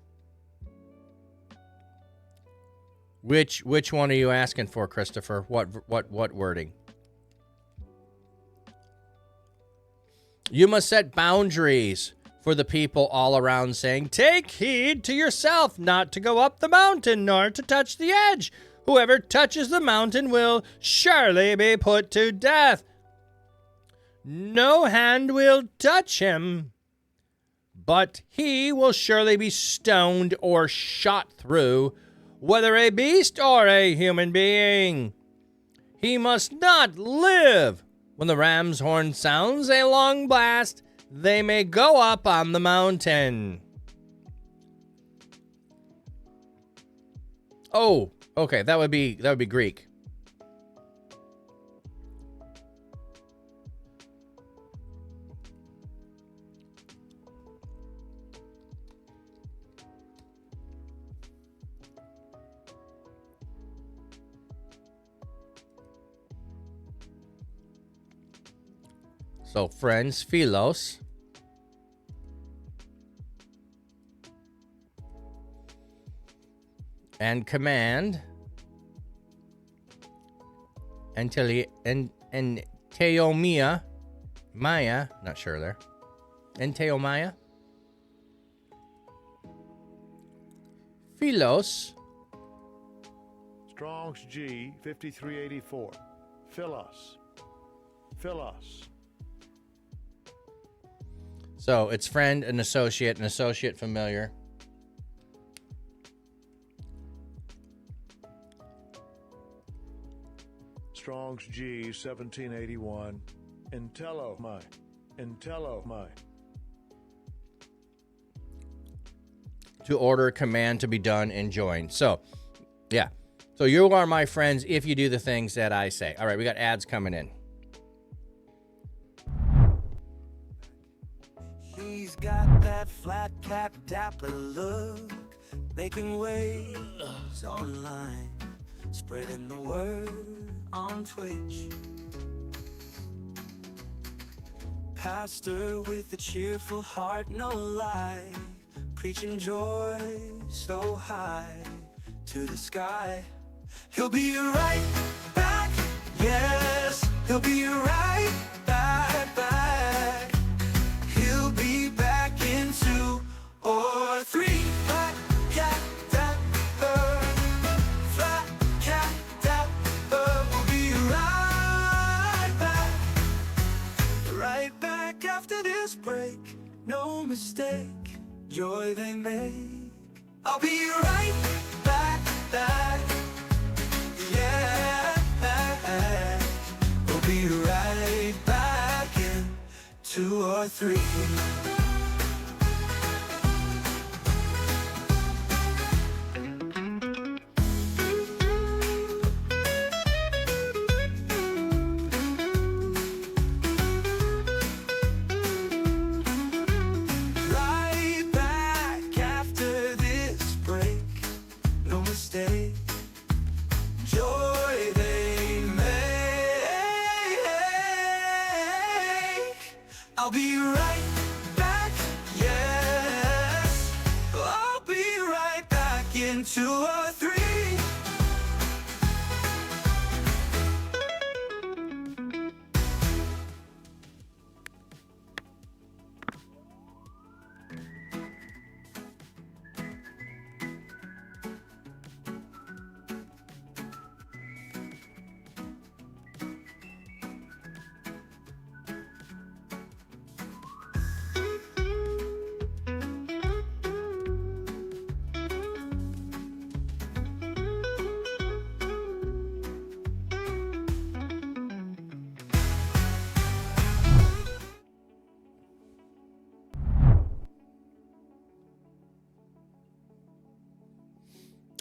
Which one are you asking for, Christopher? What wording? You must set boundaries for the people all around, saying, take heed to yourself not to go up the mountain nor to touch the edge. Whoever touches the mountain will surely be put to death. No hand will touch him, but he will surely be stoned or shot through, whether a beast or a human being. He must not live. When the ram's horn sounds a long blast, they may go up on the mountain. Oh, okay, that would be Greek. So friends, philos. And command. And Teomia. Maya. Not sure there. And Teomaya. Philos. Strong's G 5384. Philos. Philos. So it's friend, an associate familiar. Strong's G 1781. Intello my. To order, command to be done, and join. So, yeah. So you are my friends if you do the things that I say. All right, we got ads coming in. He's got that flat cap dapper look, making waves online, spreading the word on Twitch. Pastor with a cheerful heart, no lie, preaching joy so high to the sky. He'll be right back, yes, he'll be right back. He'll be back in 2 or 3. Flat cat dapper, flat cat dapper. We'll be right back after this break. No mistake, joy they make. I'll be right back. Yeah, we'll be right back in 2 or 3. Right back after this break. No mistake, joy they make. I'll be right back, yes, I'll be right back in 2 or 3.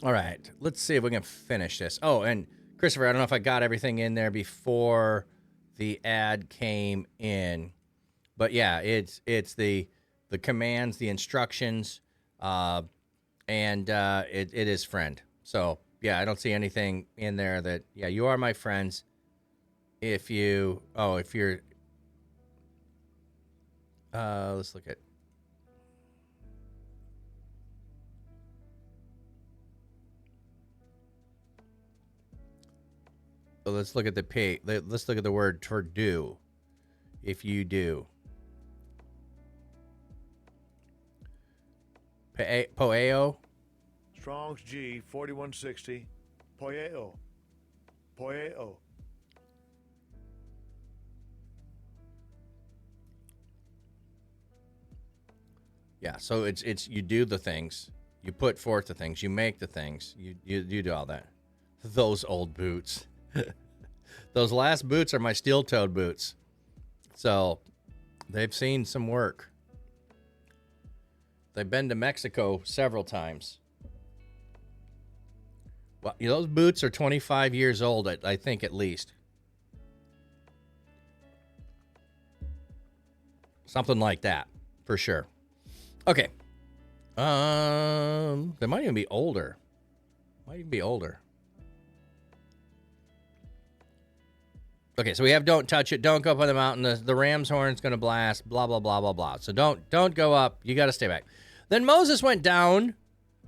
All right, let's see if we can finish this. Oh, and Christopher, I don't know if I got everything in there before the ad came in, but yeah, it's the commands, the instructions, and it is friend. So yeah, I don't see anything in there that you are my friends. If you're, let's look at. So let's look at the let's look at the word to do. If you do. Poeo. Strong's G 4160. Poeo. Yeah, so it's you do the things, you put forth the things, you make the things, you do all that. Those old boots. Those last boots are my steel-toed boots. So they've seen some work. They've been to Mexico several times. Well, those boots are 25 years old, I think, at least. Something like that, for sure. Okay. They might even be older. Okay, so we have don't touch it, don't go up on the mountain, the ram's horn's going to blast, blah, blah, blah, blah, blah. So don't go up, you got to stay back. Then Moses went down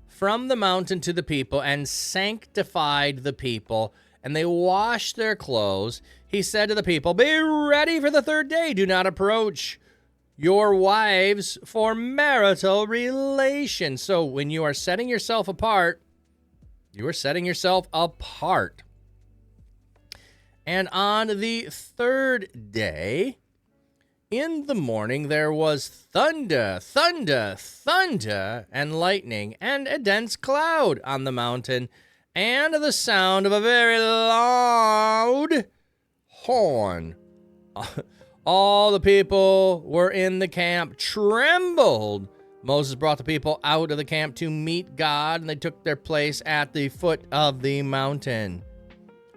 from the mountain to the people and sanctified the people, and they washed their clothes. He said to the people, be ready for the third day. Do not approach your wives for marital relations. So when you are setting yourself apart, you are setting yourself apart. And on the third day, in the morning, there was thunder, thunder, thunder, and lightning, and a dense cloud on the mountain, and the sound of a very loud horn. All the people were in the camp trembled. Moses brought the people out of the camp to meet God, and they took their place at the foot of the mountain.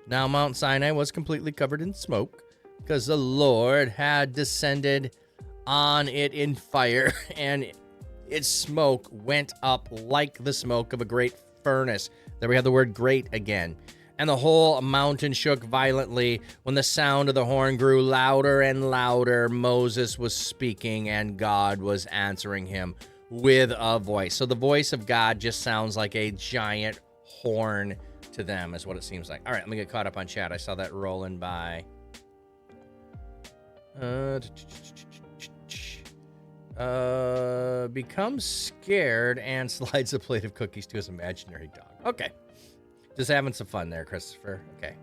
Now Mount Sinai was completely covered in smoke because the Lord had descended on it in fire, and its smoke went up like the smoke of a great furnace. There we have the word great again. And the whole mountain shook violently. When the sound of the horn grew louder and louder, Moses was speaking and God was answering him with a voice. So the voice of God just sounds like a giant horn to them, is what it seems like. All right, let me get caught up on chat. I saw that rolling by. Becomes scared and slides a plate of cookies to his imaginary dog. Okay. Just having some fun there, Christopher. Okay.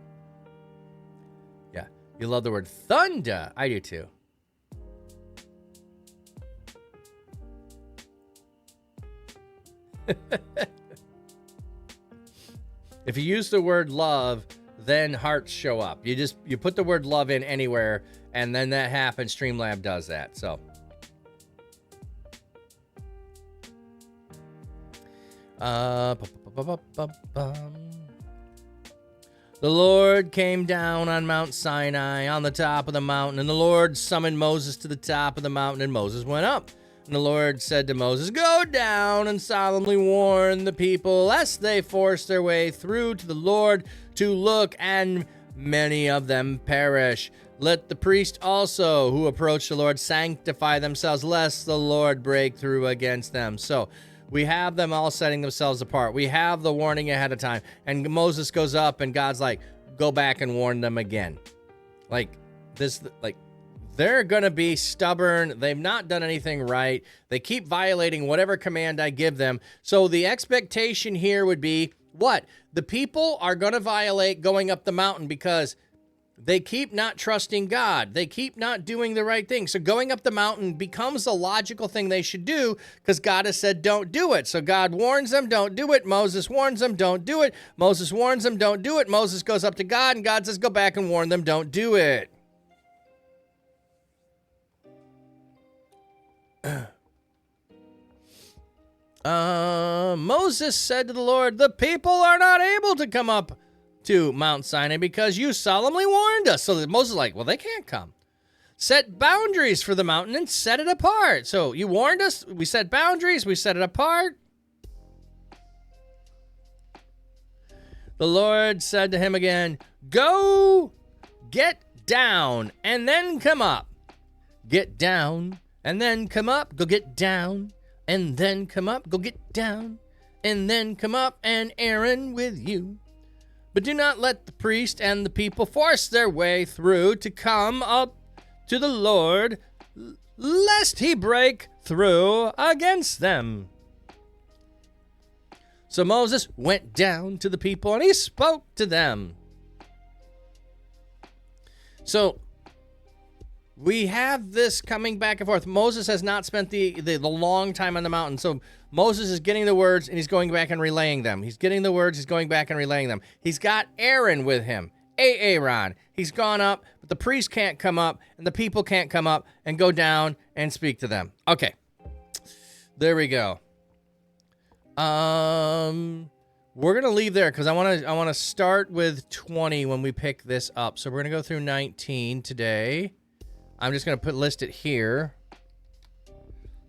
Yeah. You love the word thunder. I do too. If you use the word love, then hearts show up. You put the word love in anywhere, and then that happens. Streamlab does that. So the Lord came down on Mount Sinai on the top of the mountain, and the Lord summoned Moses to the top of the mountain, and Moses went up. And the Lord said to Moses, go down and solemnly warn the people, lest they force their way through to the Lord to look, and many of them perish. Let the priest also who approach the Lord sanctify themselves, lest the Lord break through against them. So we have them all setting themselves apart. We have the warning ahead of time. And Moses goes up, and God's like, go back and warn them again. They're going to be stubborn. They've not done anything right. They keep violating whatever command I give them. So the expectation here would be what? The people are going to violate going up the mountain because they keep not trusting God. They keep not doing the right thing. So going up the mountain becomes the logical thing they should do because God has said don't do it. So God warns them, don't do it. Moses warns them, don't do it. Moses warns them, don't do it. Moses goes up to God, and God says go back and warn them, don't do it. Moses said to the Lord, the people are not able to come up to Mount Sinai because you solemnly warned us. So Moses is like, well, they can't come. Set boundaries for the mountain and set it apart. So you warned us, we set boundaries, we set it apart. The Lord said to him again, go get down and then come up. Get down and then come up. Go get down and then come up. Go get down and then come up, and Aaron with you. But do not let the priest and the people force their way through to come up to the Lord, lest he break through against them. So Moses went down to the people, and he spoke to them. So we have this coming back and forth. Moses has not spent the long time on the mountain. So Moses is getting the words, and he's going back and relaying them. He's getting the words, he's going back and relaying them. He's got Aaron with him, Aaron. He's gone up, but the priest can't come up, and the people can't come up and go down and speak to them. Okay, there we go. We're gonna leave there because I want to start with 20 when we pick this up. So we're gonna go through 19 today. I'm just gonna list it here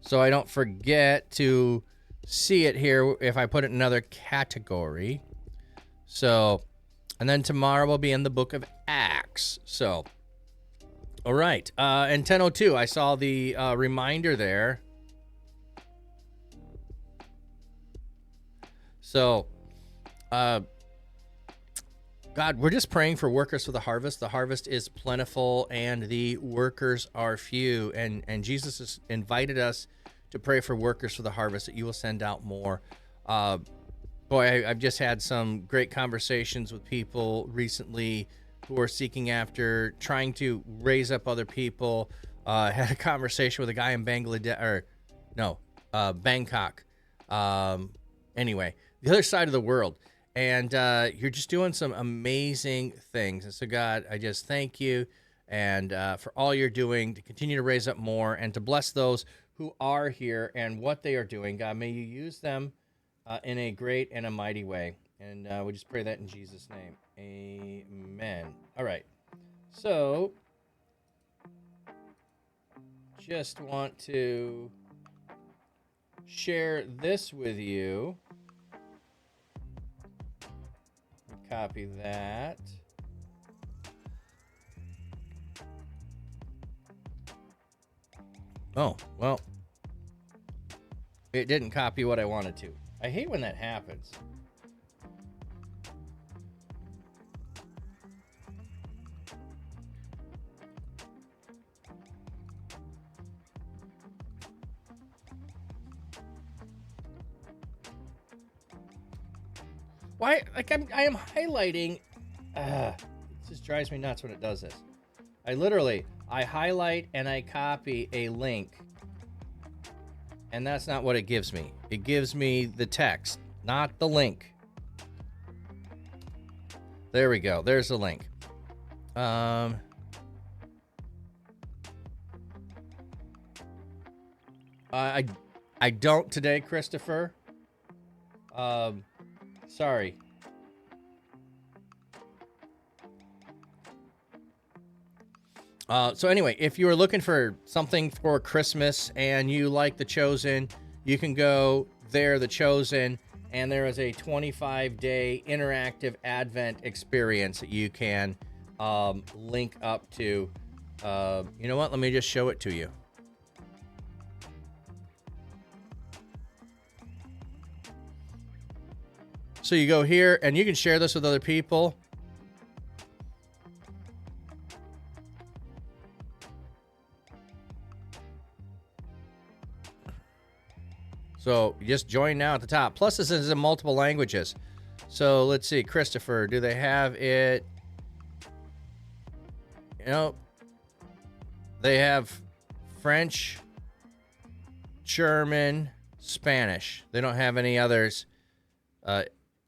so I don't forget to see it here if I put it in another category. So And then tomorrow we'll be in the book of Acts. So, all right. And 10:02, I saw the reminder there. So, God, we're just praying for workers for the harvest. The harvest is plentiful and the workers are few. And Jesus has invited us to pray for workers for the harvest, that you will send out more. Boy, I've just had some great conversations with people recently who are seeking after trying to raise up other people. Had a conversation with a guy in Bangkok. Anyway, the other side of the world. And you're just doing some amazing things. And so, God, I just thank you and for all you're doing to continue to raise up more and to bless those who are here and what they are doing. God, may you use them in a great and a mighty way. And we just pray that in Jesus' name. Amen. All right. So, just want to share this with you. Copy that. Oh, well, it didn't copy what I wanted to. I hate when that happens. Why? Like I am highlighting. It just drives me nuts when it does this. I highlight and I copy a link, and that's not what it gives me. It gives me the text, not the link. There we go. There's the link. I don't today, Christopher. Sorry. So anyway, if you are looking for something for Christmas and you like The Chosen, you can go there, The Chosen, and there is a 25-day interactive Advent experience that you can link up to. You know what? Let me just show it to you. So you go here, and you can share this with other people. So you just join now at the top. Plus, this is in multiple languages. So let's see, Christopher, do they have it? You know, they have French, German, Spanish. They don't have any others.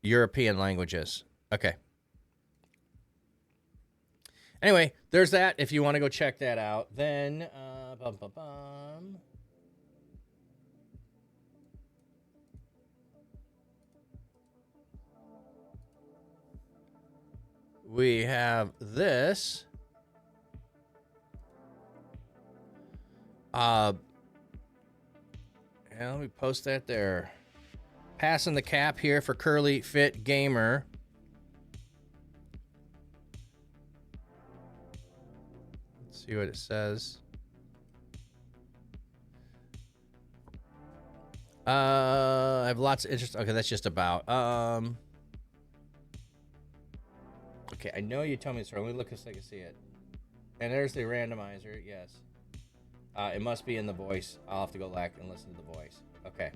European languages. Okay. Anyway, there's that. If you want to go check that out, then we have this. And let me post that there. Passing the cap here for Curly Fit Gamer. Let's see what it says. I have lots of interest. Okay, that's just about. Okay, I know you told me this. Let me look so I can see it. And there's the randomizer. Yes. It must be in the voice. I'll have to go back and listen to the voice. Okay.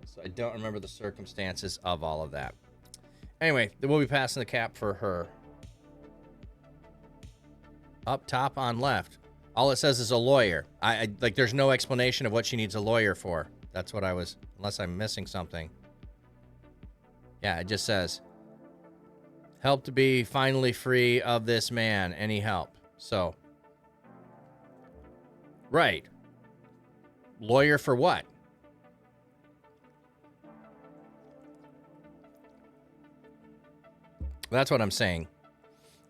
So I don't remember the circumstances of all of that. Anyway, we'll be passing the cap for her. Up top on left. All it says is a lawyer. I like there's no explanation of what she needs a lawyer for. That's what I was, unless I'm missing something. Yeah, it just says, help to be finally free of this man. Any help? So, right. Lawyer for what? That's what I'm saying.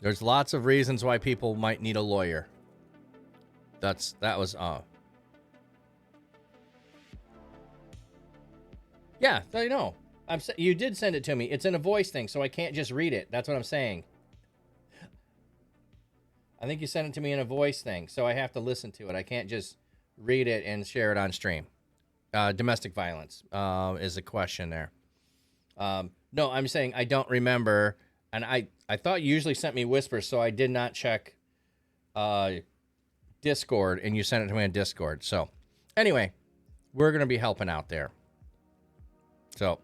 There's lots of reasons why people might need a lawyer. That was Yeah, I know. You did send it to me. It's in a voice thing, so I can't just read it. That's what I'm saying. I think you sent it to me in a voice thing, so I have to listen to it. I can't just read it and share it on stream. Domestic violence is a question there. No, I'm saying I don't remember, and I thought you usually sent me whispers, so I did not check Discord, and you sent it to me on Discord. So anyway, we're going to be helping out there. So,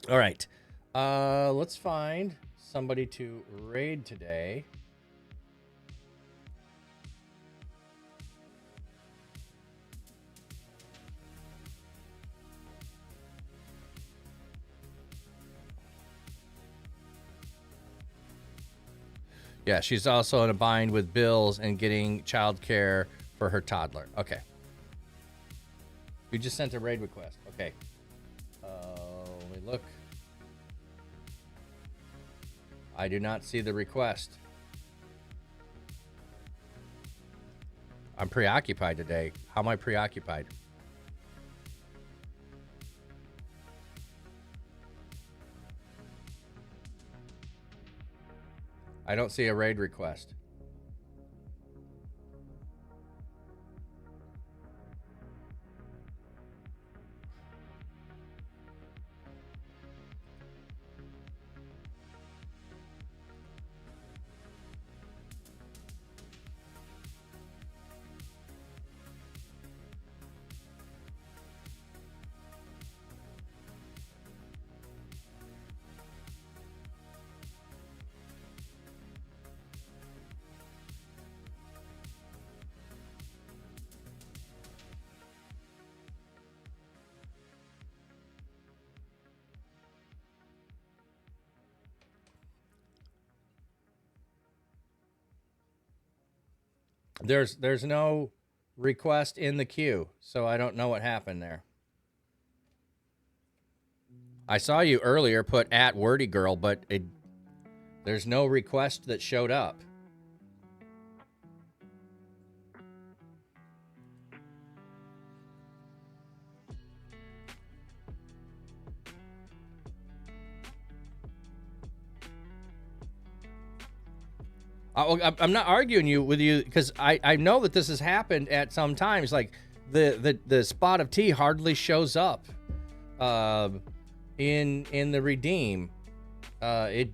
all right. Let's find somebody to raid today. Yeah, she's also in a bind with bills and getting childcare for her toddler. Okay. You just sent a raid request. Okay. Let me look. I do not see the request. I'm preoccupied today. How am I preoccupied? I don't see a raid request. There's no request in the queue, so I don't know what happened there. I saw you earlier put at Wordy Girl, but there's no request that showed up. I'm not arguing with you because I know that this has happened at some times. Like the spot of tea hardly shows up in the redeem. It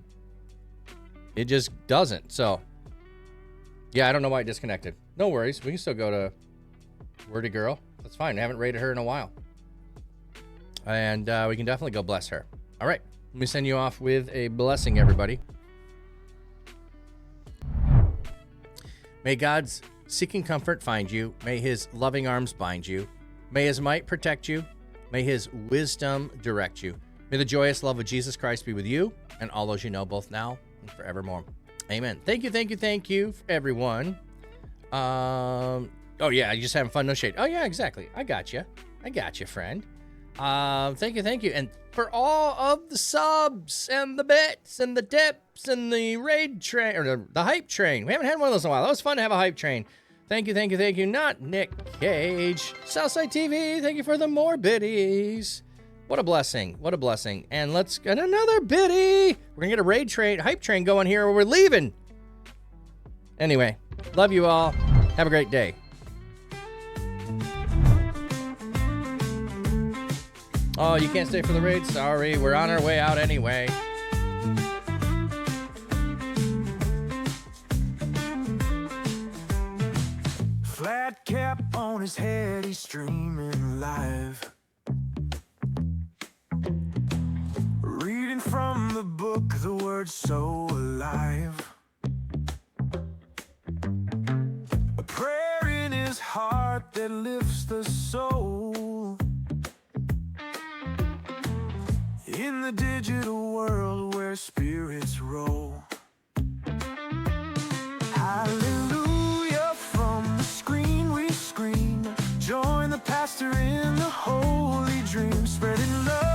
just doesn't. So yeah, I don't know why it disconnected. No worries. We can still go to Wordy Girl. That's fine. I haven't rated her in a while, and we can definitely go bless her. All right, let me send you off with a blessing, everybody. May God's seeking comfort find you. May his loving arms bind you. May his might protect you. May his wisdom direct you. May the joyous love of Jesus Christ be with you and all those you know, both now and forevermore. Amen. Thank you, everyone. Oh, yeah, you just having fun, no shade. Oh, yeah, exactly. I got you, friend. Thank you. And for all of the subs and the bits and the tips and the raid train, or the hype train. We haven't had one of those in a while. That was fun to have a hype train. Thank you. Not Nick Cage. Southside TV, thank you for the more biddies. What a blessing. And let's get another biddy. We're going to get a raid train, hype train going here where we're leaving. Anyway, love you all. Have a great day. Oh, you can't stay for the raid? Sorry, we're on our way out anyway. Flat cap on his head, he's streaming live. Reading from the book, the word's so alive. A prayer in his heart that lifts the soul. In the digital world where spirits roll. Hallelujah, from the screen we scream. Join the pastor in the holy dream, spreading love.